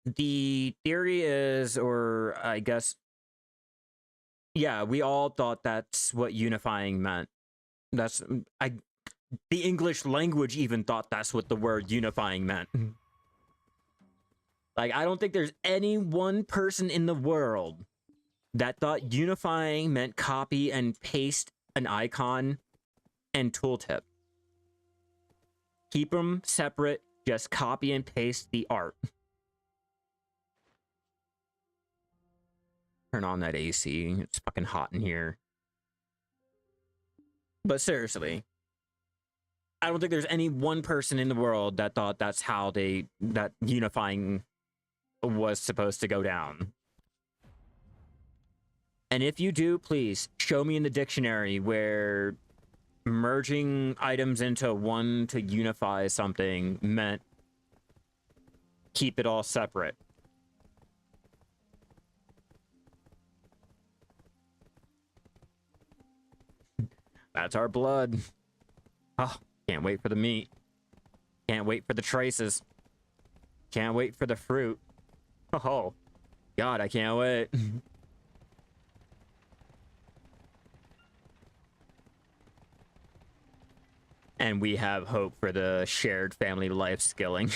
the theory is, or I guess, yeah, we all thought that's what unifying meant. That's the English language even thought that's what the word unifying meant. Like, I don't think there's any one person in the world that thought unifying meant copy and paste an icon and tooltip. Keep them separate, just copy and paste the art. Turn on that AC. It's fucking hot in here. But seriously, I don't think there's any one person in the world that thought that's how that unifying was supposed to go down. And if you do, please show me in the dictionary where merging items into one to unify something meant keep it all separate. That's our blood. Oh, can't wait for the meat. Can't wait for the traces. Can't wait for the fruit. Oh, God, I can't wait. And we have hope for the shared family life skilling.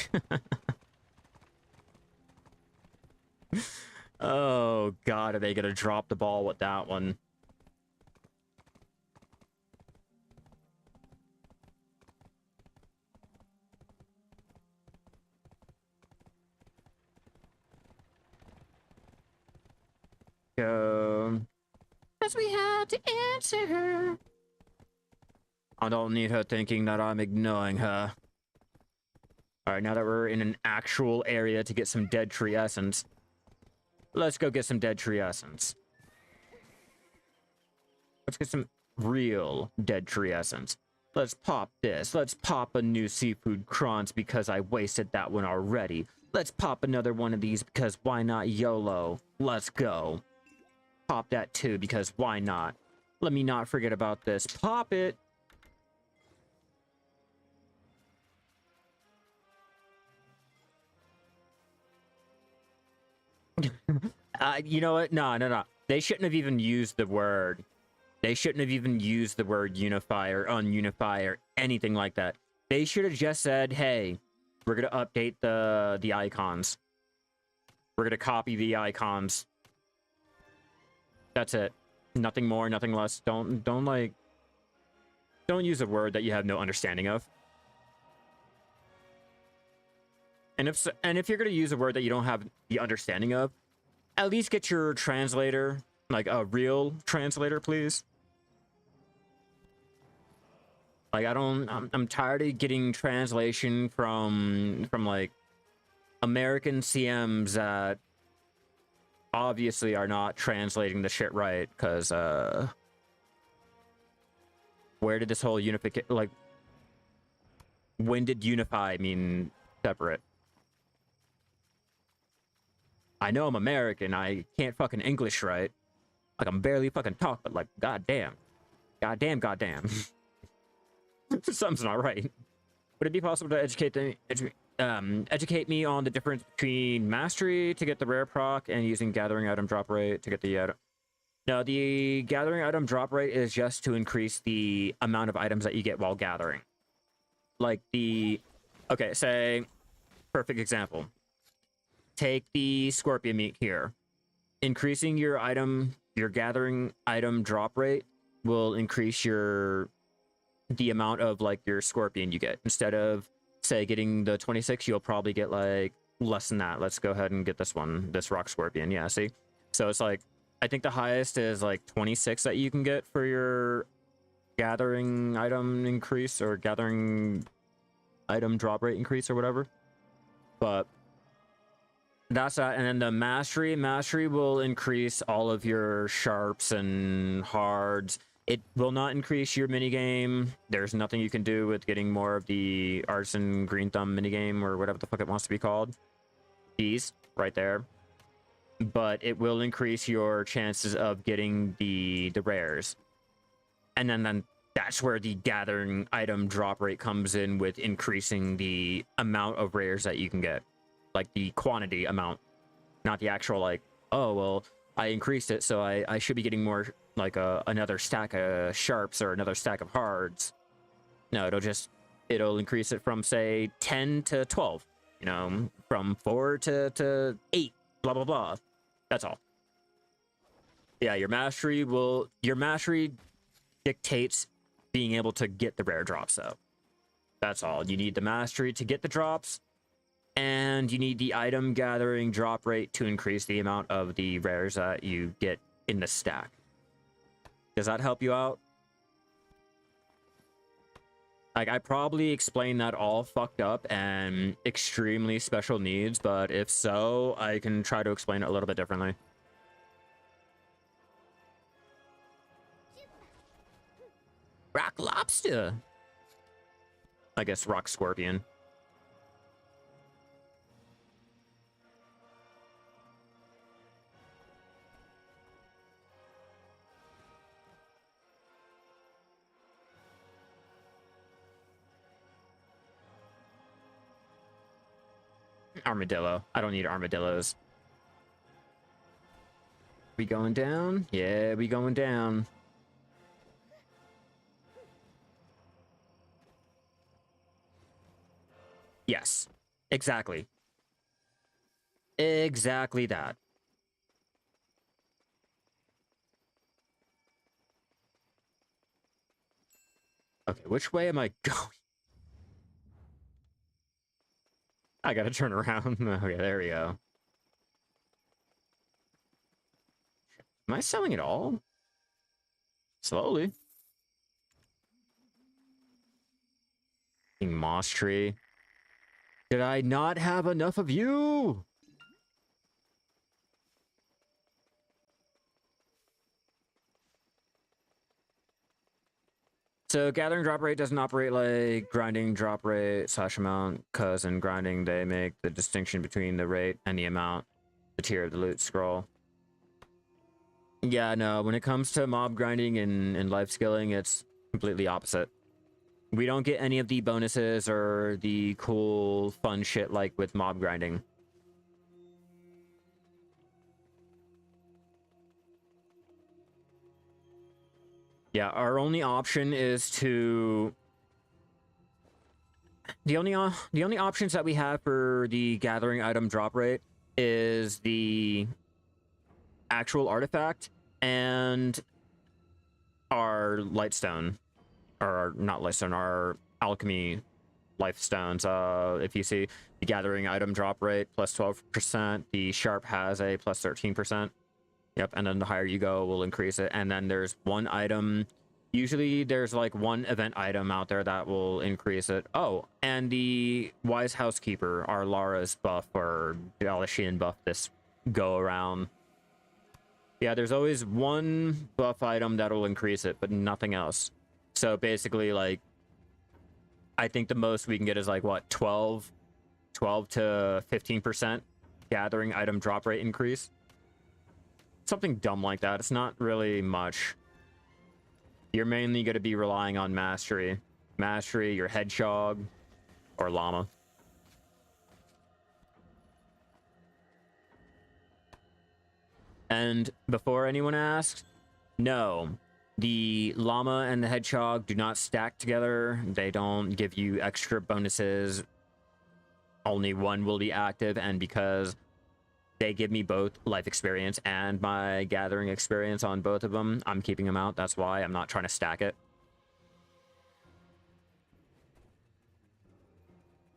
Oh, God, are they gonna drop the ball with that one? Go. Because we had to answer her. I don't need her thinking that I'm ignoring her. Alright, now that we're in an actual area to get some dead tree essence, let's go get some dead tree essence. Let's get some real dead tree essence. Let's pop this. Let's pop a new seafood crunch because I wasted that one already. Let's pop another one of these because why not YOLO? Let's go. Pop that too because why not? Let me not forget about this. Pop it. You know what? No. They shouldn't have even used the word. They shouldn't have even used the word unify or ununify or anything like that. They should have just said, hey, we're going to update the icons. We're going to copy the icons. That's it. Nothing more, nothing less. Don't use a word that you have no understanding of. And if you're going to use a word that you don't have the understanding of, at least get your translator, like a real translator, please. Like, I'm tired of getting translation from like American CMs that obviously are not translating the shit right, because where did this whole unification, like, when did unify mean separate? I know I'm American, I can't fucking English right. Like, I'm barely fucking talk, but like, goddamn. Goddamn. Something's not right. Would it be possible to educate me on the difference between mastery to get the rare proc and using gathering item drop rate to get the No, the gathering item drop rate is just to increase the amount of items that you get while gathering. Like okay, say, perfect example. Take the scorpion meat here. Increasing your gathering item drop rate will increase the amount of like your scorpion you get. Instead of, say, getting the 26, you'll probably get like less than that. Let's go ahead and get this one, this rock scorpion. Yeah, see? So it's like, I think the highest is like 26 that you can get for your gathering item increase or gathering item drop rate increase or whatever. But that's that. And then the mastery will increase all of your sharps and hards. It will not increase your minigame. There's nothing you can do with getting more of the artisan green thumb minigame or whatever the fuck it wants to be called. These right there. But it will increase your chances of getting the rares. And then that's where the gathering item drop rate comes in, with increasing the amount of rares that you can get. Like the quantity amount, not the actual, like, oh, well, I increased it, so I should be getting more, like, another stack of sharps or another stack of hards. No, it'll increase it from, say, 10 to 12, you know, from 4 to 8, blah, blah, blah. That's all. Yeah, your mastery dictates being able to get the rare drops, though. That's all. You need the mastery to get the drops, and you need the item gathering drop rate to increase the amount of the rares that you get in the stack. Does that help you out? Like, I probably explained that all fucked up and extremely special needs, but if so, I can try to explain it a little bit differently. Rock lobster. I guess rock scorpion. Armadillo. I don't need armadillos. We going down? Yeah, we going down. Yes, exactly. Exactly that. Okay, which way am I going? I gotta turn around. Okay, there we go. Am I selling it all? Slowly. Moss tree. Did I not have enough of you? So gathering drop rate doesn't operate like grinding drop rate / amount, because in grinding they make the distinction between the rate and the amount, the tier of the loot scroll. Yeah, no, when it comes to mob grinding and life skilling, it's completely opposite. We don't get any of the bonuses or the cool fun shit like with mob grinding. Yeah, our only option is to... The only options that we have for the gathering item drop rate is the actual artifact and our lightstone. Or not lightstone, our alchemy life stones. If you see the gathering item drop rate plus 12%, the sharp has a plus 13%. Yep, and then the higher you go, we'll increase it. And then there's one item. Usually there's like one event item out there that will increase it. Oh, and the Wise Housekeeper, our Lara's buff, or Alashian buff this go around. Yeah, there's always one buff item that'll increase it, but nothing else. So basically, like, I think the most we can get is like, what, 12 to 15% gathering item drop rate increase? Something dumb like that. It's not really much. You're mainly going to be relying on mastery. Mastery, your hedgehog, or llama. And before anyone asks, no. The llama and the hedgehog do not stack together. They don't give you extra bonuses. Only one will be active, and because they give me both life experience and my gathering experience on both of them, I'm keeping them out. That's why I'm not trying to stack it.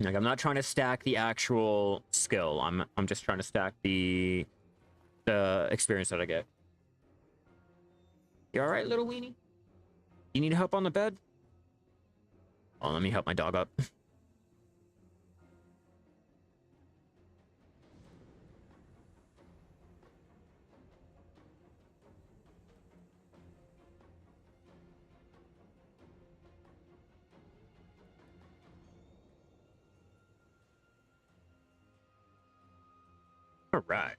Like, I'm not trying to stack the actual skill. I'm just trying to stack the experience that I get. You all right, little weenie? You need help on the bed? Oh, let me help my dog up. All right.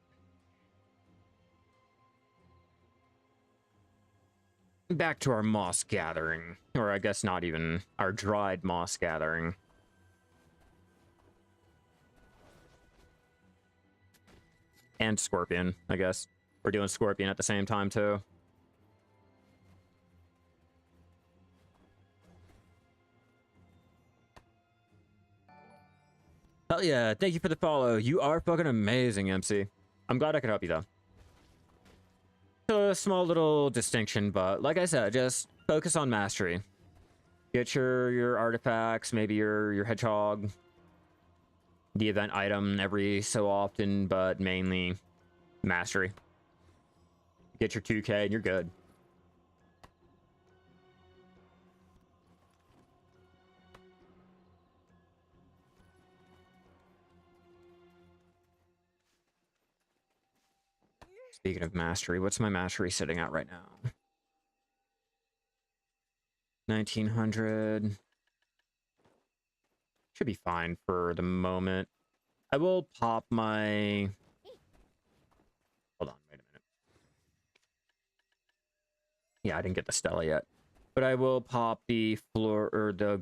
back to our moss gathering. Or I guess not even our dried moss gathering. And scorpion, I guess. We're doing scorpion at the same time, too. Hell yeah, thank you for the follow. You are fucking amazing, MC. I'm glad I could help you, though. A small little distinction, but like I said, just focus on mastery. Get your artifacts, maybe your hedgehog, the event item every so often, but mainly mastery. Get your 2K and you're good. Speaking of mastery, what's my mastery sitting at right now? 1900. Should be fine for the moment. I will pop my... Hold on, wait a minute. Yeah, I didn't get the Stella yet. But I will pop the floor, or the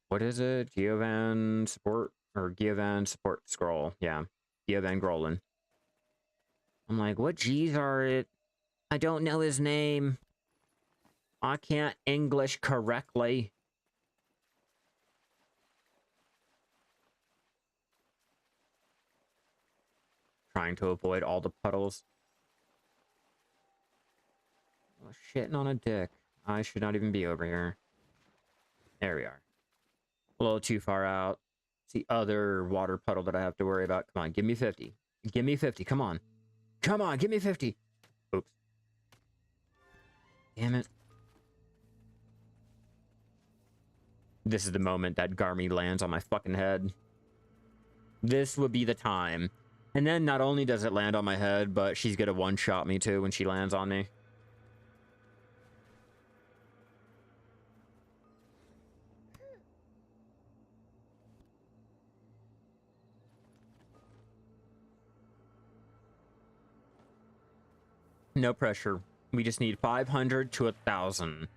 what is it? Giovan support, or Giovan support scroll. Yeah, Giovan Grolin. I'm like, what G's are it? I don't know his name. I can't English correctly. Trying to avoid all the puddles. Oh, shitting on a dick. I should not even be over here. There we are. A little too far out. It's the other water puddle that I have to worry about. Come on, give me 50. Give me 50. Come on. Come on, give me 50. Oops. Damn it. This is the moment that Garmy lands on my fucking head. This would be the time. And then not only does it land on my head, but she's gonna one-shot me too when she lands on me. No pressure. We just need 500 to 1,000.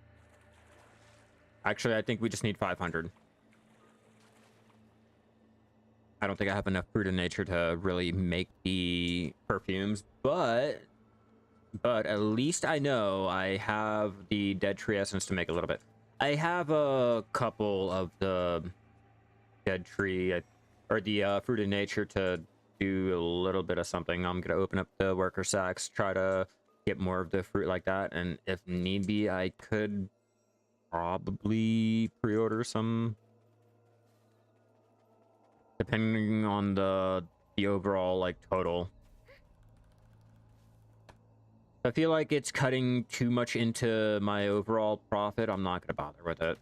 Actually, I think we just need 500. I don't think I have enough fruit in nature to really make the perfumes, but at least I know I have the dead tree essence to make a little bit. I have a couple of the dead tree, or the fruit of nature to do a little bit of something. I'm gonna open up the worker sacks, try to get more of the fruit like that, and if need be, I could probably pre-order some, depending on the overall like total. I feel like it's cutting too much into my overall profit. I'm not gonna bother with it.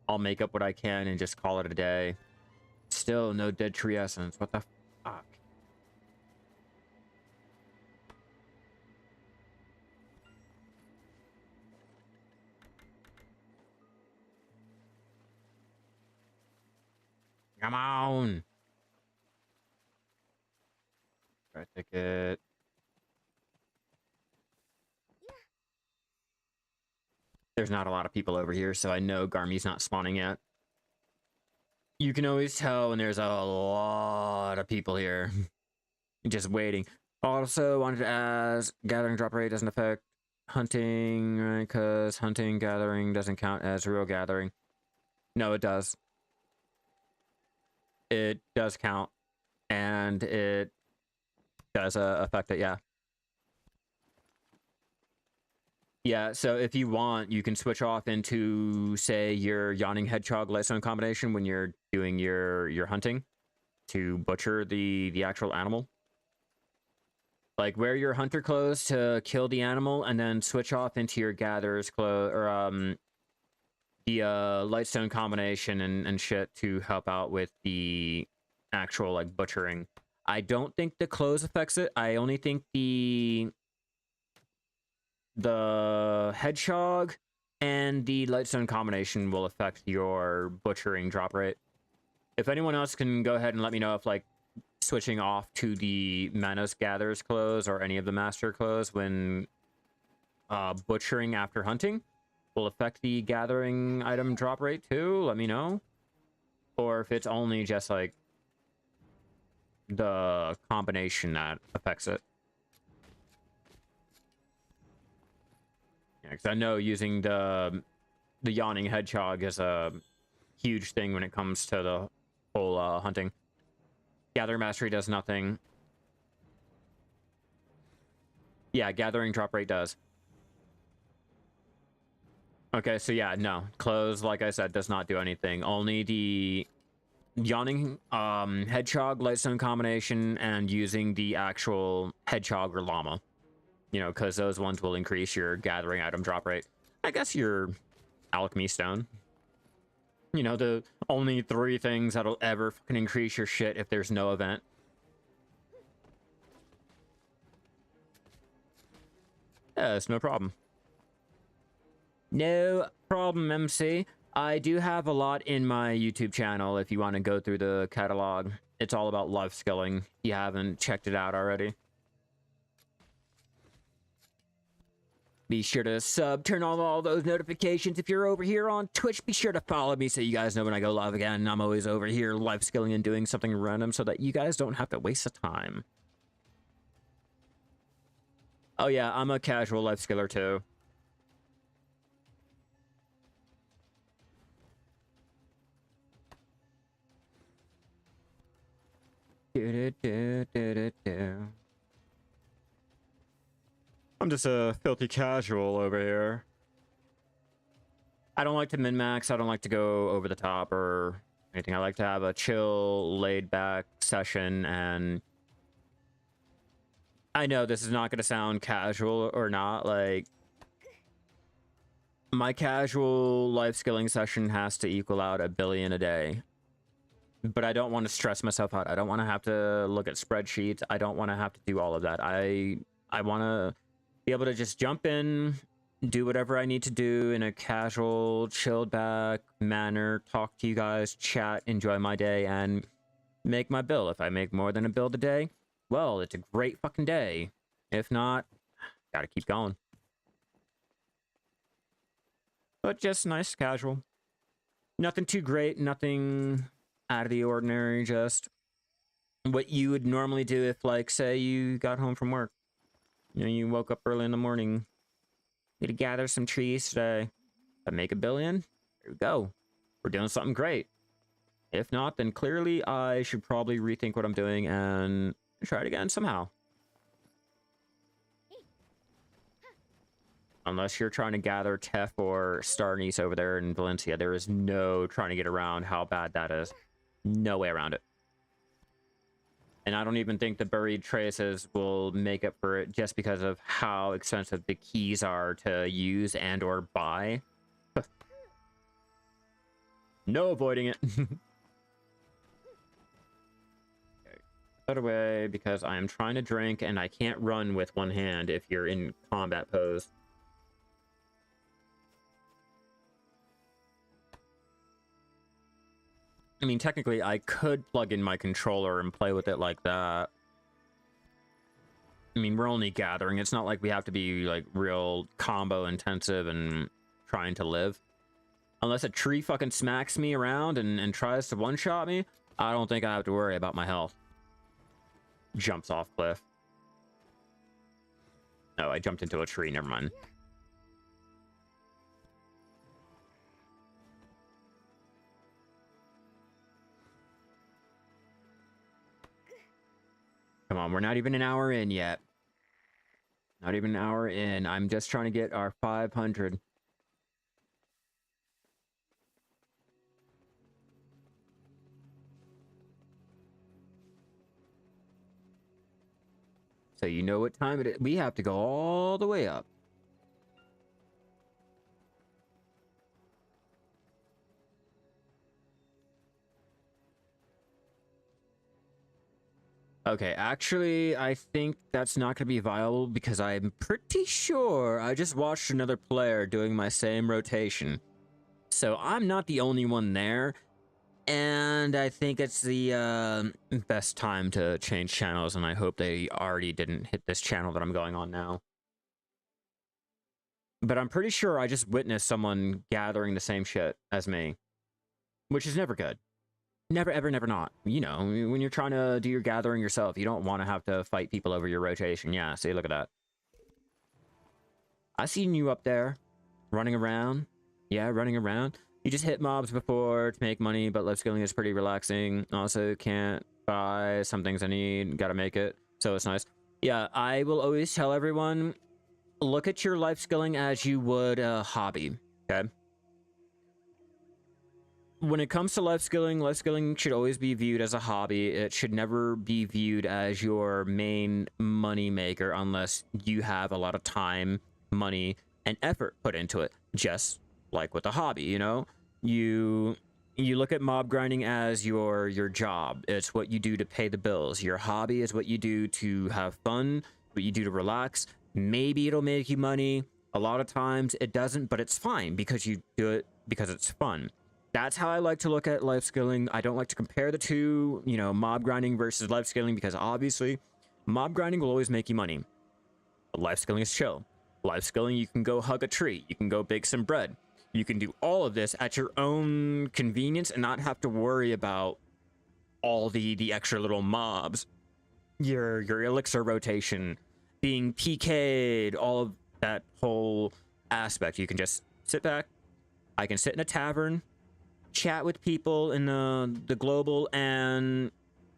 I'll make up what I can and just call it a day. Still no dead tree essence. What the fuck? Come on. Right ticket. There's not a lot of people over here, so I know Garmy's not spawning yet. You can always tell when there's a lot of people here. Just waiting. Also, wanted to ask, gathering drop rate doesn't affect hunting, right? Because hunting, gathering doesn't count as real gathering. No, it does. It does count. And it does affect it, yeah. Yeah, so if you want, you can switch off into, say, your Yawning Hedgehog Lightstone combination when you're doing your hunting to butcher the actual animal. Like, wear your hunter clothes to kill the animal, and then switch off into your gatherer's clothes, or the Lightstone combination and shit to help out with the actual, like, butchering. I don't think the clothes affects it. I only think the hedgehog and the Lightstone combination will affect your butchering drop rate. If anyone else can go ahead and let me know if, like, switching off to the Manos Gatherer's clothes or any of the Master clothes when butchering after hunting will affect the gathering item drop rate too, let me know. Or if it's only just like the combination that affects it. Yeah, because I know using the yawning hedgehog is a huge thing when it comes to the whole hunting. Gathering mastery does nothing. Yeah, gathering drop rate does. Okay, so yeah, no. Close, like I said, does not do anything. Only the yawning hedgehog lightstone combination and using the actual hedgehog or llama. You know, because those ones will increase your gathering item drop rate. I guess your alchemy stone. You know, the only 3 things that'll ever fucking increase your shit if there's no event. Yes, no problem. No problem, MC. I do have a lot in my YouTube channel if you want to go through the catalog. It's all about life skilling. If you haven't checked it out already. Be sure to sub, turn on all those notifications. If you're over here on Twitch, be sure to follow me so you guys know when I go live again. I'm always over here life skilling and doing something random so that you guys don't have to waste the time. Oh yeah, I'm a casual life skiller too. I'm just a filthy casual over here. I don't like to min-max. I don't like to go over the top or anything. I like to have a chill, laid-back session, and I know this is not going to sound casual or not. Like, my casual life skilling session has to equal out 1 billion a day. But I don't want to stress myself out. I don't want to have to look at spreadsheets. I don't want to have to do all of that. I want to be able to just jump in, do whatever I need to do in a casual, chilled back manner, talk to you guys, chat, enjoy my day, and make my bill. If I make more than a bill a day, well, it's a great fucking day. If not, gotta keep going. But just nice, casual. Nothing too great, nothing out of the ordinary, just what you would normally do if, like, say you got home from work. You know, you woke up early in the morning. Need to gather some trees today. If I make 1 billion, there we go. We're doing something great. If not, then clearly I should probably rethink what I'm doing and try it again somehow. Unless you're trying to gather Tef or Star Anise over there in Valencia, there is no trying to get around how bad that is. No way around it. And I don't even think the buried traces will make up for it just because of how expensive the keys are to use and or buy. No avoiding it. Okay. Put away because I am trying to drink and I can't run with one hand if you're in combat pose. I mean, technically, I could plug in my controller and play with it like that. I mean, we're only gathering. It's not like we have to be, like, real combo intensive and trying to live. Unless a tree fucking smacks me around and tries to one-shot me, I don't think I have to worry about my health. Jumps off cliff. No, I jumped into a tree. Never mind. Come on, we're not even an hour in yet. Not even an hour in. I'm just trying to get our 500. So you know what time it is. We have to go all the way up. Okay, actually, I think that's not going to be viable because I'm pretty sure I just watched another player doing my same rotation. So I'm not the only one there. And I think it's the best time to change channels, and I hope they already didn't hit this channel that I'm going on now. but I'm pretty sure I just witnessed someone gathering the same shit as me, which is never good. Never, ever, never not. You know, when you're trying to do your gathering yourself, you don't want to have to fight people over your rotation. Yeah, see, look at that. I seen you up there, running around. Yeah, running around. You just hit mobs before to make money, but life skilling is pretty relaxing. Also, can't buy some things I need. Gotta make it. So it's nice. Yeah, I will always tell everyone, look at your life skilling as you would a hobby, okay? When it comes to life skilling should always be viewed as a hobby. It should never be viewed as your main money maker unless you have a lot of time, money, and effort put into it. Just like with a hobby, you know? You look at mob grinding as your job. It's what you do to pay the bills. Your hobby is what you do to have fun, what you do to relax. Maybe it'll make you money. A lot of times it doesn't, but it's fine because you do it because it's fun. That's how I like to look at life skilling. I don't like to compare the two, you know, mob grinding versus life skilling, because obviously mob grinding will always make you money. But life skilling is chill. Life skilling, you can go hug a tree. You can go bake some bread. You can do all of this at your own convenience and not have to worry about all the extra little mobs. Your elixir rotation, being PK'd, all of that whole aspect. You can just sit back. I can sit in a tavern, chat with people in the global, and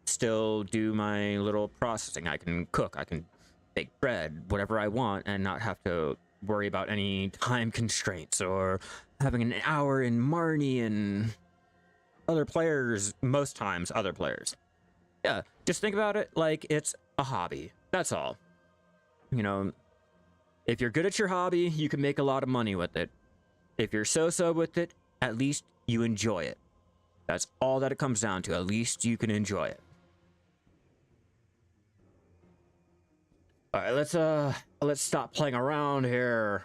still do my little processing. I can cook, I can bake bread, whatever I want, and not have to worry about any time constraints or having an hour in Marnie and other players, most times other players. Yeah, just think about it like it's a hobby. That's all. You know, if you're good at your hobby, you can make a lot of money with it. If you're so-so with it, at least you enjoy it. That's all that it comes down to. At least you can enjoy it. All right, let's stop playing around here.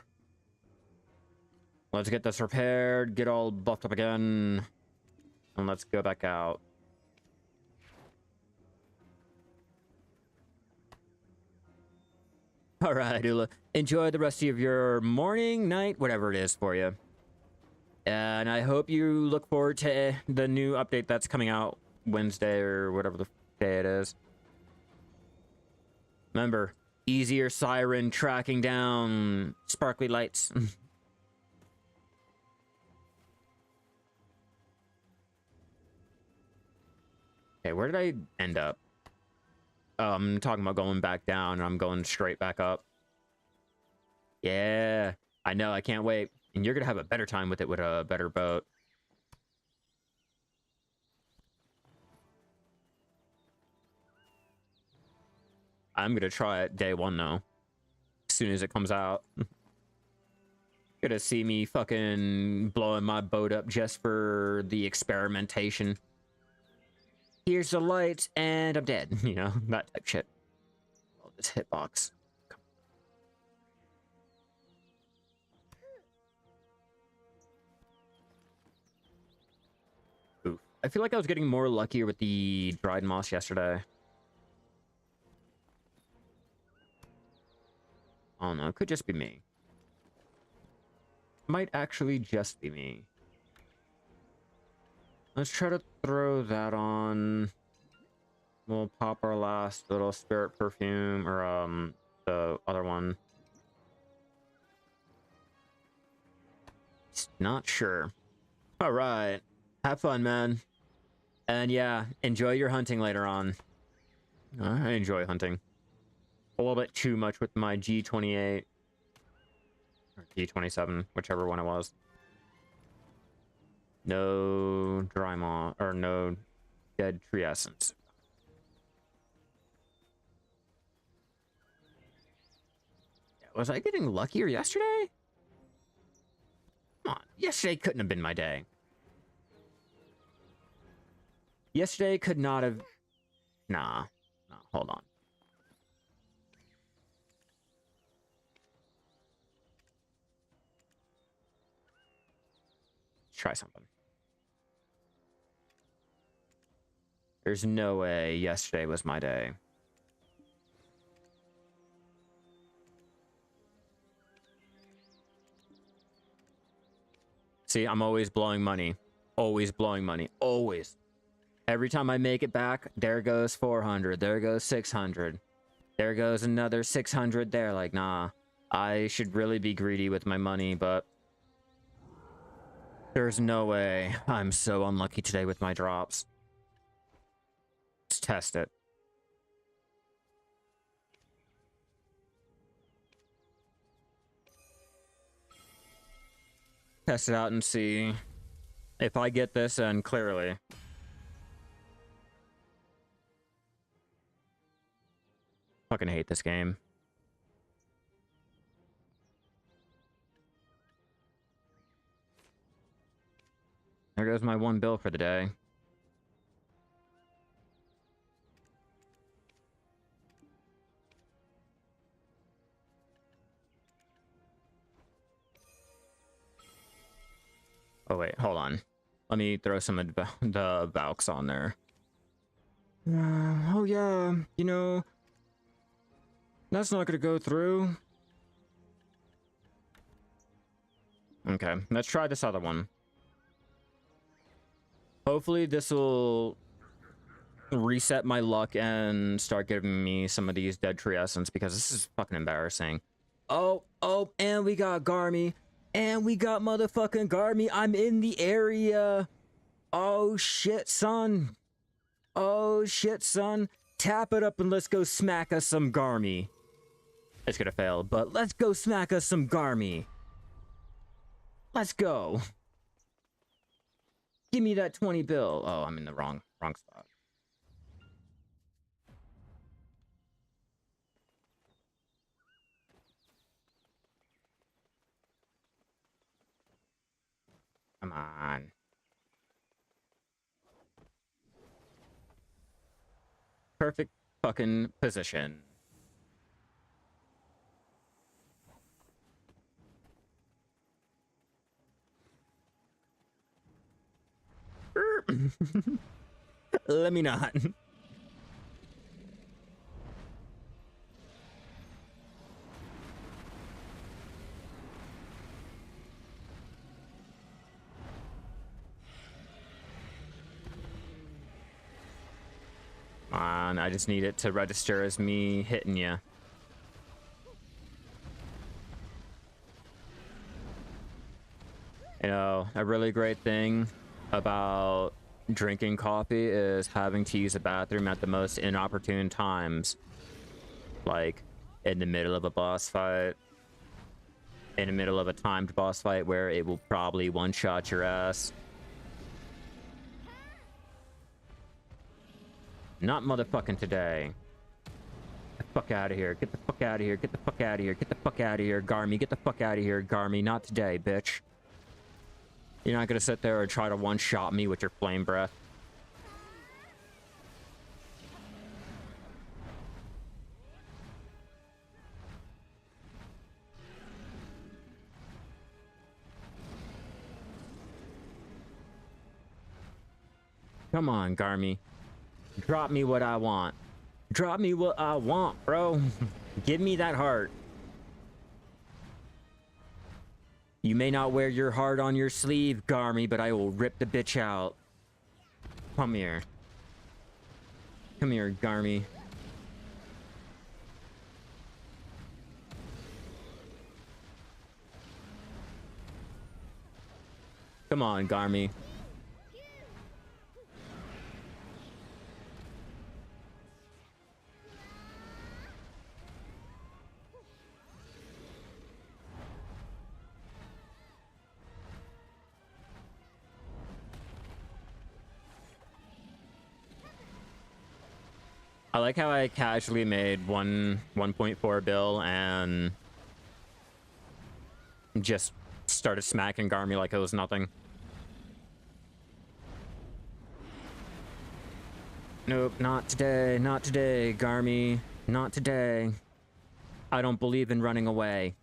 Let's get this repaired, get all buffed up again, and let's go back out. All right, Ula. Enjoy the rest of your morning, night, whatever it is for you. And I hope you look forward to the new update that's coming out Wednesday or whatever the day it is. Remember, easier siren tracking down sparkly lights. Okay, where did I end up? Oh, I'm talking about going back down, and I'm going straight back up. Yeah, I know, I can't wait. And you're gonna have a better time with it with a better boat. I'm gonna try it day one, though. As soon as it comes out. Gonna see me fucking blowing my boat up just for the experimentation. Here's the lights, and I'm dead. You know, that type shit. Oh, this hitbox. Oof. I feel like I was getting more luckier with the dried moss yesterday. Oh no, it could just be me. Might actually just be me. Let's try to throw that on. We'll pop our last little spirit perfume, or the other one. Not sure. All right, have fun, man. And yeah, enjoy your hunting later on. I enjoy hunting. A little bit too much with my G28 or G27, whichever one it was. No dry moss, or no dead tree essence. Was I getting luckier yesterday? Come on, yesterday couldn't have been my day. Yesterday could not have... Nah, no, hold on. Let's try something. There's no way yesterday was my day. See, I'm always blowing money. Always blowing money. Always. Every time I make it back, there goes 400. There goes 600. There goes another 600 there. Like, nah. I should really be greedy with my money, but there's no way. I'm so unlucky today with my drops. Let's test it. Test it out and see if I get this, and clearly. Fucking hate this game. There goes my one bill for the day. Oh wait, hold on. Let me throw some of the Valks on there. Oh yeah, you know, that's not gonna go through. Okay, let's try this other one. Hopefully this will reset my luck and start giving me some of these dead tree essence, because this is fucking embarrassing. Oh, and we got Garmy. And we got motherfucking Garmy. I'm in the area. Oh shit, son. Oh shit, son. Tap it up and let's go smack us some Garmy. It's gonna fail, but let's go smack us some Garmy. Let's go. Give me that 20 bill. Oh, I'm in the wrong spot. Come on. Perfect fucking position. Let me not. Come on, I just need it to register as me hitting you. You know, a really great thing about drinking coffee is having to use the bathroom at the most inopportune times. Like, in the middle of a boss fight. In the middle of a timed boss fight where it will probably one-shot your ass. Not motherfucking today. Get the fuck out of here. Get the fuck out of here. Get the fuck out of here. Get the fuck out of here, Garmy. Get the fuck out of here, Garmy. Not today, bitch. You're not gonna sit there and try to one-shot me with your flame breath. Come on, Garmy. Drop me what I want. Drop me what I want, bro. Give me that heart. You may not wear your heart on your sleeve, Garmy, but I will rip the bitch out. Come here. Come here, Garmy. Come on, Garmy. I like how I casually made 1.4 bill and just started smacking Garmy like it was nothing. Nope, not today, not today, Garmy. Not today. I don't believe in running away.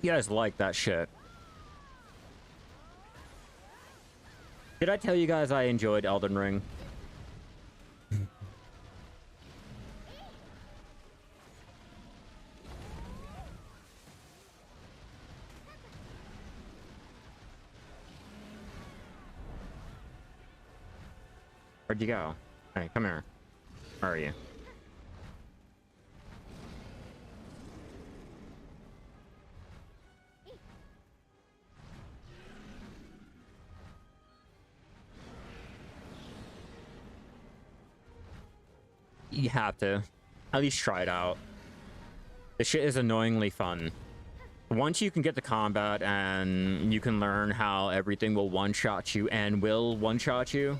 You guys like that shit. Did I tell you guys I enjoyed Elden Ring? Where'd you go? Hey, come here. Where are you? You have to. At least try it out. This shit is annoyingly fun. Once you can get the combat and you can learn how everything will one-shot you and will one-shot you,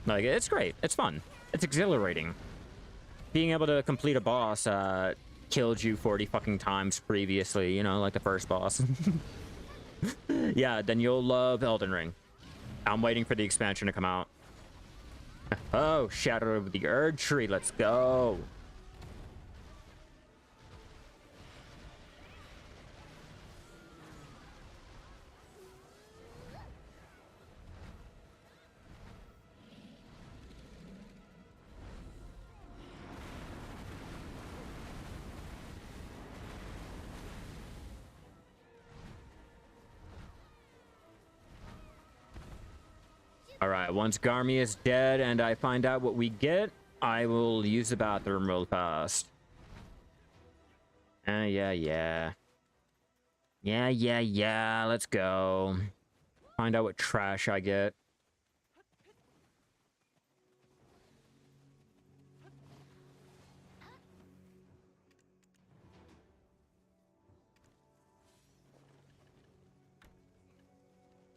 like, it's great. It's fun. It's exhilarating. Being able to complete a boss killed you 40 fucking times previously, you know, like the first boss. Yeah, then you'll love Elden Ring. I'm waiting for the expansion to come out. Oh, Shadow of the Erd Tree, let's go. All right, once Garmy is dead and I find out what we get, I will use the bathroom real fast. Yeah. Let's go. Find out what trash I get.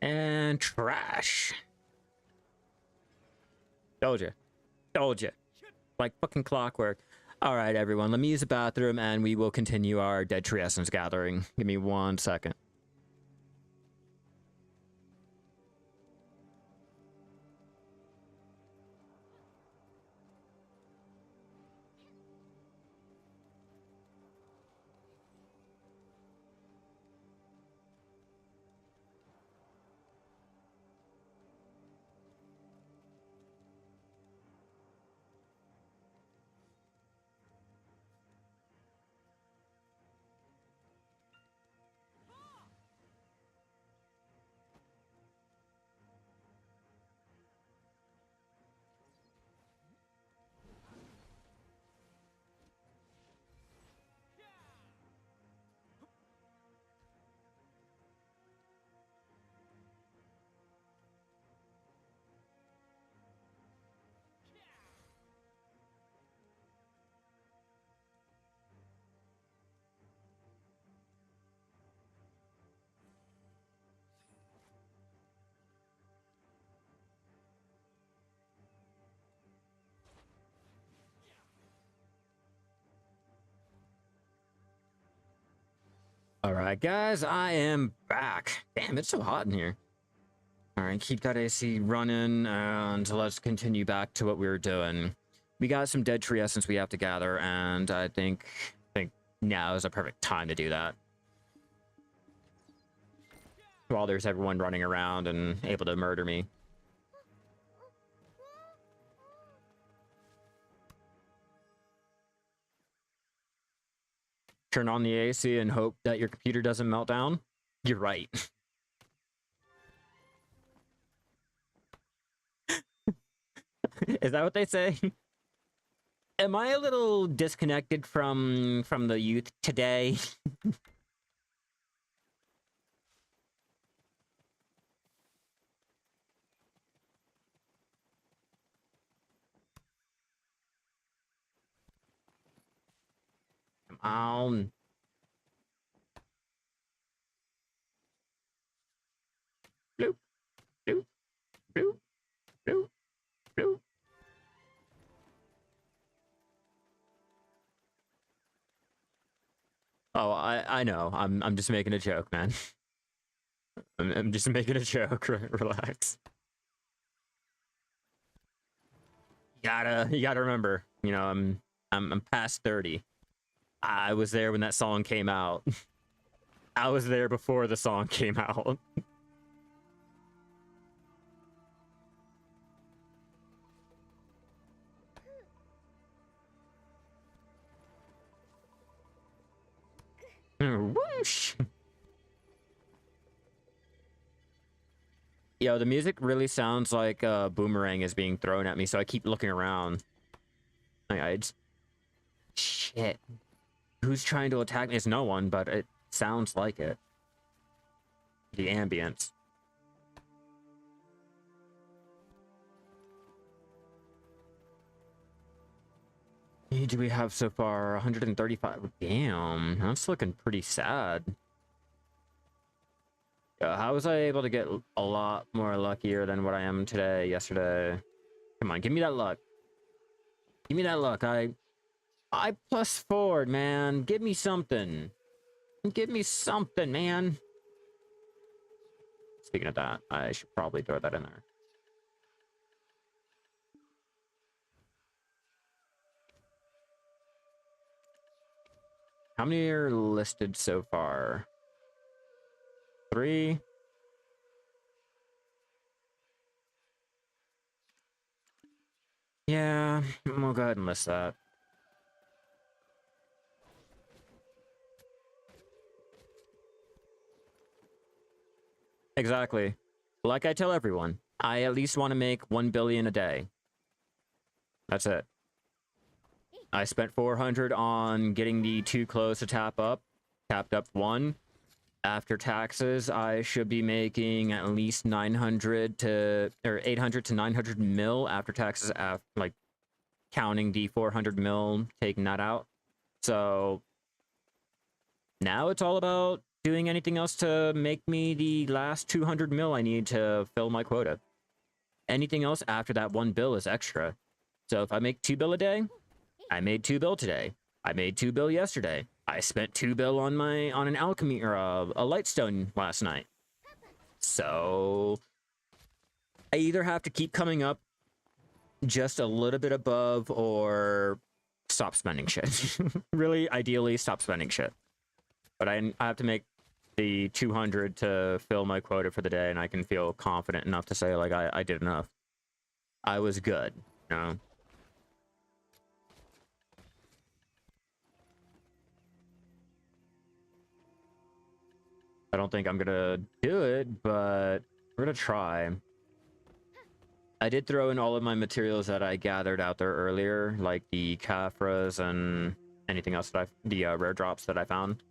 And trash. Told you. Like fucking clockwork. All right, everyone, let me use the bathroom and we will continue our Dead Tree Essence gathering. Give me 1 second. All right, guys, I am back. Damn, it's so hot in here. All right, keep that AC running, and let's continue back to what we were doing. We got some Dead Tree Essence we have to gather, and I think now is a perfect time to do that. While there's everyone running around and able to murder me. Turn on the AC and hope that your computer doesn't melt down? You're right. Is that what they say? Am I a little disconnected from the youth today? Come on. Bloop, bloop, bloop, bloop, bloop. Oh, I know. I'm just making a joke, man. I'm just making a joke. Relax. You gotta remember, you know, I'm past 30. I was there when that song came out. I was there before the song came out. Whoosh! Yo, the music really sounds like a boomerang is being thrown at me, so I keep looking around. Shit. Who's trying to attack me? It's no one, but it sounds like it. The ambience. How many do we have so far? 135. Damn, that's looking pretty sad. How was I able to get a lot more luckier than what I am today, yesterday? Come on, give me that luck. Give me that luck. I +4, man. Give me something. Give me something, man. Speaking of that, I should probably throw that in there. How many are listed so far? 3. Yeah, we'll go ahead and list that. Exactly. Like I tell everyone, I at least want to make 1 billion a day. That's it. I spent 400 on getting the too close to tap up. Tapped up 1. After taxes, I should be making at least 800 to 900 mil after taxes, like counting the 400 mil, taking that out. So now it's all about doing anything else to make me the last 200 mil I need to fill my quota. Anything else after that 1 bill is extra. So if I make 2 bill a day, I made 2 bill today. I made 2 bill yesterday. I spent 2 bill on an alchemy or a lightstone last night. So I either have to keep coming up just a little bit above or stop spending shit. Really, ideally, stop spending shit. But I have to make the 200 to fill my quota for the day, and I can feel confident enough to say, like, I did enough. I was good, you know? I don't think I'm gonna do it, but we're gonna try. I did throw in all of my materials that I gathered out there earlier, like the Caphras and anything else that the rare drops that I found.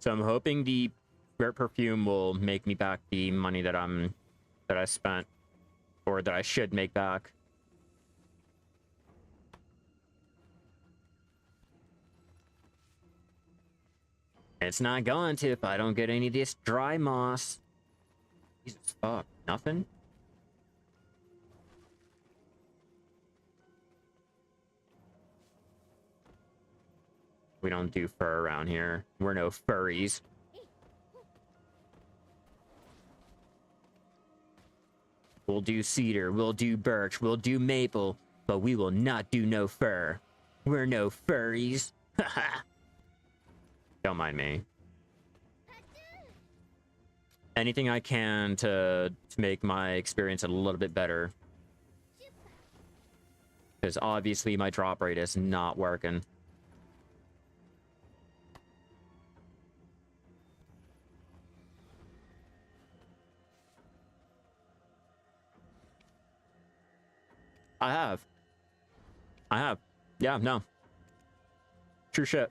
So I'm hoping the rare perfume will make me back the money that I spent, or that I should make back. It's not going to if I don't get any of this dry moss. Jesus fuck, nothing? We don't do fur around here. We're no furries. We'll do cedar, we'll do birch, we'll do maple, but we will not do no fur. We're no furries. Haha. Don't mind me. Anything I can to make my experience a little bit better. Because obviously my drop rate is not working. I have. Yeah, no. True shit.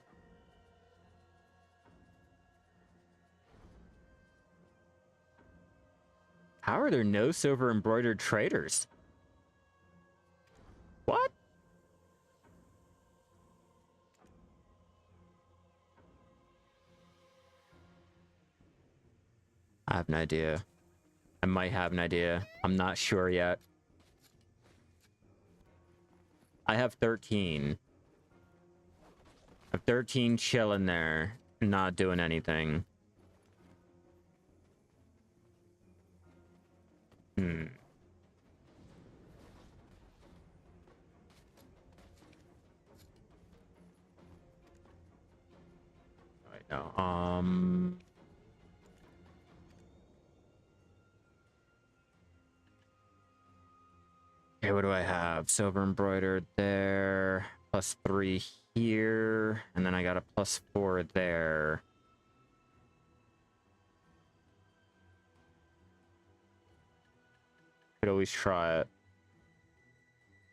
How are there no silver embroidered traders? What? I have an idea. I might have an idea. I'm not sure yet. I have 13. I have 13 chilling there, not doing anything. no. Okay, what do I have? Silver embroidered there. +3 here. And then I got a +4 there. Could always try it.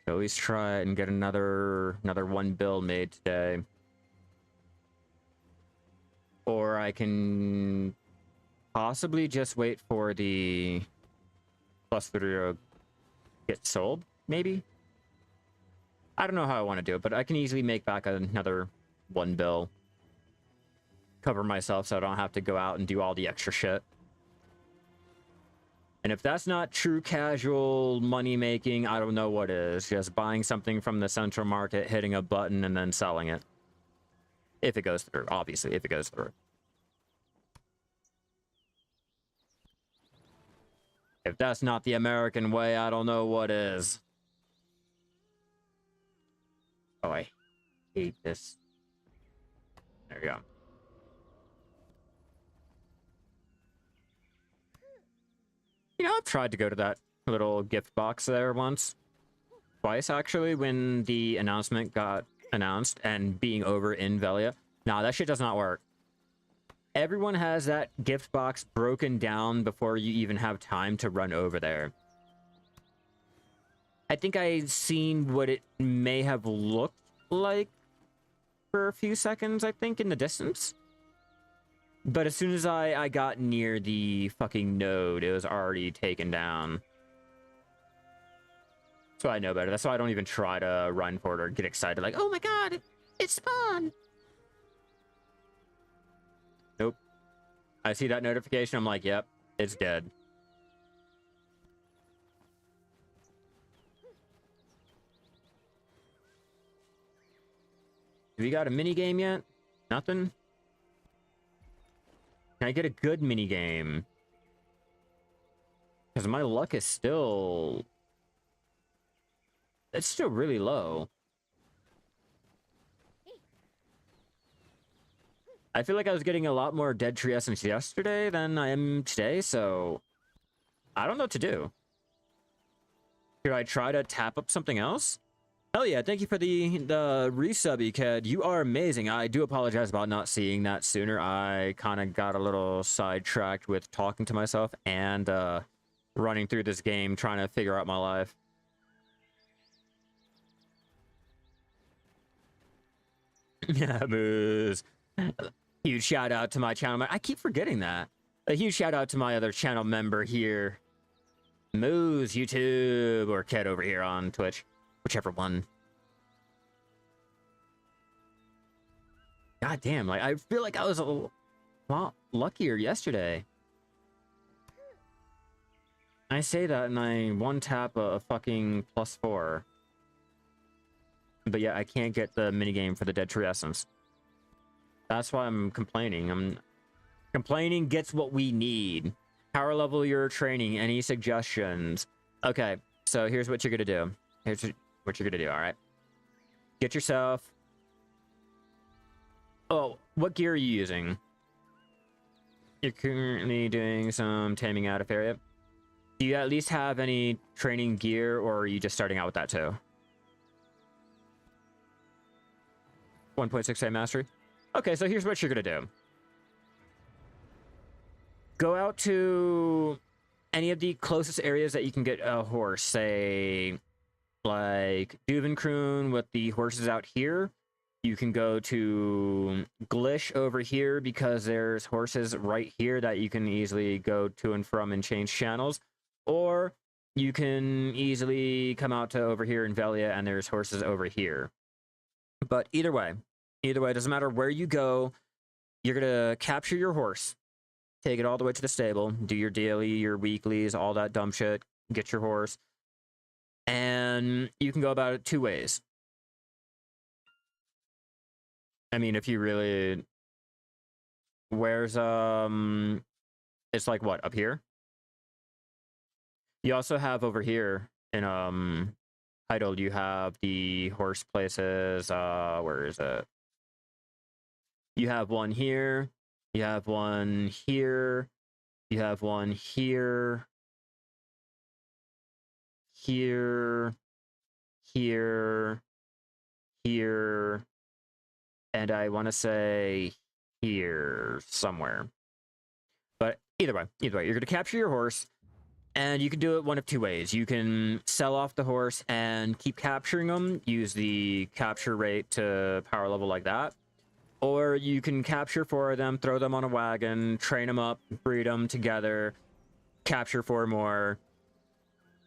Could always try it and get another one bill made today. Or I can possibly just wait for the +3 to get sold, maybe? I don't know how I want to do it, but I can easily make back another one bill. Cover myself so I don't have to go out and do all the extra shit. And if that's not true casual money making, I don't know what is. Just buying something from the central market, hitting a button, and then selling it. If it goes through, obviously, if it goes through. If that's not the American way, I don't know what is. Oh, I hate this. There we go. You know, I've tried to go to that little gift box there once. Twice, actually, when the announcement got announced and being over in Velia. Nah, that shit does not work. Everyone has that gift box broken down before you even have time to run over there. I think I've seen what it may have looked like for a few seconds, I think, in the distance. But as soon as I got near the fucking node, it was already taken down. So I know better. That's why I don't even try to run for it or get excited like, oh my god, it's spawned. Nope. I see that notification, I'm like, yep, it's dead. Do we got a mini game yet? Nothing? Can I get a good mini game? Because my luck is still... It's still really low. I feel like I was getting a lot more dead tree essence yesterday than I am today, so... I don't know what to do. Should I try to tap up something else? Hell yeah, thank you for the resub, Eked. You are amazing. I do apologize about not seeing that sooner. I kind of got a little sidetracked with talking to myself and running through this game, trying to figure out my life. Yeah, Moose. Huge shout out to my channel. I keep forgetting that. A huge shout out to my other channel member here. Moose, YouTube, or Ked over here on Twitch. Whichever one. God damn, like, I feel like I was a lot luckier yesterday. I say that and I one tap a fucking +4. But yeah, I can't get the minigame for the Dead Tree Essence. That's why I'm complaining. Complaining gets what we need. Power level your training. Any suggestions? Okay, so here's what you're gonna do. Here's what you're gonna do, alright? Get yourself... Oh, what gear are you using? You're currently doing some taming out of area. Do you at least have any training gear, or are you just starting out with that too? 1.6A mastery? Okay, so here's what you're gonna do. Go out to any of the closest areas that you can get a horse. Say, like, Duvenkroon with the horses out here. You can go to Glish over here because there's horses right here that you can easily go to and from and change channels. Or you can easily come out to over here in Velia and there's horses over here. But either way, it doesn't matter where you go, you're gonna capture your horse, take it all the way to the stable, do your daily, your weeklies, all that dumb shit, get your horse, and you can go about it 2 ways. I mean, if you really... Where's, it's like, what, up here? You also have over here in, Idle, you have the horse places, where is it? You have one here. You have one here. You have one here. Here. Here. Here. And I want to say here somewhere. But either way, you're going to capture your horse. And you can do it one of two ways. You can sell off the horse and keep capturing them, use the capture rate to power level like that. Or you can capture 4 of them, throw them on a wagon, train them up, breed them together, capture 4 more,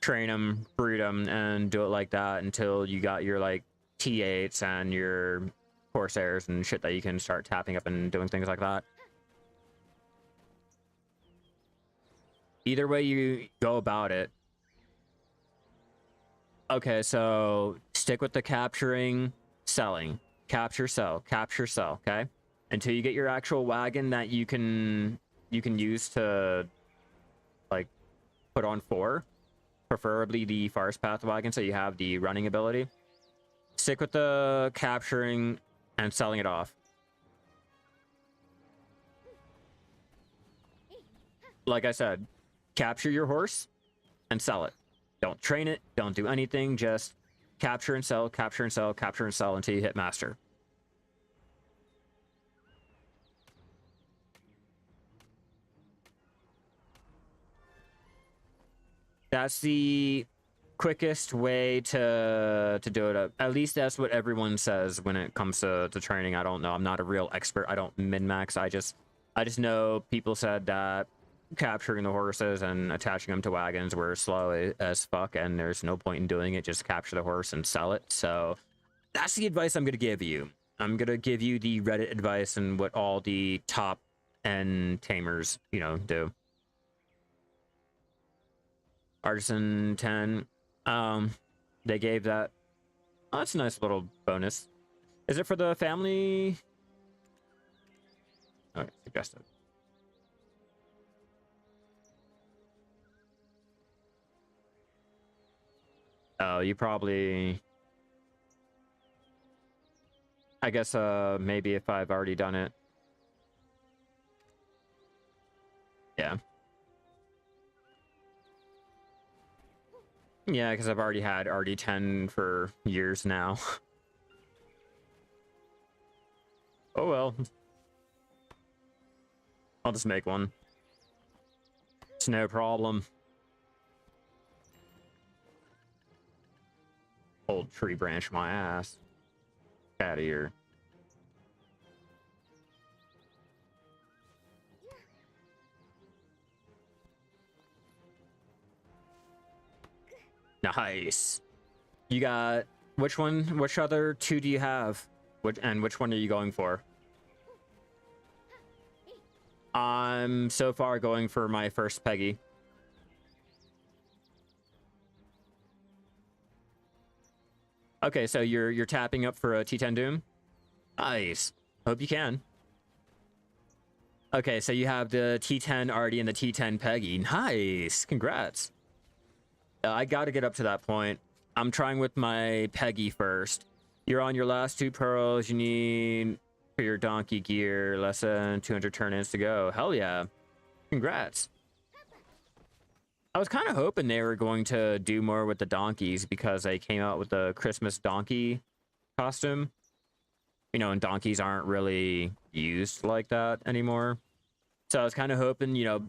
train them, breed them, and do it like that until you got your like T8s and your Corsairs and shit that you can start tapping up and doing things like that. Either way you go about it. Okay, so stick with the capturing, selling. Capture, sell, okay? Until you get your actual wagon that you can use to like put on 4. Preferably the Forest Path wagon so you have the running ability. Stick with the capturing and selling it off. Like I said, capture your horse and sell it. Don't train it, don't do anything, just capture and sell, capture and sell, capture and sell until you hit master. That's the quickest way to do it. At least that's what everyone says when it comes to training. I don't know. I'm not a real expert. I don't min-max. I just know people said that capturing the horses and attaching them to wagons were slow as fuck, and there's no point in doing it. Just capture the horse and sell it. So that's the advice I'm going to give you. I'm going to give you the Reddit advice and what all the top end tamers, you know, do. Artisan 10. They gave that. Oh, that's a nice little bonus. Is it for the family? Okay, suggested. Oh, you probably... I guess, maybe if I've already done it. Yeah. Yeah, because I've already had RD10 for years now. Oh well. I'll just make one. It's no problem. Old tree branch my ass. Get out of here. Nice. You got which one? Which other 2 do you have? Which one are you going for? I'm so far going for my first Peggy. Okay, so you're tapping up for a T10 Doom? Nice. Hope you can. Okay, so you have the T10 already and the T10 Peggy. Nice. Congrats. I gotta get up to that point. I'm trying with my Peggy first. You're on your last 2 pearls. You need for your donkey gear. Less than 200 turn-ins to go. Hell yeah. Congrats. I was kind of hoping they were going to do more with the donkeys because they came out with the Christmas donkey costume. You know, and donkeys aren't really used like that anymore. So I was kind of hoping, you know,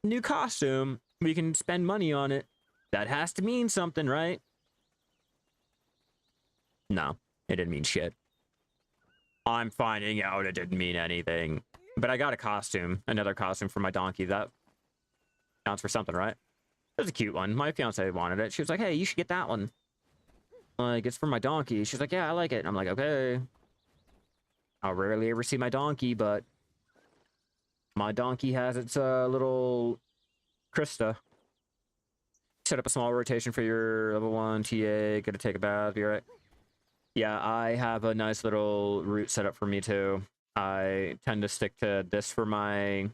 new costume, we can spend money on it. That has to mean something, right? No, it didn't mean shit. I'm finding out it didn't mean anything. But I got a costume, another costume for my donkey. That counts for something, right? It was a cute one. My fiance wanted it. She was like, hey, you should get that one. Like, it's for my donkey. She's like, yeah, I like it. And I'm like, okay. I'll rarely ever see my donkey, but my donkey has its little Krista. Set up a small rotation for your level 1 TA. Gotta take a bath. Be right. Yeah, I have a nice little route set up for me too. I tend to stick to this for my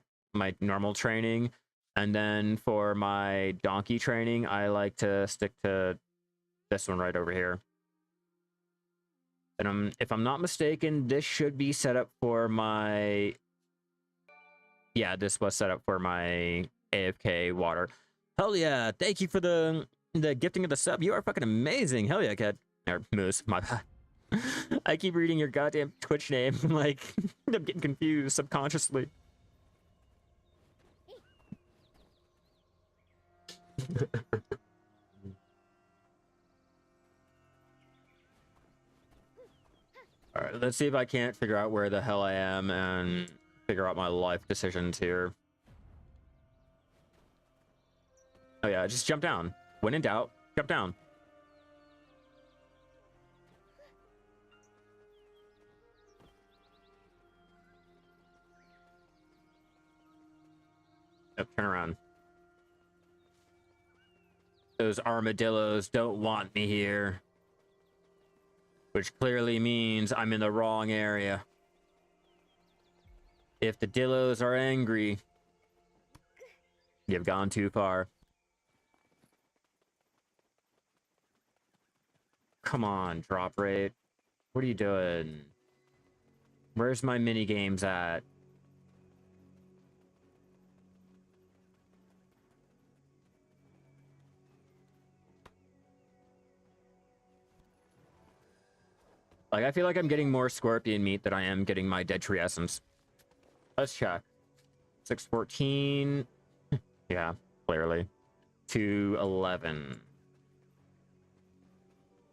normal training, and then for my donkey training, I like to stick to this one right over here. And if I'm not mistaken, this should be set up for my... Yeah, this was set up for my AFK water. Hell yeah, thank you for the gifting of the sub. You are fucking amazing. Hell yeah, Cat. Or Moose, my bad. I keep reading your goddamn Twitch name. Like, I'm getting confused subconsciously. Alright, let's see if I can't figure out where the hell I am and figure out my life decisions here. Oh yeah, just jump down. When in doubt, jump down. Yep, turn around. Those armadillos don't want me here. Which clearly means I'm in the wrong area. If the dillos are angry, you've gone too far. Come on, drop rate. What are you doing? Where's my mini games at? Like, I feel like I'm getting more scorpion meat than I am getting my dead tree essence. Let's check. 614. Yeah, clearly. 211.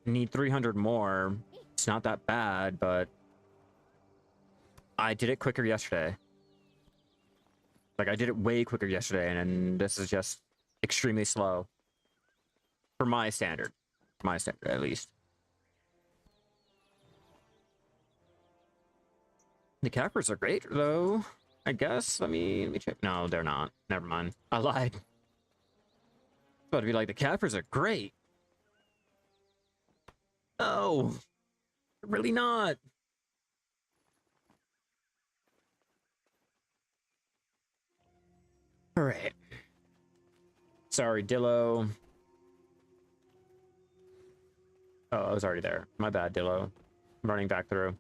Need 300 more. It's not that bad, but I did it quicker yesterday. Like, I did it way quicker yesterday, and this is just extremely slow. For my standard. My standard, at least. The cappers are great, though. I guess. Let me check. No, they're not. Never mind. I lied. It's about to be like, the cappers are great. No. They're really not. Alright. Sorry, Dillo. Oh, I was already there. My bad, Dillo. I'm running back through.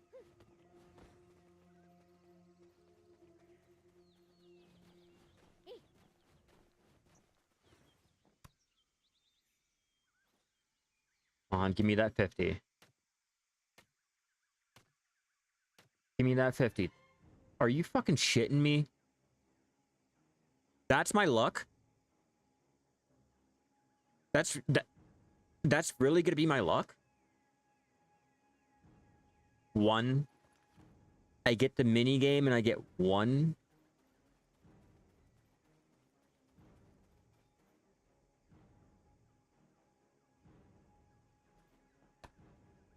Come on, give me that 50. Give me that 50. Are you fucking shitting me? That's my luck? That's really gonna be my luck? One. I get the mini game and I get one.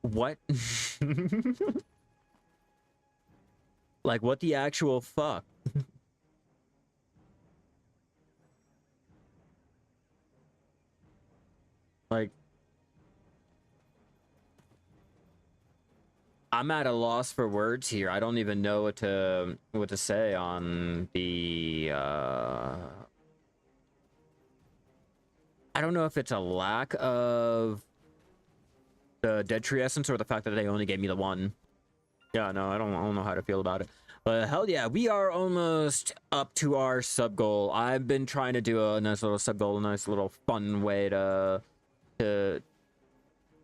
What? Like, what the actual fuck? Like, I'm at a loss for words here. I don't even know what to say on the I don't know if it's a lack of the dead tree essence or the fact that they only gave me the one. Yeah, no, I don't know how to feel about it. But hell yeah, we are almost up to our sub goal. I've been trying to do a nice little sub goal, a nice little fun way to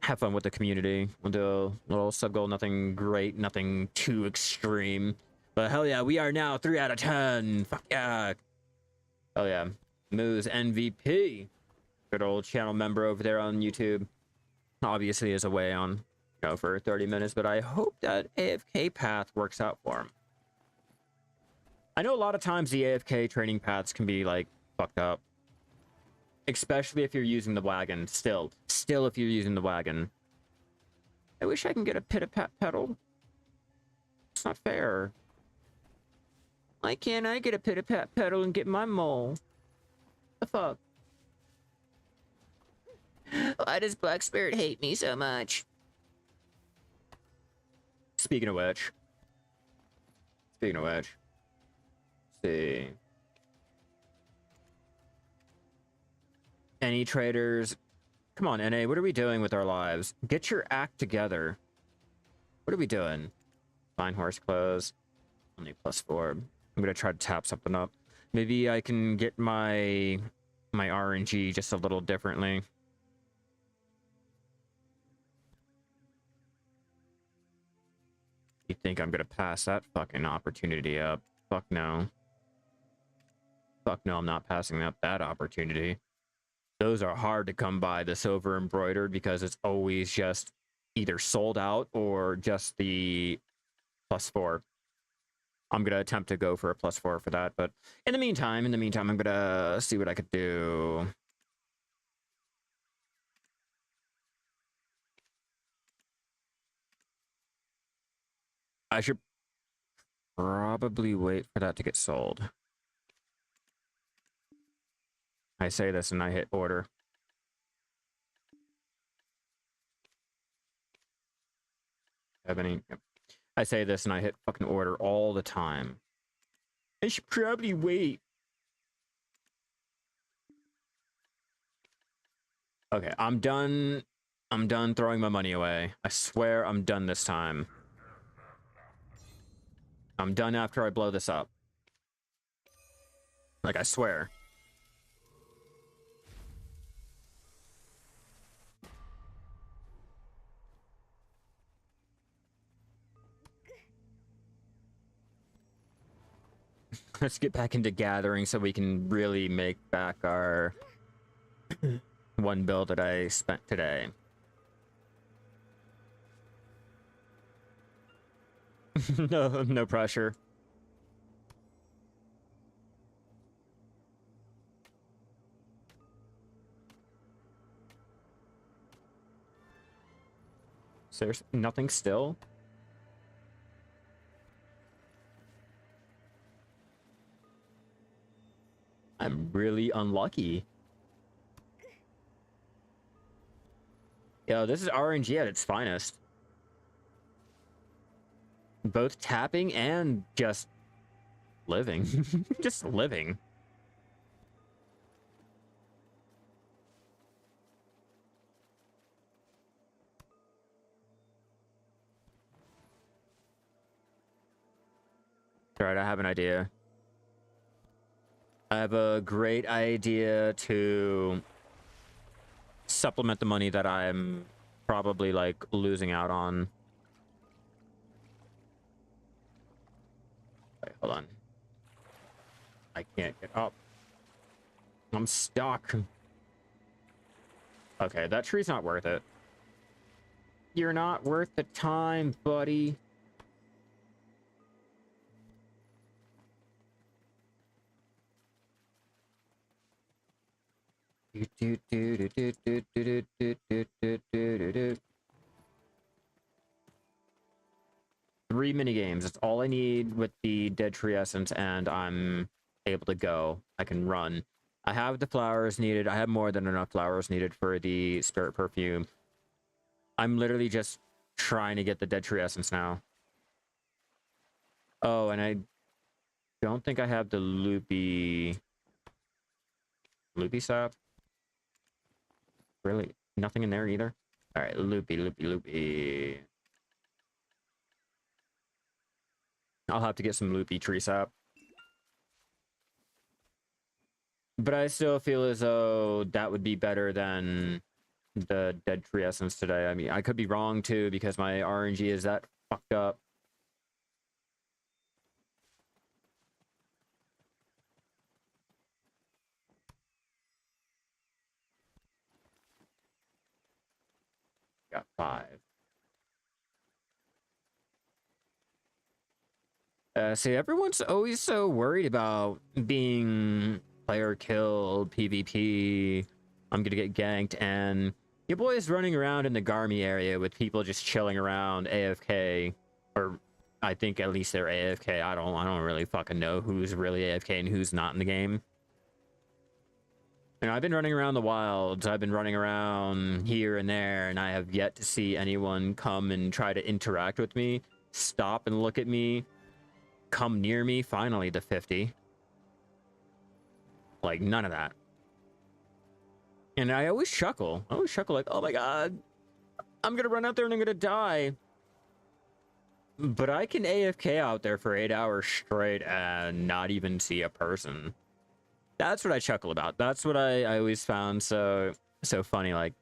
have fun with the community. We'll do a little sub goal, nothing great, nothing too extreme. But hell yeah, we are now 3 out of 10. Fuck yeah. Hell yeah. Moose MVP. Good old channel member over there on YouTube. Obviously is away on, you know, for 30 minutes, but I hope that AFK path works out for him. I know a lot of times the AFK training paths can be like fucked up. Especially if you're using the wagon. Still if you're using the wagon. I wish I can get a pit-a-pat pedal. It's not fair. Why can't I get a pit-a-pat pedal and get my mole? The fuck? Why does Black Spirit hate me so much? Speaking of which. Let's see. Any traders? Come on, NA, what are we doing with our lives? Get your act together. What are we doing? Fine horse clothes. Only +4. I'm gonna try to tap something up. Maybe I can get my RNG just a little differently. You think I'm gonna pass that fucking opportunity up? Fuck no. Fuck no, I'm not passing up that opportunity. Those are hard to come by, the silver embroidered, because it's always just either sold out or just the +4. I'm gonna attempt to go for a +4 for that, but in the meantime, I'm gonna see what I could do. I should probably wait for that to get sold. I say this and I hit order. Have any? Yep. I say this and I hit fucking order all the time. I should probably wait. Okay, I'm done. I'm done throwing my money away. I swear I'm done this time. I'm done after I blow this up. Like, I swear. Let's get back into gathering so we can really make back our one bill that I spent today. No pressure. So there's nothing still? I'm really unlucky. Yo, this is RNG at its finest. Both tapping and just living. Just living. Alright, I have an idea. I have a great idea to supplement the money that I'm probably, like, losing out on. Wait, hold on. I can't get up. I'm stuck. Okay, that tree's not worth it. You're not worth the time, buddy. Three mini games. That's all I need with the dead tree essence, and I'm able to go. I can run. I have the flowers needed. I have more than enough flowers needed for the spirit perfume. I'm literally just trying to get the dead tree essence now. Oh, and I don't think I have the loopy sap. Really? Nothing in there either? Alright, loopy. I'll have to get some loopy tree sap. But I still feel as though that would be better than the dead tree essence today. I mean, I could be wrong too because my RNG is that fucked up. Got 5. See, everyone's always so worried about being player killed, PvP. I'm gonna get ganked, and your boy's running around in the Garmy area with people just chilling around AFK, or I think at least they're AFK. I don't really fucking know who's really AFK and who's not in the game. And I've been running around the wilds. I've been running around here and there, and I have yet to see anyone come and try to interact with me, stop and look at me, come near me. Finally, the 50. Like, none of that. And I always chuckle. I always chuckle like, oh my god, I'm gonna run out there and I'm gonna die. But I can AFK out there for 8 hours straight and not even see a person. That's what I chuckle about. That's what I always found so funny. Like,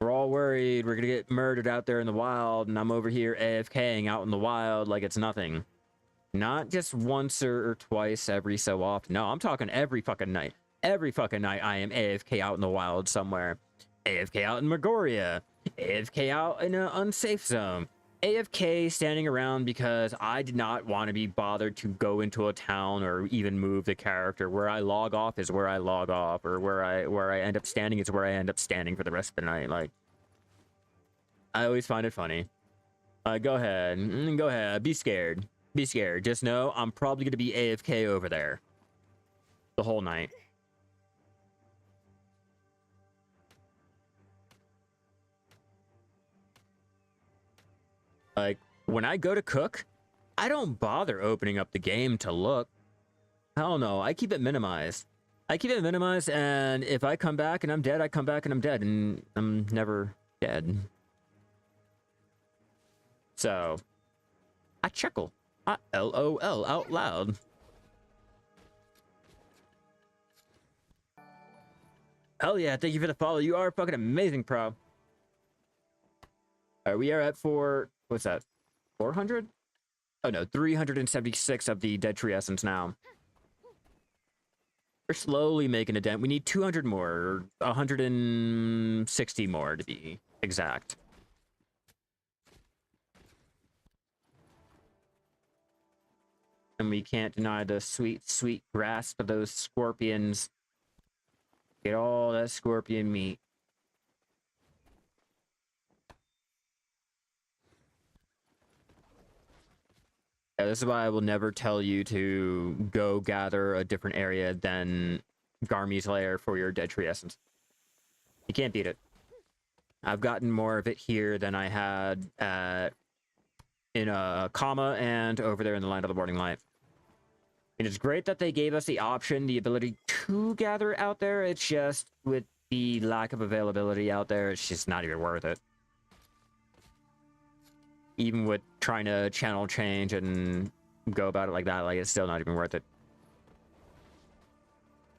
we're all worried we're gonna get murdered out there in the wild, and I'm over here AFKing out in the wild like it's nothing. Not just once or twice every so often. No, I'm talking every fucking night. Every fucking night I am AFK out in the wild somewhere. AFK out in Megoria. AFK out in an unsafe zone. AFK standing around because I did not want to be bothered to go into a town or even move the character. Where I log off is where I log off, or where I end up standing is where I end up standing for the rest of the night. Like, I always find it funny. Go ahead, be scared. Be scared. Just know I'm probably gonna be AFK over there the whole night. Like, when I go to cook, I don't bother opening up the game to look. Hell no, I keep it minimized. I keep it minimized, and if I come back and I'm dead, I come back and I'm dead, and I'm never dead. So, I chuckle. I LOL out loud. Hell yeah, thank you for the follow. You are fucking amazing, pro. Alright, we are at what's that? 400? Oh no, 376 of the dead tree essence now. We're slowly making a dent. We need 200 more, or 160 more to be exact. And we can't deny the sweet, sweet grasp of those scorpions. Get all that scorpion meat. Yeah, this is why I will never tell you to go gather a different area than Garmy's lair for your dead tree essence. You can't beat it. I've gotten more of it here than I had in Kama and over there in the Land of the Morning Light. And it's great that they gave us the option, the ability to gather out there. It's just with the lack of availability out there, it's just not even worth it. Even with trying to channel change and go about it like that, like, it's still not even worth it.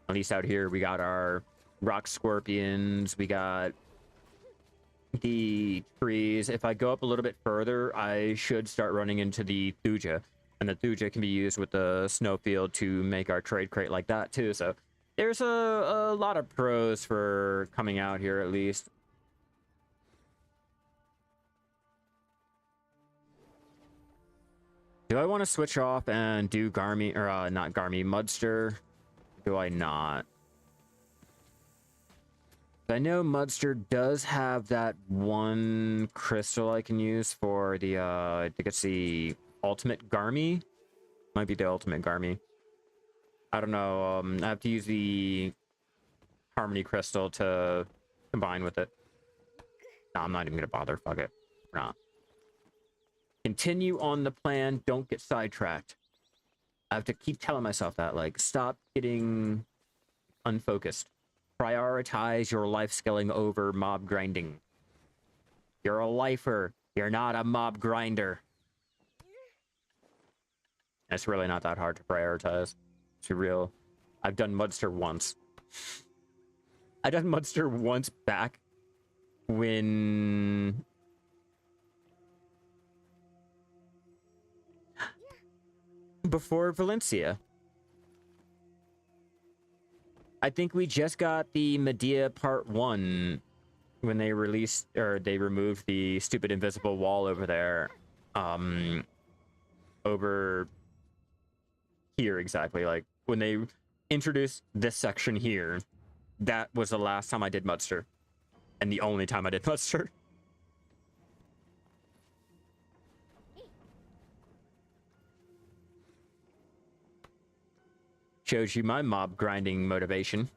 At least out here, we got our rock scorpions, we got the trees. If I go up a little bit further, I should start running into the Thuja. And the Thuja can be used with the snowfield to make our trade crate like that, too. So there's a lot of pros for coming out here, at least. Do I want to switch off and do Garmy, or not Garmy, Mudster? Do I not? I know Mudster does have that one crystal I can use for the, I think it's the ultimate Garmy. Might be the ultimate Garmy. I don't know, I have to use the Harmony crystal to combine with it. No, I'm not even gonna bother, fuck it. We're not. Continue on the plan, don't get sidetracked. I have to keep telling myself that, like, stop getting unfocused. Prioritize your life skilling over mob grinding. You're a lifer. You're not a mob grinder. It's really not that hard to prioritize. It's real. I've done Mudster once. I done Mudster once back when... before Valencia. I think we just got the Medea Part 1 when they released, or they removed the stupid invisible wall over there. Over here, exactly. Like, when they introduced this section here, that was the last time I did Mudster. And the only time I did Mudster. Shows you my mob grinding motivation.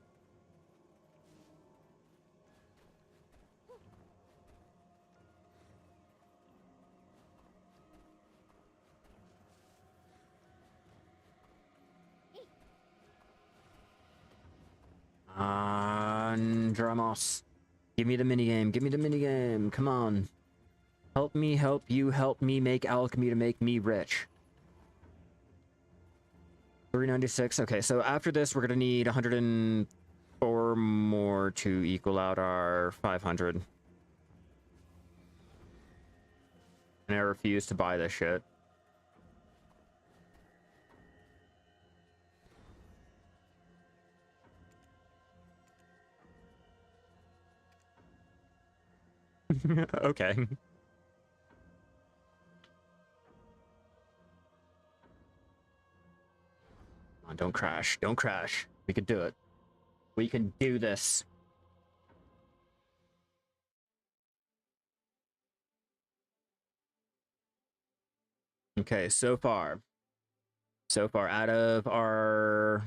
Dramos. Give me the minigame. Give me the minigame. Come on. Help me help you help me make alchemy to make me rich. 396. Okay, so after this, we're gonna need 104 more to equal out our 500. And I refuse to buy this shit. Okay. Come on, don't crash. Don't crash. We can do it. We can do this. Okay, so far out of our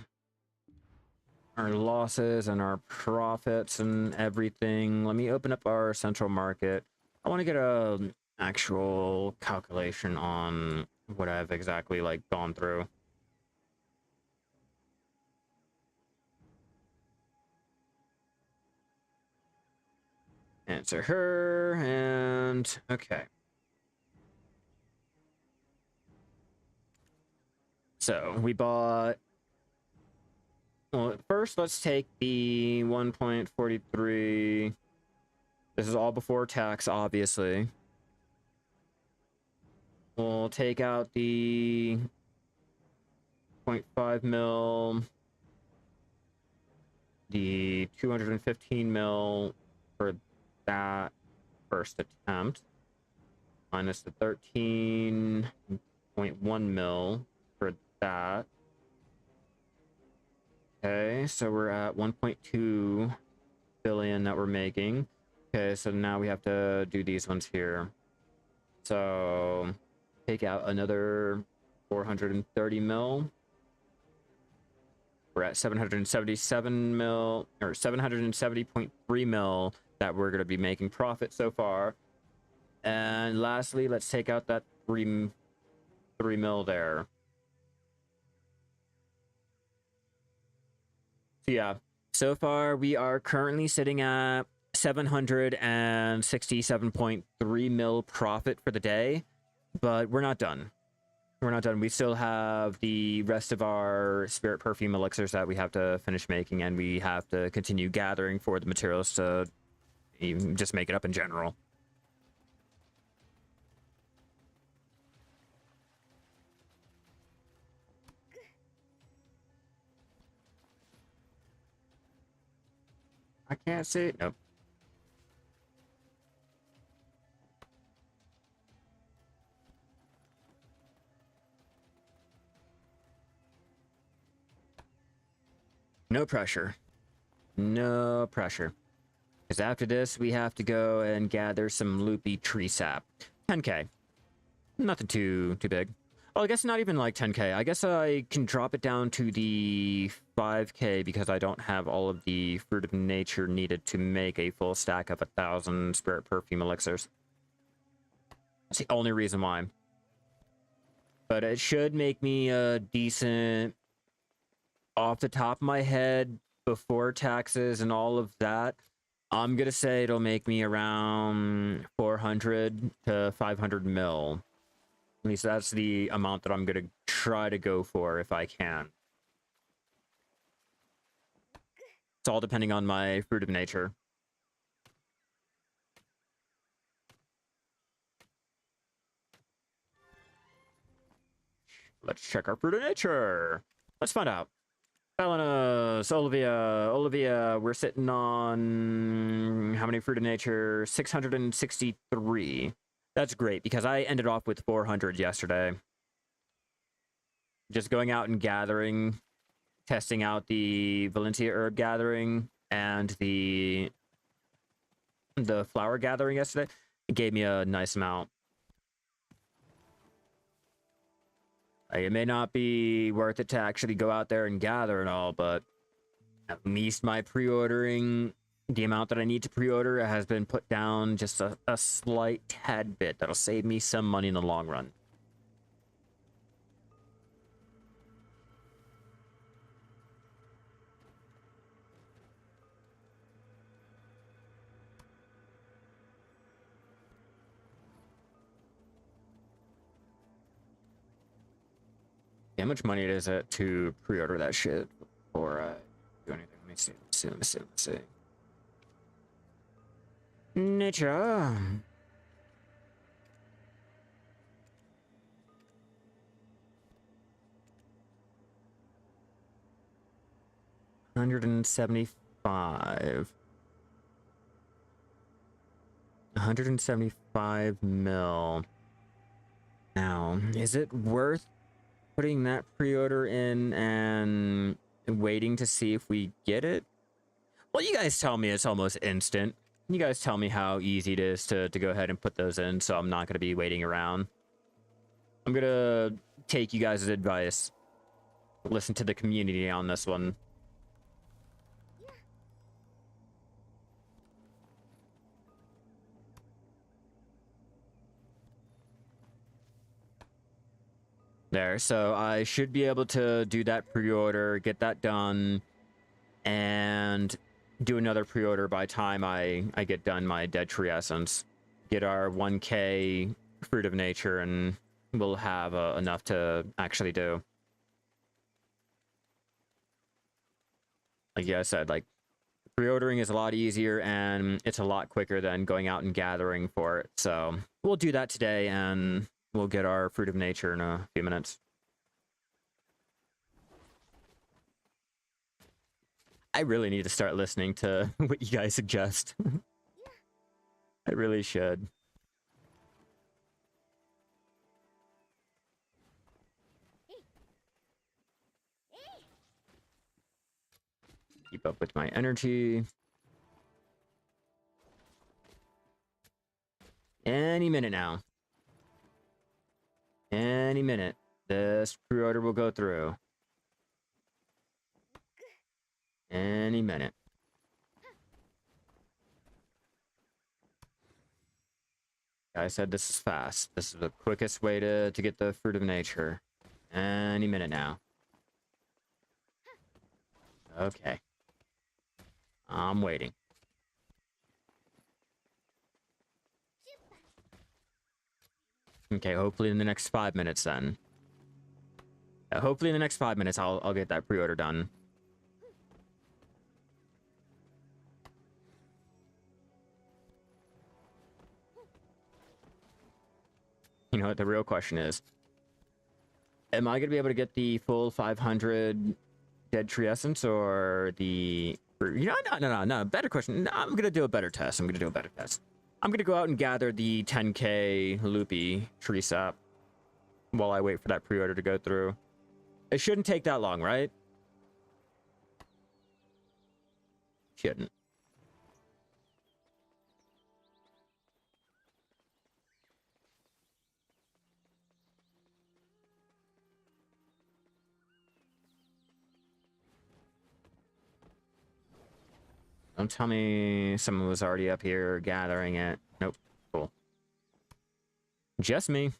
losses and our profits and everything, let me open up our central market. I want to get a actual calculation on what I've exactly like gone through. Answer her, and okay. So we bought. Well, first let's take the 1.43. This is all before tax, obviously. We'll take out the 0.5 mil, the 215 mil for that first attempt, minus the 13.1 mil for that. Okay, so we're at 1.2 billion that we're making. Okay, so now we have to do these ones here. So take out another 430 mil. We're at 777 mil, or 770.3 mil that we're going to be making profit so far. And lastly, let's take out that 3 mil there. So yeah, so far we are currently sitting at 767.3 mil profit for the day, but we're not done. We're not done. We still have the rest of our spirit perfume elixirs that we have to finish making, and we have to continue gathering for the materials to even just make it up in general. I can't see it. Nope. No pressure. No pressure. Because after this, we have to go and gather some loopy tree sap. 10k. Nothing too big. Well, I guess not even like 10k. I guess I can drop it down to the 5k because I don't have all of the fruit of nature needed to make a full stack of 1,000 spirit perfume elixirs. That's the only reason why. But it should make me a decent... Off the top of my head, before taxes and all of that, I'm gonna say it'll make me around 400 to 500 mil. At least that's the amount that I'm gonna try to go for if I can. It's all depending on my fruit of nature. Let's check our fruit of nature. Let's find out. Belenos, Olivia, we're sitting on how many fruit of nature? 663. That's great because I ended off with 400 yesterday. Just going out and gathering, testing out the Valencia herb gathering and the flower gathering yesterday. It gave me a nice amount. It may not be worth it to actually go out there and gather and all, but at least my pre-ordering, the amount that I need to pre-order has been put down just a slight tad bit. That'll save me some money in the long run. How much money is it to pre-order that shit before I do anything? Let me see. Let me see. Nature. $175 mil. Now, is it worth putting that pre-order in and waiting to see if we get it? Well, you guys tell me it's almost instant. You guys tell me how easy it is to go ahead and put those in, so I'm not going to be waiting around. I'm going to take you guys' advice. Listen to the community on this one. There, so I should be able to do that pre-order, get that done, and do another pre-order by time I get done my Dead Tree Essence. Get our 1K Fruit of Nature, and we'll have enough to actually do. Like I said, like, pre-ordering is a lot easier, and it's a lot quicker than going out and gathering for it. So we'll do that today, and we'll get our Fruit of Nature in a few minutes. I really need to start listening to what you guys suggest. I really should. Keep up with my energy. Any minute now. Any minute. This pre-order will go through. Any minute. I said this is fast. This is the quickest way to get the Fruit of Nature. Any minute now. Okay. I'm waiting. Okay, hopefully in the next 5 minutes then. Hopefully in the next 5 minutes I'll get that pre-order done. You know what the real question is? Am I gonna be able to get the full 500 Dead Tree Essence or the... You know, no. Better question. No, I'm gonna do a better test. I'm gonna go out and gather the 10k loopy tree sap while I wait for that pre-order to go through. It shouldn't take that long, right? Shouldn't. Don't tell me someone was already up here gathering it. Nope. Cool. Just me.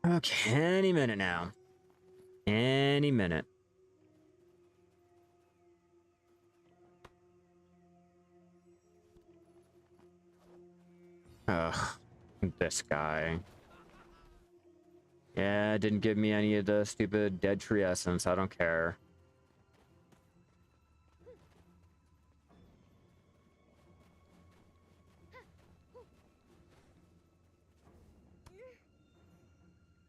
Okay, any minute now. Any minute. Ugh. This guy. Yeah, didn't give me any of the stupid Dead Tree Essence. I don't care.